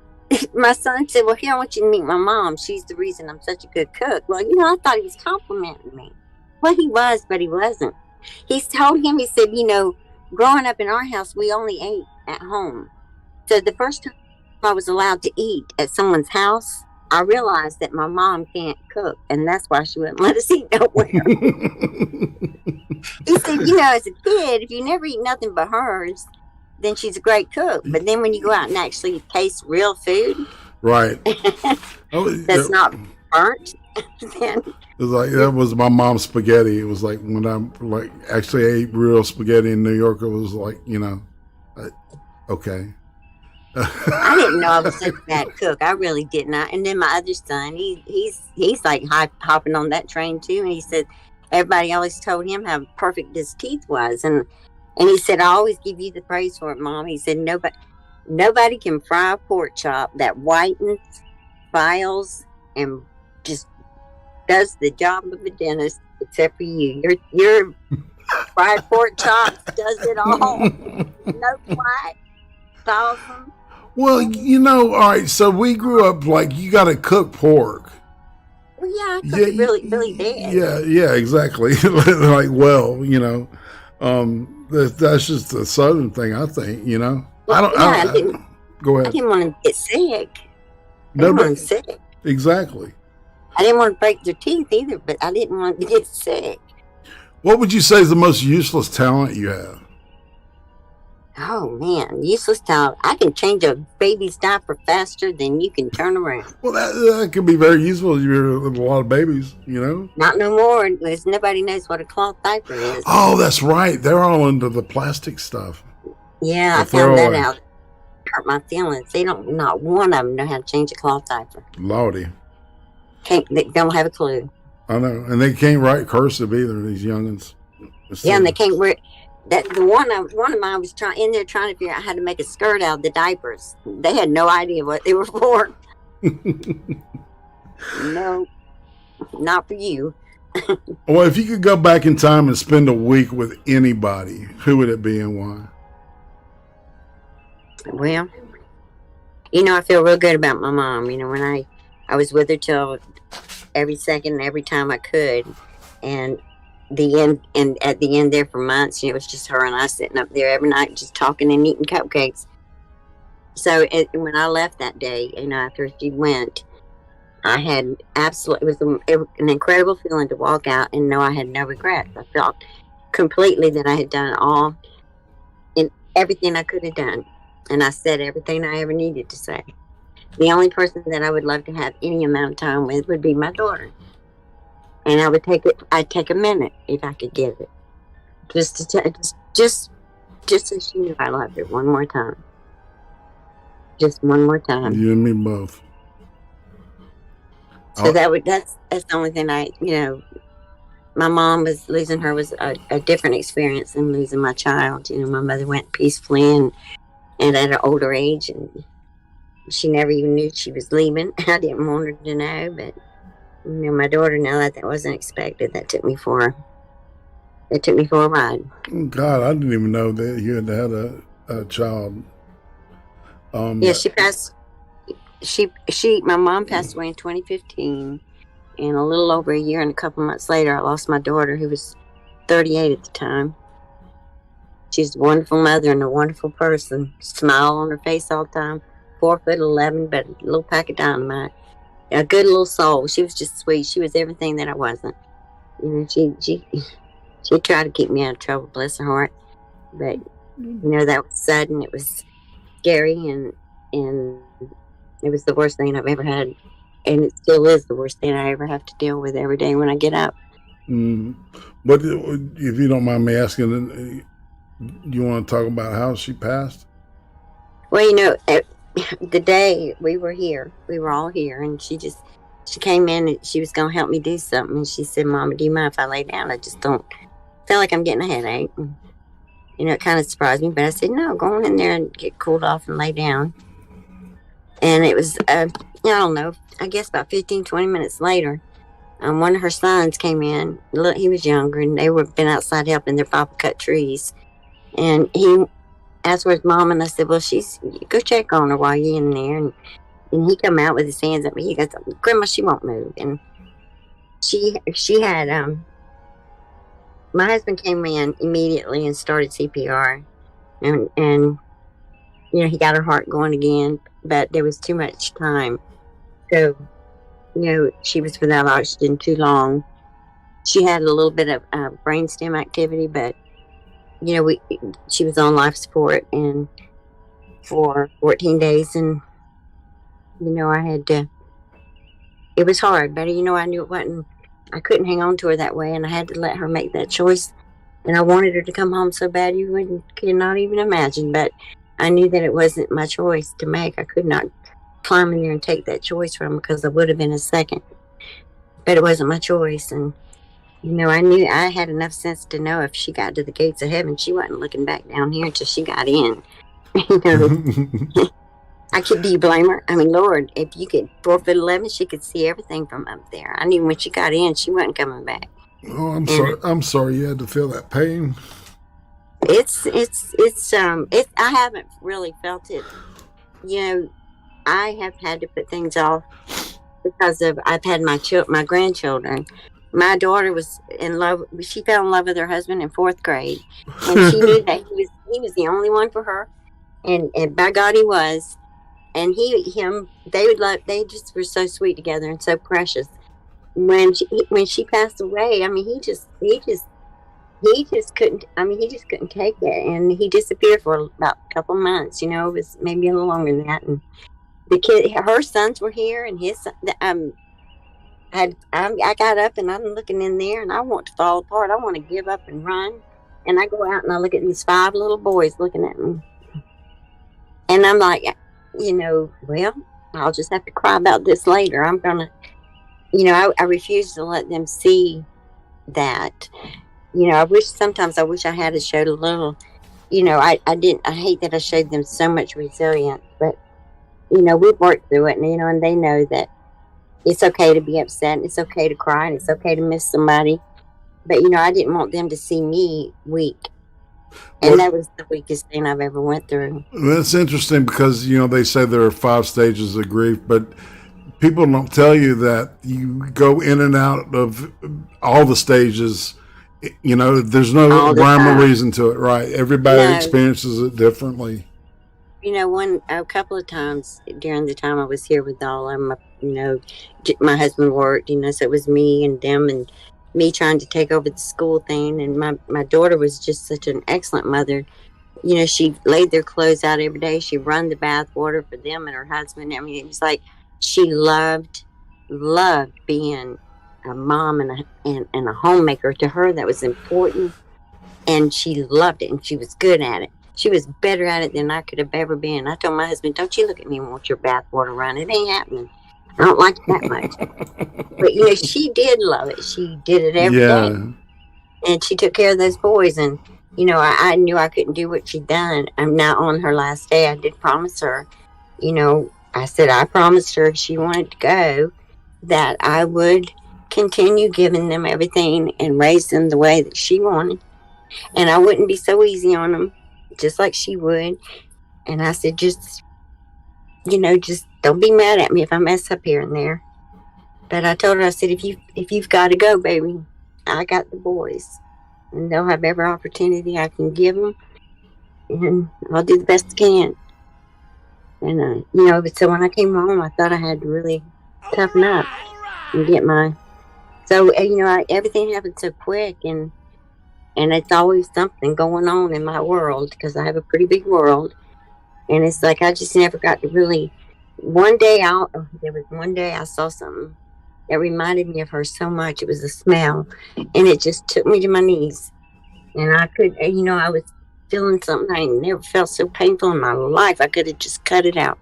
Speaker 3: my son said, well, here, I want you to meet my mom. She's the reason I'm such a good cook. Well, I thought he was complimenting me. Well, he was, but he wasn't. He told him, he said, growing up in our house, we only ate at home. So the first time I was allowed to eat at someone's house, I realized that my mom can't cook, and that's why she wouldn't let us eat nowhere. He said, as a kid, if you never eat nothing but hers, then she's a great cook. But then when you go out and actually taste real food,
Speaker 2: right,
Speaker 3: that's not burnt, then
Speaker 2: it was like that was my mom's spaghetti. It was like when I actually ate real spaghetti in New York. It was like okay.
Speaker 3: I didn't know I was such a bad cook. I really did not. And then my other son, he's like hopping on that train too. And he said everybody always told him how perfect his teeth was, and he said, I always give you the praise for it, Mom. He said nobody can fry a pork chop that whitens, files, and just does the job of a dentist except for you. Your fried pork chops does it all. No white, files them.
Speaker 2: Well, all right, so we grew up like you got to cook pork.
Speaker 3: Well, yeah, I cooked it really, really bad.
Speaker 2: Yeah, exactly. That's just a Southern thing, I think,
Speaker 3: Well, I didn't,
Speaker 2: go ahead.
Speaker 3: I didn't want to get sick. I didn't want them sick.
Speaker 2: Exactly.
Speaker 3: I didn't want to break their teeth either, but I didn't want to get sick.
Speaker 2: What would you say is the most useless talent you have?
Speaker 3: Oh, man, useless talent. I can change a baby's diaper faster than you can turn around.
Speaker 2: Well, that could be very useful. You're with a lot of babies,
Speaker 3: Not no more, because nobody knows what a cloth diaper is.
Speaker 2: Oh, that's right. They're all into the plastic stuff.
Speaker 3: Yeah, I found that out. It hurt my feelings. Not one of them know how to change a cloth diaper.
Speaker 2: Lordy.
Speaker 3: They don't have a clue.
Speaker 2: I know. And they can't write cursive either, these youngins.
Speaker 3: Yeah, and they can't wear... one of mine was trying to figure out how to make a skirt out of the diapers. They had no idea what they were for. No, not for you.
Speaker 2: Well, if you could go back in time and spend a week with anybody, who would it be and why?
Speaker 3: Well, I feel real good about my mom. When I was with her till every second, every time I could, and at the end there for months, it was just her and I sitting up there every night just talking and eating cupcakes. So when I left that day, after she went, I had it was an incredible feeling to walk out and know I had no regrets. I felt completely that I had done everything I could have done, and I said everything I ever needed to say. The only person that I would love to have any amount of time with would be my daughter. And I'd take a minute if I could give it. Just so she knew I loved her one more time. Just one more time.
Speaker 2: You and me both.
Speaker 3: So that's the only thing my mom losing her was a different experience than losing my child. My mother went peacefully and at an older age, and she never even knew she was leaving. I didn't want her to know, but My daughter, now that wasn't expected, that took me for a ride.
Speaker 2: God, I didn't even know that you had a child.
Speaker 3: Yeah, she passed. My mom passed away in 2015, and a little over a year and a couple months later, I lost my daughter, who was 38 at the time. She's a wonderful mother and a wonderful person. Smile on her face all the time. 4'11", but a little pack of dynamite. A good little soul. She was just sweet. She was everything that I wasn't. She tried to keep me out of trouble, bless her heart. But that was sudden. It was scary, and it was the worst thing I've ever had, and it still is the worst thing I ever have to deal with every day when I get up.
Speaker 2: But if you don't mind me asking, you want to talk about how she passed?
Speaker 3: Well, the day we were all here, and she came in and she was going to help me do something, and she said, "Mama, do you mind if I lay down? I just don't feel like I'm getting a headache." And, it kind of surprised me, but I said, "No, go on in there and get cooled off and lay down." And it was, I don't know, I guess about 15, 20 minutes later, one of her sons came in. Look, he was younger, and they were been outside helping their papa cut trees. And he asked where his mom, and I said, "Well, go check on her while you're in there." And he come out with his hands up, and he goes, "Grandma, she won't move." And she had, my husband came in immediately and started CPR. And he got her heart going again, but there was too much time. So, she was without oxygen too long. She had a little bit of brainstem activity, but, she was on life support and for 14 days. And, I had to, it was hard, but, I knew it wasn't, I couldn't hang on to her that way, and I had to let her make that choice. And I wanted her to come home so bad you cannot even imagine, but I knew that it wasn't my choice to make. I could not climb in there and take that choice from her, because I would have been a second. But it wasn't my choice. And, I knew I had enough sense to know if she got to the gates of heaven, she wasn't looking back down here until she got in. Do you blame her? I mean, Lord, if you could 4'11", she could see everything from up there. I knew when she got in, she wasn't coming back.
Speaker 2: Oh, I'm sorry. I'm sorry you had to feel that pain.
Speaker 3: I haven't really felt it. I have had to put things off because I've had my grandchildren. My daughter was in love. She fell in love with her husband in 4th grade, and she knew that he was the only one for her, and by God he was. And they just were so sweet together and so precious. When she passed away, I mean, he just couldn't. I mean, he just couldn't take it, and he disappeared for about a couple months. It was maybe a little longer than that. And her sons were here, and I got up and I'm looking in there, and I want to fall apart. I want to give up and run. And I go out and I look at these 5 little boys looking at me, and I'm like, well, I'll just have to cry about this later. I'm gonna, I refuse to let them see that. I wish I had showed a little, I hate that I showed them so much resilience, but, we've worked through it, and they know that it's okay to be upset, and it's okay to cry, and it's okay to miss somebody. But, I didn't want them to see me weak. And that was the weakest thing I've ever went through.
Speaker 2: That's interesting because, they say there are 5 stages of grief, but people don't tell you that you go in and out of all the stages. There's no rhyme or reason to it, right? Everybody experiences it differently.
Speaker 3: A couple of times during the time I was here with all of them, my husband worked, so it was me and them and me trying to take over the school thing. And my daughter was just such an excellent mother. She laid their clothes out every day. She run the bath water for them and her husband. I mean, it was like she loved being a mom and a homemaker. To her, that was important, and she loved it, and she was good at it. She was better at it than I could have ever been. I told my husband, "Don't you look at me and want your bath water run. It ain't happening. I don't like it that much." But she did love it. She did it every day, and she took care of those boys. And I knew I couldn't do what she'd done. I'm now on her last day. I did promise her. I said I promised her if she wanted to go, that I would continue giving them everything and raise them the way that she wanted. And I wouldn't be so easy on them, just like she would. And I said, just, just don't be mad at me if I mess up here and there. But I told her, I said, if you've got to go, baby, I got the boys. And they'll have every opportunity I can give them. And I'll do the best I can. And, so when I came home, I thought I had to really toughen up and get so, everything happened so quick, and it's always something going on in my world, because I have a pretty big world, and it's like I just never got to really. There was one day I saw something that reminded me of her so much. It was a smell, and it just took me to my knees, and I could, I was feeling something I never felt so painful in my life. I could have just cut it out,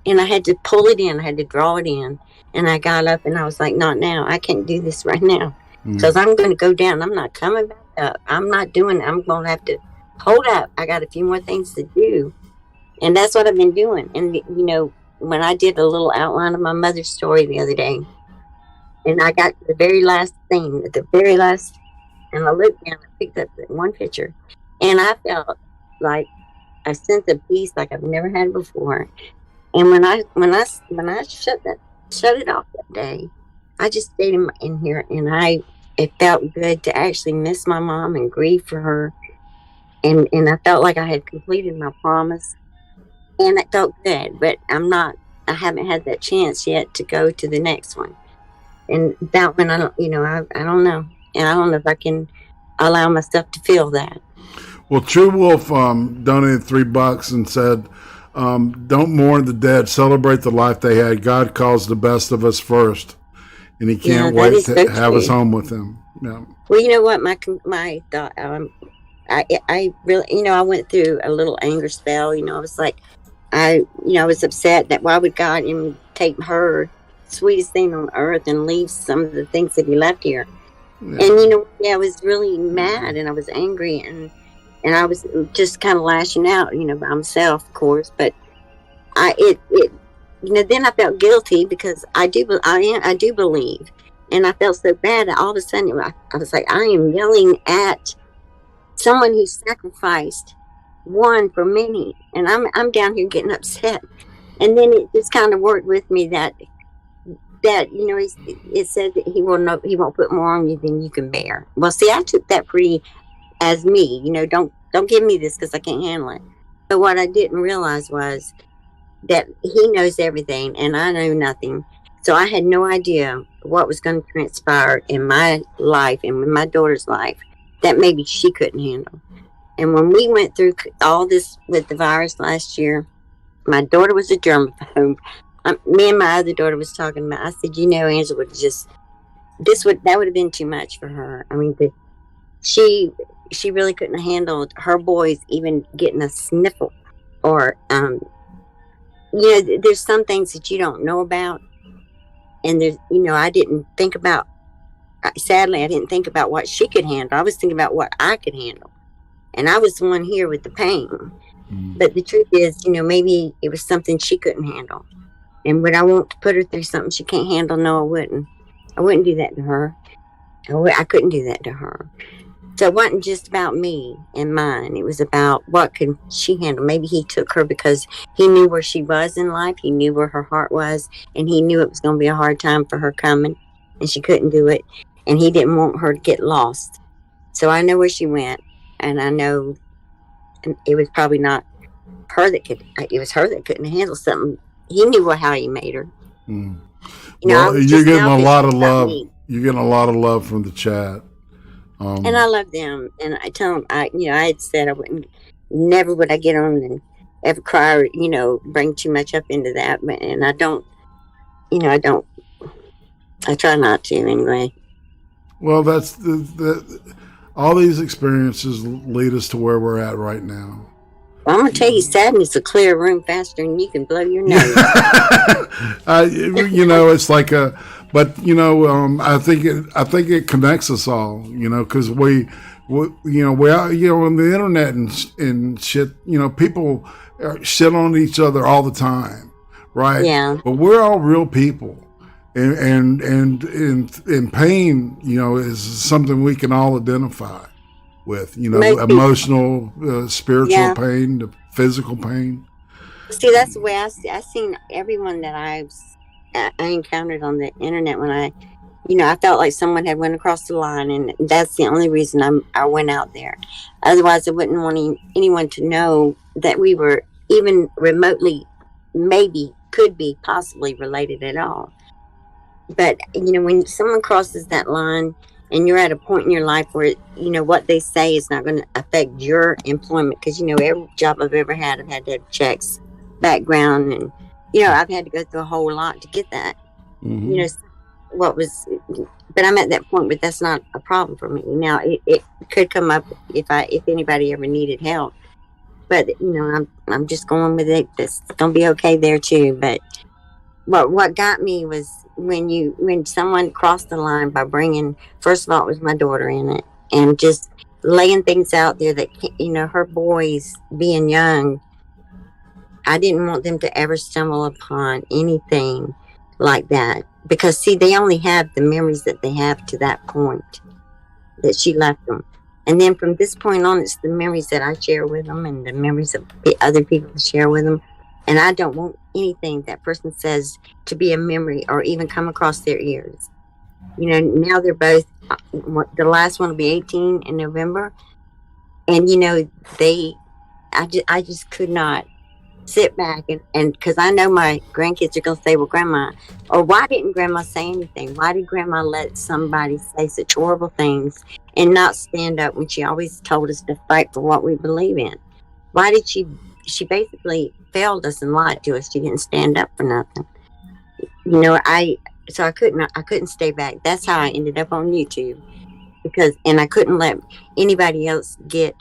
Speaker 3: and I had to pull it in. I had to draw it in. And I got up and I was like, not now. I can't do this right now, because I'm going to go down. I'm not coming back up. I'm not doing it. I'm going to have to hold up. I got a few more things to do. And that's what I've been doing. And, when I did a little outline of my mother's story the other day, and I got to the very last thing, and I looked down and picked up one picture, and I felt like a sense of peace like I've never had before. And when I shut it off that day, I just stayed in here, and it felt good to actually miss my mom and grieve for her, and I felt like I had completed my promise, and it felt good. But I haven't had that chance yet to go to the next one, and that one I don't know, and I don't know if I can allow myself to feel that.
Speaker 2: Well, True Wolf donated $3 and said, don't mourn the dead, celebrate the life they had. God calls the best of us first, and he can't wait to have us home with him. Yeah.
Speaker 3: Well, you know what, my thought, I really, I went through a little anger spell. I was like, I was upset that why would God even take her sweetest thing on earth and leave some of the things that he left here. Yeah. And I was really mad, and I was angry, and I was just kind of lashing out, by myself, of course. But then I felt guilty, because I do believe, and I felt so bad that all of a sudden I was like, I am yelling at someone who sacrificed one for many, and I'm down here getting upset. And then it just kind of worked with me that it said that he won't put more on you than you can bear. Well, see, I took that pretty as me, don't give me this because I can't handle it. But what I didn't realize was that he knows everything and I know nothing. So I had no idea what was going to transpire in my life and in my daughter's life that maybe she couldn't handle. And when we went through all this with the virus last year, my daughter was a germaphobe. Me and my other daughter was talking about, I said, Angela would just, that would have been too much for her. I mean, she really couldn't handle her boys even getting a sniffle, or, there's some things that you don't know about. And there's, I didn't think about, sadly, I didn't think about what she could handle. I was thinking about what I could handle. And I was the one here with the pain. Mm. But the truth is, maybe it was something she couldn't handle. And would I want to put her through something she can't handle? No, I wouldn't. I wouldn't do that to her. I couldn't do that to her. So it wasn't just about me and mine. It was about what could she handle. Maybe he took her because he knew where she was in life. He knew where her heart was. And he knew it was going to be a hard time for her coming. And she couldn't do it. And he didn't want her to get lost. So I know where she went. And I know it was probably not her that could. It was her that couldn't handle something. He knew how he made her.
Speaker 2: Mm. Well, you're getting a lot of love. You're getting a lot of love from the chat.
Speaker 3: And I love them. And I tell them, I had said I never would I get on and ever cry or, bring too much up into that. And I don't, I try not to anyway.
Speaker 2: Well, that's all these experiences lead us to where we're at right now.
Speaker 3: Well, I'm going to tell you, sadness will clear a room faster than you can blow your nose.
Speaker 2: It's like but I think it connects us all, because we on the internet and shit, people shit on each other all the time, right?
Speaker 3: Yeah.
Speaker 2: But we're all real people, and in pain, is something we can all identify with. Emotional, spiritual pain, the physical pain.
Speaker 3: See, that's the way I seen everyone that I encountered on the internet when I felt like someone had went across the line, and that's the only reason I went out there. Otherwise, I wouldn't want anyone to know that we were even remotely, maybe, could be, possibly related at all. But, when someone crosses that line and you're at a point in your life where, what they say is not going to affect your employment, because, every job I've ever had, I've had to have checks, background, and, I've had to go through a whole lot to get that.
Speaker 2: Mm-hmm.
Speaker 3: But I'm at that point, but that's not a problem for me. Now, it could come up if anybody ever needed help. But, I'm just going with it. It's going to be okay there too. But what got me was when someone crossed the line by bringing, first of all, it was my daughter in it, and just laying things out there that, her boys being young, I didn't want them to ever stumble upon anything like that. Because, see, they only have the memories that they have to that point that she left them. And then from this point on, it's the memories that I share with them and the memories of the other people share with them. And I don't want anything that person says to be a memory or even come across their ears. Now they're both, the last one will be 18 in November. And, I just could not sit back and because I know my grandkids are going to say, well, Grandma, or why didn't Grandma say anything? Why did Grandma let somebody say such horrible things and not stand up when she always told us to fight for what we believe in? Why did she basically failed us and lied to us. She didn't stand up for nothing. So I couldn't stay back. That's how I ended up on YouTube, and I couldn't let anybody else get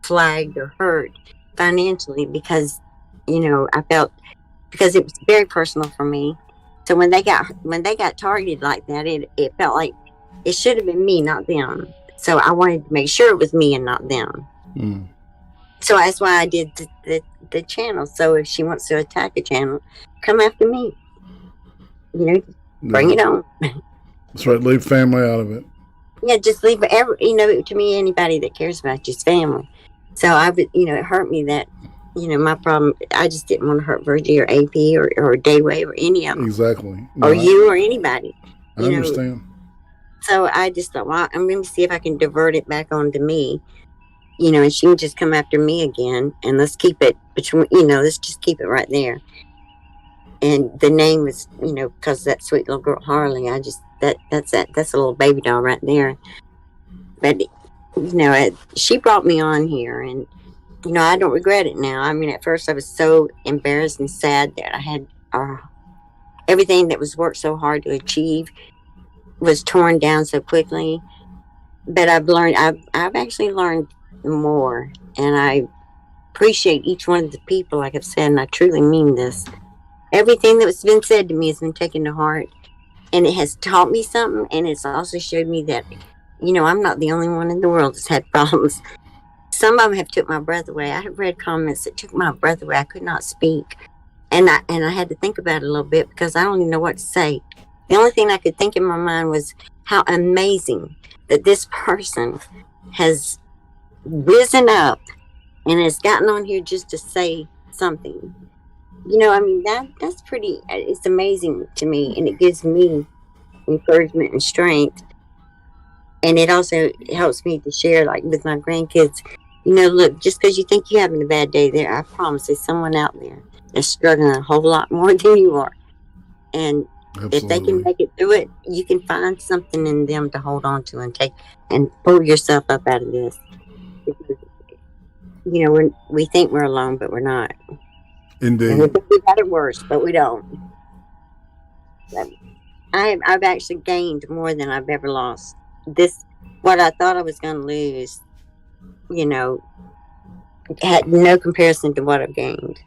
Speaker 3: flagged or hurt financially because I felt, because it was very personal for me. So when they got targeted like that, it felt like it should have been me, not them. So I wanted to make sure it was me and not them.
Speaker 2: Mm.
Speaker 3: So that's why I did the channel. So if she wants to attack a channel, come after me. Bring it on.
Speaker 2: That's right. Leave family out of it.
Speaker 3: Yeah, just leave to me, anybody that cares about you's family. So I would, it hurt me that, my problem, I just didn't want to hurt Virgie or AP or Dayway or any of them.
Speaker 2: Exactly.
Speaker 3: No, or you or anybody.
Speaker 2: I understand.
Speaker 3: So I just thought, well, I'm going to see if I can divert it back onto me, and she can just come after me again, and let's keep it between, let's just keep it right there. And the name was, because that sweet little girl Harley, that's a little baby doll right there. But, she brought me on here, and, I don't regret it now. I mean, at first I was so embarrassed and sad that I had everything that was worked so hard to achieve was torn down so quickly. But I've actually learned more, and I appreciate each one of the people, like I've said, and I truly mean this. Everything that's been said to me has been taken to heart, and it has taught me something, and it's also showed me that, I'm not the only one in the world that's had problems. Some of them have took my breath away. I have read comments that took my breath away. I could not speak, and I had to think about it a little bit because I don't even know what to say. The only thing I could think in my mind was how amazing that this person has risen up and has gotten on here just to say something. That's pretty, it's amazing to me, and it gives me encouragement and strength. And it also helps me to share, like with my grandkids, look, just because you think you're having a bad day there, I promise there's someone out there that's struggling a whole lot more than you are. And Absolutely. If they can make it through it, you can find something in them to hold on to and pull yourself up out of this. Because, we think we're alone, but we're not.
Speaker 2: Indeed.
Speaker 3: And we think we got it worse, but we don't. I've actually gained more than I've ever lost. What I thought I was going to lose, had no comparison to what I've gained.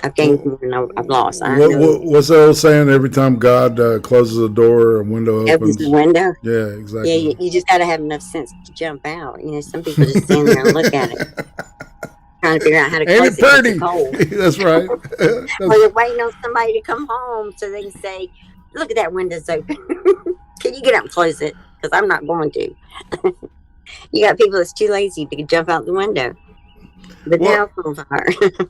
Speaker 3: I've gained more than I've lost.
Speaker 2: What's the old saying? Every time God closes a door or a window opens.
Speaker 3: Opens the window?
Speaker 2: Yeah, exactly.
Speaker 3: Yeah, you just got to have enough sense to jump out. Some people just stand there and look at it. Trying to figure out how to close it because it's cold.
Speaker 2: That's right.
Speaker 3: Or they're waiting on somebody to come home so they can say,
Speaker 4: look at that window's open. Can you get out and close it? Because I'm not going to. You got people that's too lazy to jump out the window. The house on fire.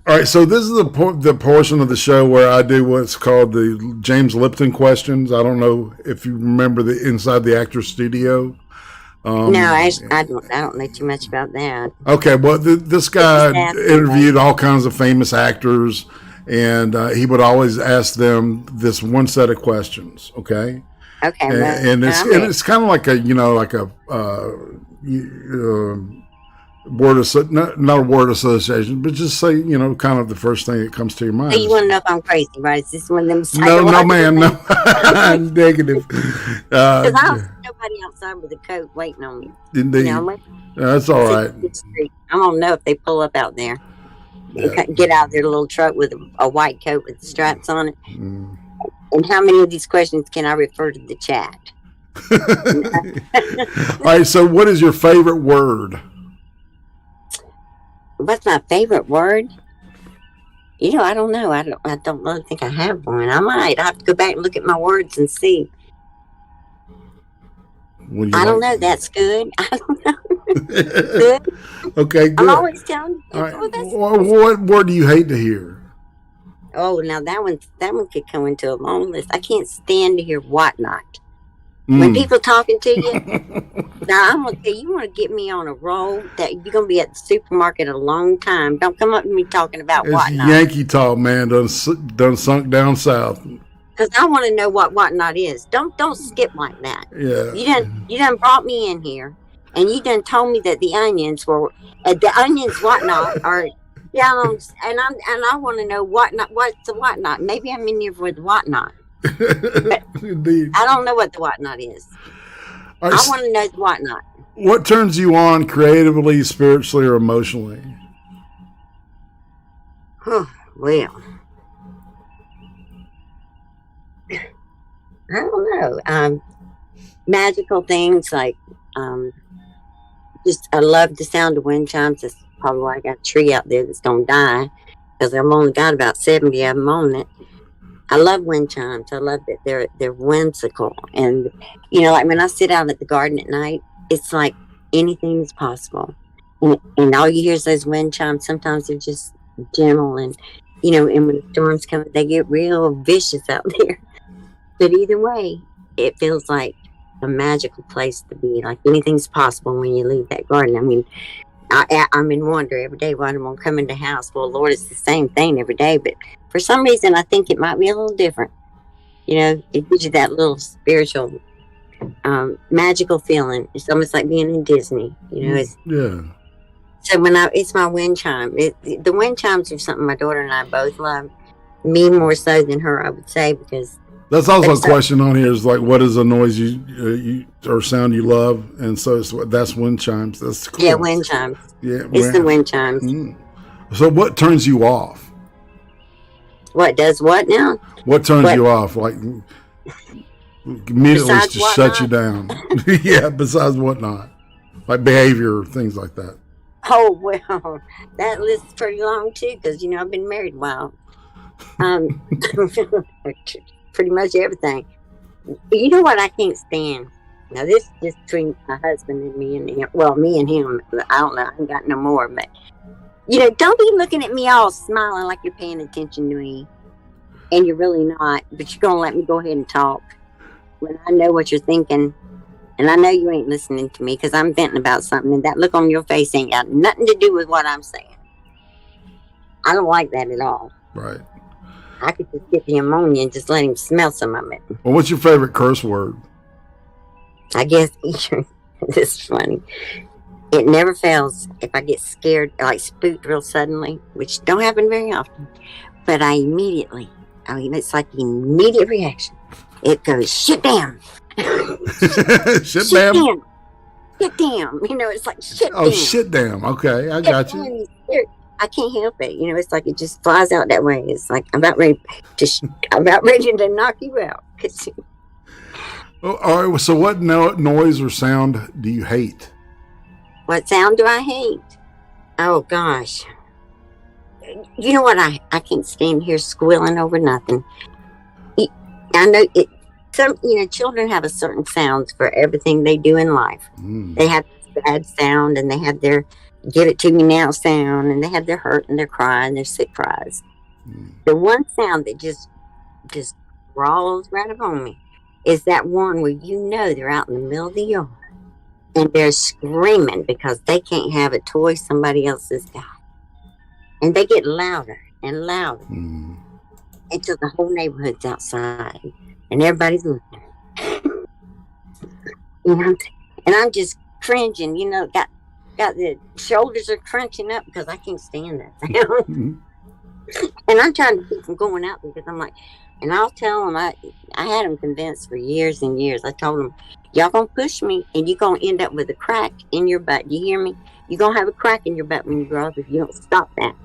Speaker 2: All right, so this is the portion of the show where I do what's called the James Lipton questions. I don't know if you remember the Inside the Actors Studio.
Speaker 4: No, I don't know too much about that.
Speaker 2: Okay, well, this guy interviewed all kinds of famous actors, and he would always ask them this one set of questions. Okay.
Speaker 4: Okay.
Speaker 2: And it's kind of like a not a word association, but just say kind of the first thing that comes to your mind.
Speaker 4: So you want to know if I'm crazy, right? Is this one of them?
Speaker 2: No, ma'am, no. Negative.
Speaker 4: Because I don't see nobody outside with a coat waiting on me.
Speaker 2: Indeed. That's all right.
Speaker 4: I don't know if they pull up out there. Get out of their little truck with a white coat with straps on it. Mm. And how many of these questions can I refer to the chat?
Speaker 2: All right, so what is your favorite word?
Speaker 4: What's my favorite word? I don't know. I don't really think I have one. I have to go back and look at my words and see. I don't know. That's good. I don't know. Good.
Speaker 2: Okay, good.
Speaker 4: I'm always telling you.
Speaker 2: All right. What word do you hate to hear?
Speaker 4: Oh, now that one could come into a long list. I can't stand to hear whatnot. When people talking to you, now I'm gonna tell you, you want to get me on a roll that you're gonna be at the supermarket a long time. Don't come up to me talking about whatnot.
Speaker 2: Yankee talk, man, done sunk down south.
Speaker 4: Because I want to know what whatnot is. Don't skip like that.
Speaker 2: Yeah.
Speaker 4: You done brought me in here, and you done told me that the onions whatnot are. Yeah, and I want to know what's the whatnot. Maybe I'm in here for the whatnot.
Speaker 2: Indeed.
Speaker 4: I don't know what the whatnot is. Right, I want to know the whatnot.
Speaker 2: What turns you on creatively, spiritually, or emotionally?
Speaker 4: Well, I don't know. Magical things like just I love the sound of wind chimes. That's probably why I got a tree out there that's gonna die, because I've only got about 70 of them on it. I love wind chimes. I love that they're whimsical, and like when I sit out at the garden at night, it's like anything is possible. And all you hear is those wind chimes. Sometimes they're just gentle, and and when the storms come, they get real vicious out there. But either way, it feels like a magical place to be. Like anything's possible when you leave that garden. I mean, I'm in wonder every day when I'm going to come in the house. Well, Lord, it's the same thing every day. But for some reason, I think it might be a little different. It gives you that little spiritual, magical feeling. It's almost like being in Disney.
Speaker 2: Yeah.
Speaker 4: So it's my wind chime. The wind chimes are something my daughter and I both love. Me more so than her, I would say, because
Speaker 2: that's also a question on here is like, what is a noise you or sound you love? And so that's wind chimes. That's cool.
Speaker 4: Yeah, wind chimes.
Speaker 2: Yeah,
Speaker 4: it's the wind chimes.
Speaker 2: So what turns you off?
Speaker 4: What does what now?
Speaker 2: What turns you off? Like immediately to shut you down. Yeah, besides whatnot, like behavior, things like that.
Speaker 4: Oh well, that list is pretty long too, because I've been married a while. Pretty much everything. You know what I can't stand? Now this is just between my husband and me and him. Well, me and him. I don't know. I ain't got no more. But don't be looking at me all smiling like you're paying attention to me, and you're really not. But you're gonna let me go ahead and talk when I know what you're thinking, and I know you ain't listening to me because I'm venting about something, and that look on your face ain't got nothing to do with what I'm saying. I don't like that at all.
Speaker 2: Right.
Speaker 4: I could just get the ammonia and just let him smell some of it.
Speaker 2: Well, what's your favorite curse word?
Speaker 4: I guess this is funny. It never fails if I get scared, like spooked real suddenly, which don't happen very often. But it's like the immediate reaction. It goes, shit damn.
Speaker 2: Shit damn.
Speaker 4: Shit damn. It's like shit damn.
Speaker 2: Oh, shit damn. Okay, I got you.
Speaker 4: I can't help it. It's like it just flies out that way. It's like I'm about ready to knock you out.
Speaker 2: All right. So, what noise or sound do you hate?
Speaker 4: What sound do I hate? Oh gosh. You know what? I can't stand here squealing over nothing. I know it. some, children have a certain sounds for everything they do in life. They have bad sound, and they have their give it to me now sound, and they have their hurt and their cry and their sick cries. The one sound that just rolls right up on me is that one where they're out in the middle of the yard and they're screaming because they can't have a toy somebody else has got. And they get louder and louder until the whole neighborhood's outside and everybody's looking. And I'm just cringing, got the shoulders are crunching up because I can't stand that sound. And I'm trying to keep from going out because I'm like, and I'll tell them, I had them convinced for years and years. I told them, y'all gonna push me and you're gonna end up with a crack in your butt. You hear me? You're gonna have a crack in your butt when you grow up if you don't stop that.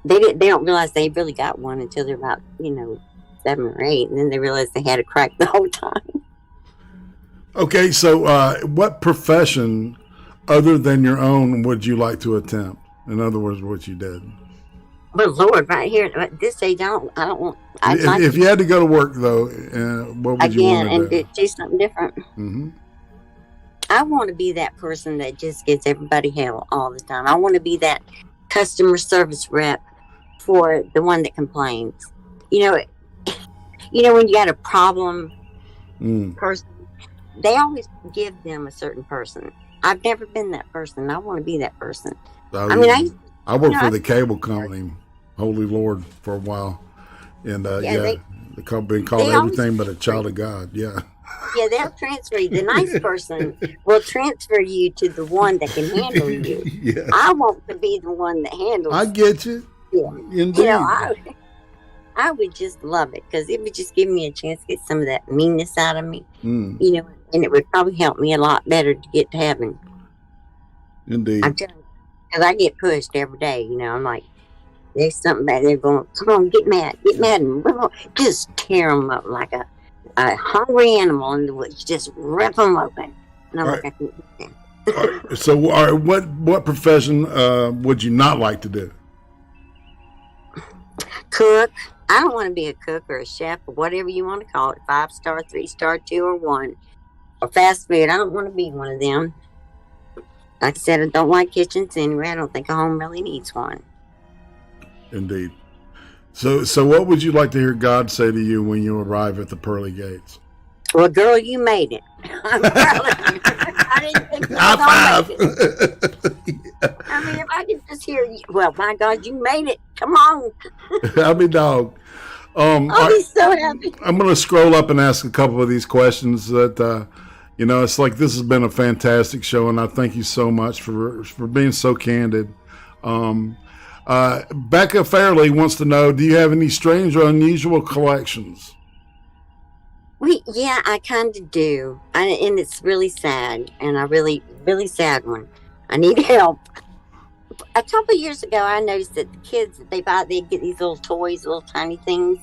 Speaker 4: They don't realize they really got one until they're about, 7 or 8, and then they realize they had a crack the whole time.
Speaker 2: Okay, so what profession other than your own would you like to attempt? In other words, what you did.
Speaker 4: But Lord, right here at this age, I don't want.
Speaker 2: If you had to go to work though, what would you want to
Speaker 4: do something different. I want to be that person that just gives everybody hell all the time. I want to be that customer service rep for the one that complains. When you got a problem person, they always give them a certain person. I've never been that person. I want to be that person.
Speaker 2: I worked for the cable company, Holy Lord, for a while, and they been called everything but a child of God. Yeah,
Speaker 4: they'll transfer you. The nice person will transfer you to the one that can handle you. Yeah. I want to be the one that handles.
Speaker 2: I get you.
Speaker 4: Yeah,
Speaker 2: indeed.
Speaker 4: I would just love it because it would just give me a chance to get some of that meanness out of me. And it would probably help me a lot better to get to heaven.
Speaker 2: Indeed.
Speaker 4: I'm telling you, because I get pushed every day. I'm like, there's something back there going, come on, get mad, and just tear them up like a hungry animal in the woods. Just rip them open. And I'm like, I can't do that.
Speaker 2: So, what profession would you not like to do?
Speaker 4: Cook. I don't want to be a cook or a chef or whatever you want to call it. 5-star, 3-star, 2 or 1, or fast food. I don't want to be one of them. Like I said, I don't like kitchens anyway. I don't think a home really needs one.
Speaker 2: Indeed. So what would you like to hear God say to you when you arrive at the pearly gates?
Speaker 4: Well, girl, you made it. I'm proud of you. I didn't think you were going to make it. I mean, if I could just hear you. Well, my God, you made it. Come on.
Speaker 2: Happy dog.
Speaker 4: I'll be so happy.
Speaker 2: I'm going to scroll up and ask a couple of these questions that, it's like this has been a fantastic show, and I thank you so much for being so candid. Becca Fairley wants to know, do you have any strange or unusual collections?
Speaker 4: Yeah, I kind of do. And it's really sad, and a really, really sad one. I need help. A couple of years ago, I noticed that the kids, they get these little toys, little tiny things.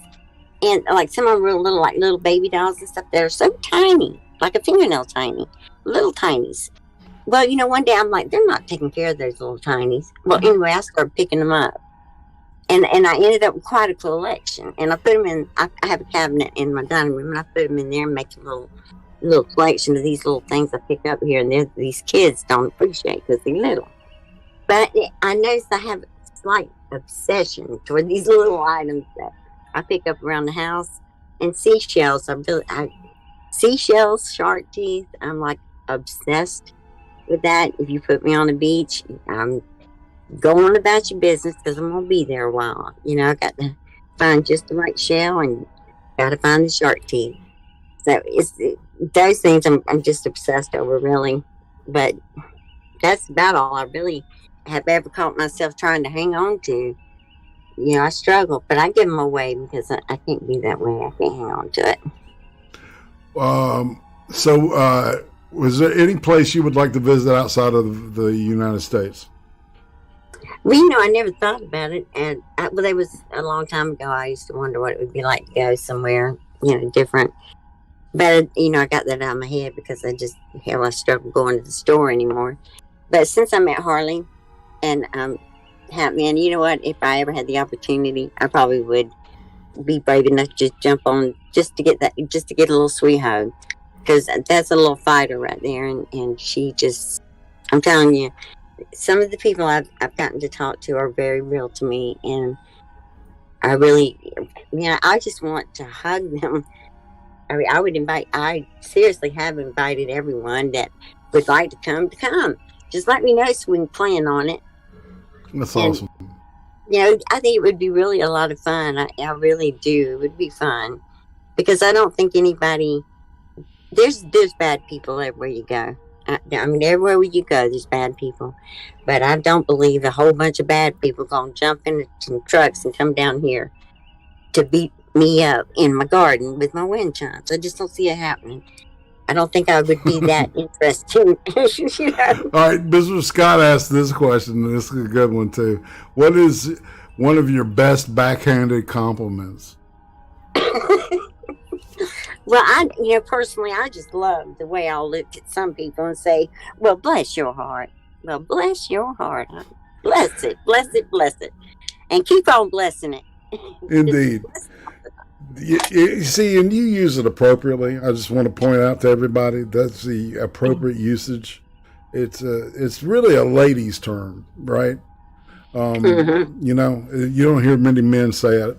Speaker 4: And like some of them real little, like little baby dolls and stuff that are so tiny, like a fingernail tiny, little tinies. Well, one day I'm like, they're not taking care of those little tinies. Well, anyway, I started picking them up. And I ended up with quite a collection. And I put them in, I have a cabinet in my dining room, and I put them in there and make a little collection of these little things I pick up here and there that these kids don't appreciate because they're little. But I noticed I have a slight obsession toward these little items that I pick up around the house. And seashells, seashells, shark teeth, I'm like obsessed with that. If you put me on the beach, I'm going about your business because I'm going to be there a while. I got to find just the right shell and got to find the shark teeth. So it's those things I'm just obsessed over, really. But that's about all I really have ever caught myself trying to hang on to. I struggle, but I give them away because I can't be that way. I can't hang on to it.
Speaker 2: So was there any place you would like to visit outside of the United States?
Speaker 4: Well, I never thought about it. And there was a long time ago, I used to wonder what it would be like to go somewhere, different. But, I got that out of my head because I struggle going to the store anymore. But since I'm at Harley and man, you know what? If I ever had the opportunity, I probably would be brave enough to just jump on just to get a little sweet hug, because that's a little fighter right there, and she just, I'm telling you, some of the people I've gotten to talk to are very real to me, and I really, I just want to hug them. I mean, I seriously have invited everyone that would like to come. Just let me know so we can plan on it.
Speaker 2: That's awesome.
Speaker 4: I think it would be really a lot of fun. I really do. It would be fun, because I don't think anybody, there's bad people everywhere you go. I mean, everywhere you go, there's bad people. But I don't believe a whole bunch of bad people going to jump in some trucks and come down here to beat me up in my garden with my wind chimes. I just don't see it happening. I don't think I would be that interesting.
Speaker 2: All right, Mr. Scott asked this question, and this is a good one too. What is one of your best backhanded compliments?
Speaker 4: Well, personally, I just love the way I'll look at some people and say, well, bless your heart. Well, bless your heart. Bless it, bless it, bless it. And keep on blessing it.
Speaker 2: Indeed. You see, and you use it appropriately. I just want to point out to everybody that's the appropriate usage. It's really a lady's term, right? You don't hear many men say it.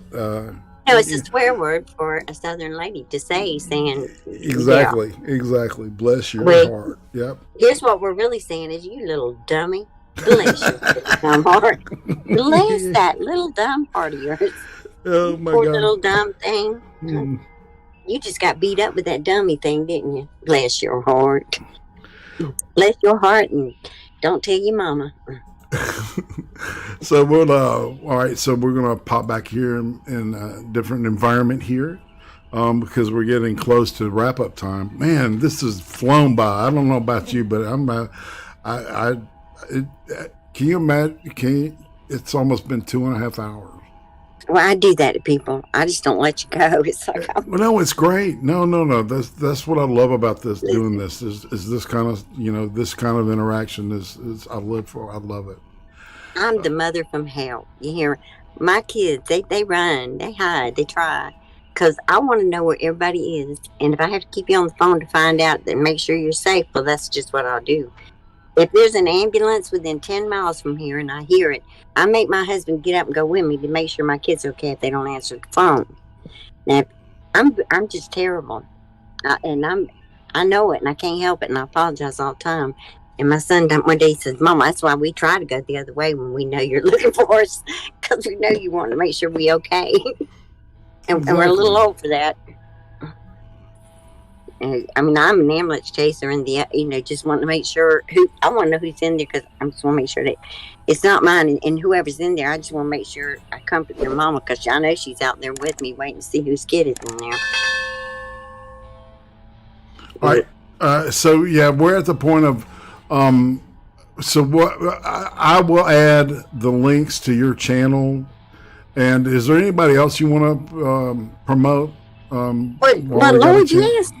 Speaker 4: No, it's a swear word for a Southern lady to say, saying
Speaker 2: exactly. Bless your heart. Yep.
Speaker 4: Here's what we're really saying: is you little dummy, bless your dumb heart, bless that little dumb heart of yours.
Speaker 2: Oh my
Speaker 4: Poor
Speaker 2: God.
Speaker 4: little dumb thing. You just got beat up with that dummy thing, didn't you? Bless your heart. Bless your heart, and don't tell your mama.
Speaker 2: So we'll all right. So we're gonna pop back here in a different environment here, because we're getting close to wrap up time. Man, this has flown by. I don't know about you, but can you imagine? It's almost been 2.5 hours.
Speaker 4: Well, I do that to people. I just don't let you go. It's like,
Speaker 2: well, no, it's great. No. That's what I love about this. Doing this is this kind of this kind of interaction is I live for. I love it.
Speaker 4: I'm the mother from hell. You hear my kids? They run, they hide, they try, because I want to know where everybody is. And if I have to keep you on the phone to find out and make sure you're safe, well, that's just what I'll do. If there's an ambulance within 10 miles from here and I hear it, I make my husband get up and go with me to make sure my kids are okay if they don't answer the phone. Now, I'm just terrible, and I know it, and I can't help it, and I apologize all the time. And my son one day he says, "Mama, that's why we try to go the other way when we know you're looking for us, because we know you want to make sure we're okay." and we're a little old for that. I mean, I'm an ambulance chaser, and just want to make sure I want to know who's in there, because I just want to make sure that it's not mine, and whoever's in there, I just want to make sure I comfort their mama, because I know she's out there with me, waiting to see whose kid is in there.
Speaker 2: All right. So yeah, we're at the point of. So what I will add the links to your channel, and is there anybody else you want to promote?
Speaker 4: Well, Lord, yes.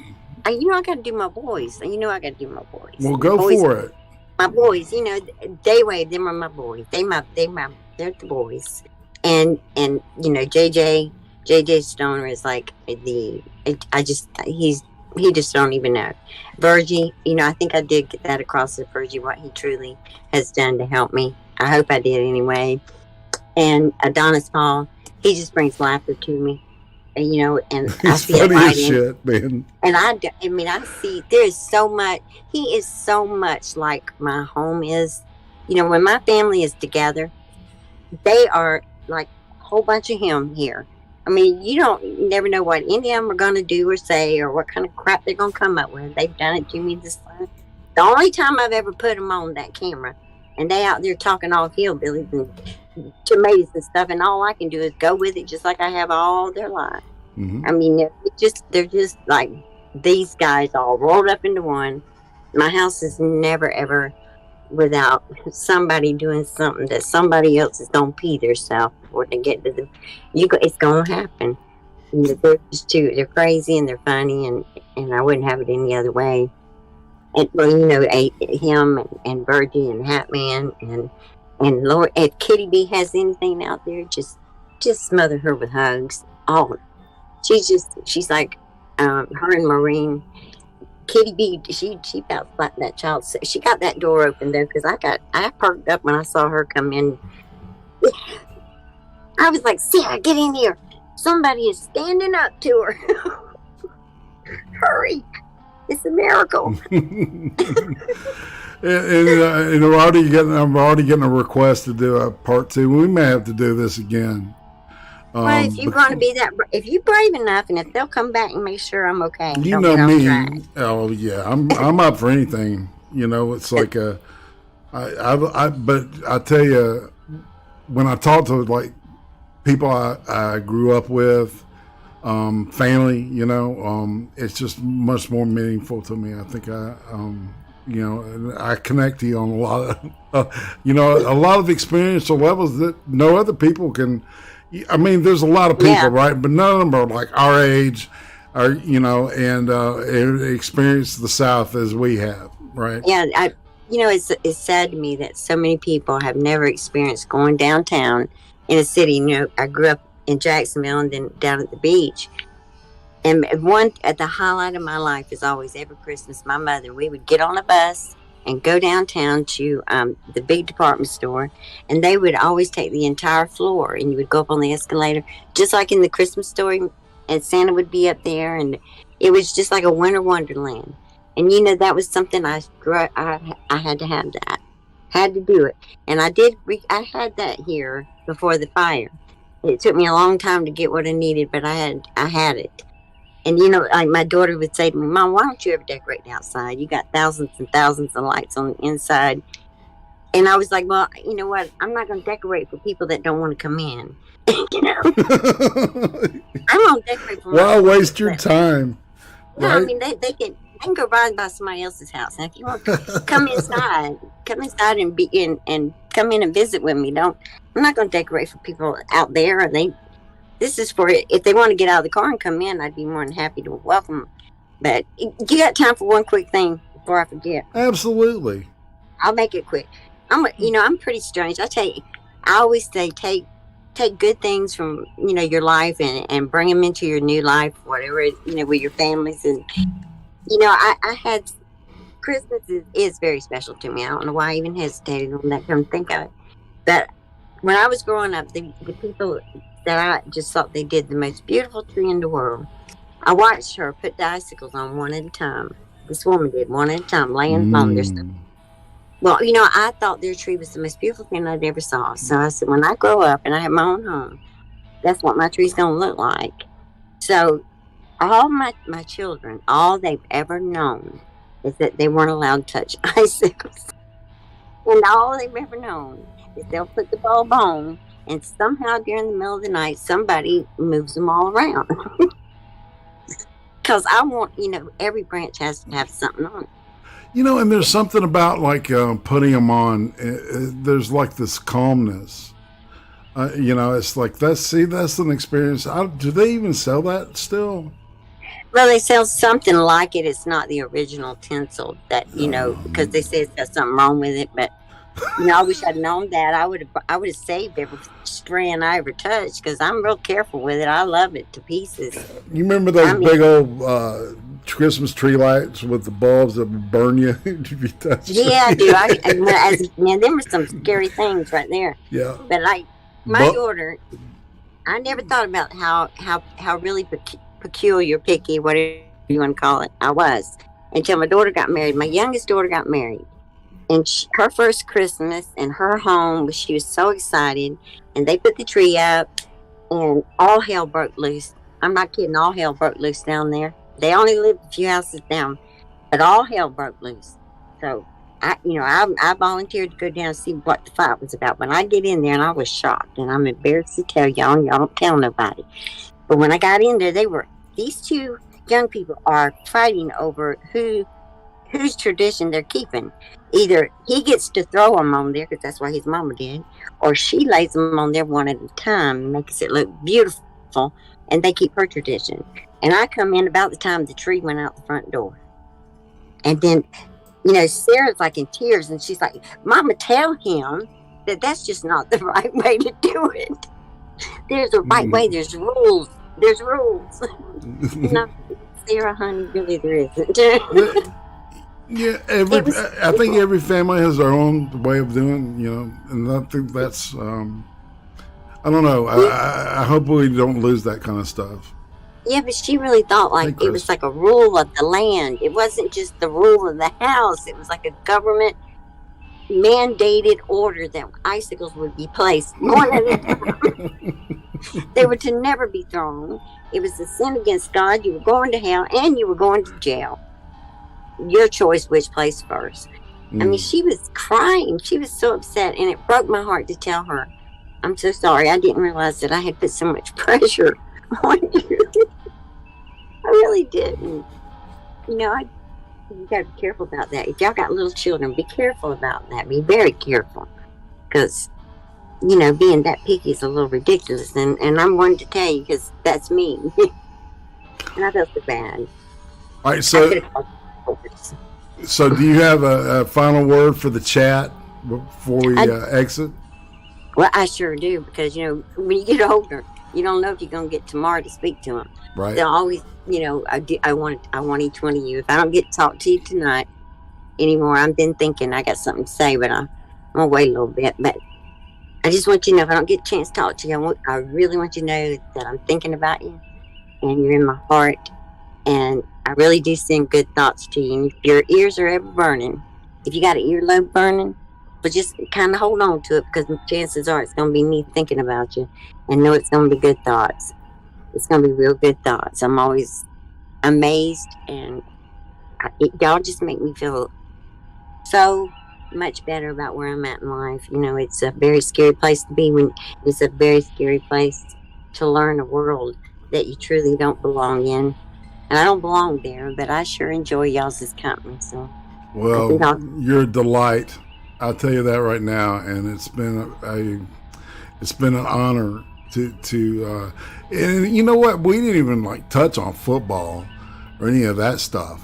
Speaker 4: I got to do my boys. I got to do my boys.
Speaker 2: Well, go for it.
Speaker 4: My boys, they wave. Them are my boys. They're the boys. And JJ Stoner is like he just don't even know. Virgie, I think I did get that across to Virgie, what he truly has done to help me. I hope I did anyway. And Adonis Paul, he just brings laughter to me. And I see it right in
Speaker 2: shit, man.
Speaker 4: And I see there is so much. He is so much like my home is. When my family is together, they are like a whole bunch of him here. I mean, you never know what any of them are going to do or say, or what kind of crap they're going to come up with. They've done it to me this time. The only time I've ever put them on that camera, and they out there talking all hillbillies and tomatoes and stuff, and all I can do is go with it, just like I have all their life.
Speaker 2: Mm-hmm.
Speaker 4: I mean, they're just like these guys all rolled up into one. My house is never ever without somebody doing something that somebody else is gonna pee themselves before they get to it's gonna happen. They're just they're crazy and they're funny, and I wouldn't have it any other way. And him and Virgie and Hatman and Lord, if Kitty B has anything out there, just smother her with hugs. Oh, she's like, her and Maureen, Kitty B, she about like that child. She got that door open though, because I perked up when I saw her come in. I was like, Sarah, get in here. Somebody is standing up to her. Hurry. It's a miracle.
Speaker 2: and I'm already getting a request to do a part 2. We may have to do this again.
Speaker 4: Well, if you want to be if you're brave enough, and if they'll come back and make sure I'm okay.
Speaker 2: You know me. Oh yeah, I'm up for anything. You know, it's like but I tell you, when I talk to like people I grew up with, family, you know, it's just much more meaningful to me. I think you know, I connect to you on a lot of, you know, a lot of experiential levels that no other people can. I mean, there's a lot of people, right? But none of them are like our age, or you know, and experience the South as we have, right?
Speaker 4: Yeah, you know, it's sad to me that so many people have never experienced going downtown in a city. You know, I grew up in Jacksonville and then down at the beach. And at the highlight of my life is always every Christmas, my mother, we would get on a bus and go downtown to the big department store, and they would always take the entire floor, and you would go up on the escalator, just like in the Christmas story, and Santa would be up there, and it was just like a winter wonderland. And you know, that was something I had to have that, had to do it, and I had that here before the fire. It took me a long time to get what I needed, but I had it. And, you know, like my daughter would say to me, Mom, why don't you ever decorate outside? You got thousands and thousands of lights on the inside. And I was like, well, you know what? I'm not going to decorate for people that don't want to come in. You know? I'm going to decorate for
Speaker 2: why waste your time?
Speaker 4: No,
Speaker 2: right?
Speaker 4: I mean, they can go ride by somebody else's house. And if you want to come inside and be in and come in and visit with me. I'm not going to decorate for people out there. This is for if they want to get out of the car and come in, I'd be more than happy to welcome them. But you got time for one quick thing before I forget?
Speaker 2: Absolutely.
Speaker 4: I'll make it quick. I'm pretty strange. I always say take good things from, you know, your life and bring them into your new life, whatever, you know, with your families. And, you know, I had Christmas is very special to me. I don't know why I even hesitated on that, come think of it. But when I was growing up, the people that I just thought they did the most beautiful tree in the world. I watched her put the icicles on one at a time. This woman did one at a time, laying on their stuff. Well, you know, I thought their tree was the most beautiful thing I'd ever saw. So I said, when I grow up and I have my own home, that's what my tree's going to look like. So all my children, all they've ever known is that they weren't allowed to touch icicles. And all they've ever known is they'll put the bulb on, and somehow during the middle of the night, somebody moves them all around. Because I want, you know, every branch has to have something on it.
Speaker 2: You know, and there's something about like putting them on. There's like this calmness. You know, it's like that's an experience. Do they even sell that still?
Speaker 4: Well, they sell something like it. It's not the original tinsel that, you know, because they say it's got something wrong with it. But you know, I wish I'd known that. I would have saved every strand I ever touched, because I'm real careful with it. I love it to pieces. You
Speaker 2: remember those big old Christmas tree lights with the bulbs that would burn you if you touched them?
Speaker 4: Yeah, I do. Man, them were some scary things right there.
Speaker 2: Yeah.
Speaker 4: But like my daughter, I never thought about how really peculiar, picky, whatever you want to call it, I was, until my daughter got married. My youngest daughter got married. And her first Christmas in her home, she was so excited. And they put the tree up, and all hell broke loose. I'm not kidding. All hell broke loose down there. They only lived a few houses down, but all hell broke loose. So I volunteered to go down and see what the fight was about. When I get in there, and I was shocked, and I'm embarrassed to tell y'all, and y'all don't tell nobody. But when I got in there, these two young people are fighting over whose tradition they're keeping. Either he gets to throw them on there, because that's what his mama did, or she lays them on there one at a time and makes it look beautiful, and they keep her tradition. And I come in about the time the tree went out the front door. And then, you know, Sarah's like in tears, and she's like, Mama, tell him that that's just not the right way to do it. There's a right way, there's rules. There's rules. No, Sarah, honey, really there isn't.
Speaker 2: Yeah,
Speaker 4: It was
Speaker 2: I think every family has their own way of doing, and I think that's, I don't know. I hope we don't lose that kind of stuff.
Speaker 4: Yeah, but she really thought
Speaker 2: Hey,
Speaker 4: like it was
Speaker 2: Chris.
Speaker 4: like a rule of the land. It wasn't just the rule of the house. It was like a government mandated order that icicles would be placed. They were to never be thrown. It was a sin against God. You were going to hell and you were going to jail. Your choice which place first. I mean, she was crying. She was so upset, and it broke my heart to tell her, I'm so sorry. I didn't realize that I had put so much pressure on you. I really didn't. You got to be careful about that. If y'all got little children, be careful about that. Be very careful. Because, being that picky is a little ridiculous. And I'm wanting to tell you because that's me. And I felt so bad.
Speaker 2: All right, so do you have a final word for the chat before we exit?
Speaker 4: Well, I sure do. Because, when you get older, you don't know if you're going to get tomorrow to speak to them.
Speaker 2: Right.
Speaker 4: They'll always, I want each one of you. If I don't get to talk to you tonight anymore, I've been thinking I got something to say, but I'm going to wait a little bit. But I just want you to know if I don't get a chance to talk to you, I really want you to know that I'm thinking about you and you're in my heart. And I really do send good thoughts to you. And if your ears are ever burning, if you got an earlobe burning, but just kind of hold on to it because the chances are it's going to be me thinking about you and know it's going to be good thoughts. It's going to be real good thoughts. I'm always amazed, and y'all just make me feel so much better about where I'm at in life. It's a very scary place to be. It's a very scary place to learn a world that you truly don't belong in. And I don't belong there, but I sure enjoy y'all's company. So,
Speaker 2: well, you're a delight. I'll tell you that right now, and it's been an honor to and you know what? We didn't even touch on football or any of that stuff.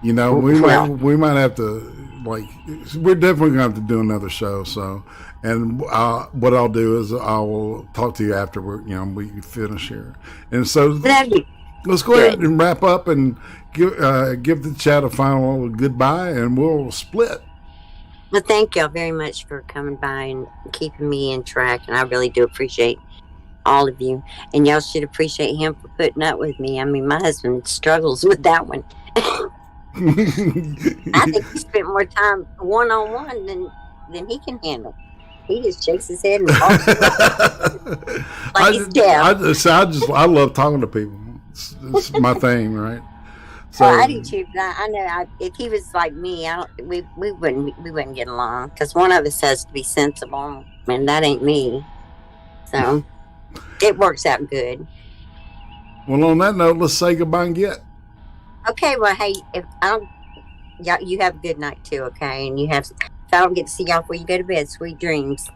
Speaker 2: We might have to we're definitely gonna have to do another show. So, and what I'll do is I will talk to you after we finish here. And so let's go ahead and wrap up and give the chat a final goodbye, and we'll split.
Speaker 4: Well, thank y'all very much for coming by and keeping me in track, and I really do appreciate all of you. And y'all should appreciate him for putting up with me. I mean, my husband struggles with that one. I think he spent more time one-on-one than he can handle. He just shakes his head and walks like he's deaf.
Speaker 2: I love talking to people. It's my thing, right? So
Speaker 4: I do too. But I know if he was like me, we wouldn't get along because one of us has to be sensible, and that ain't me. So it works out good.
Speaker 2: Well, on that note, let's say goodbye and get.
Speaker 4: Okay. Well, hey, you have a good night too. Okay, and if I don't get to see y'all before you go to bed, sweet dreams.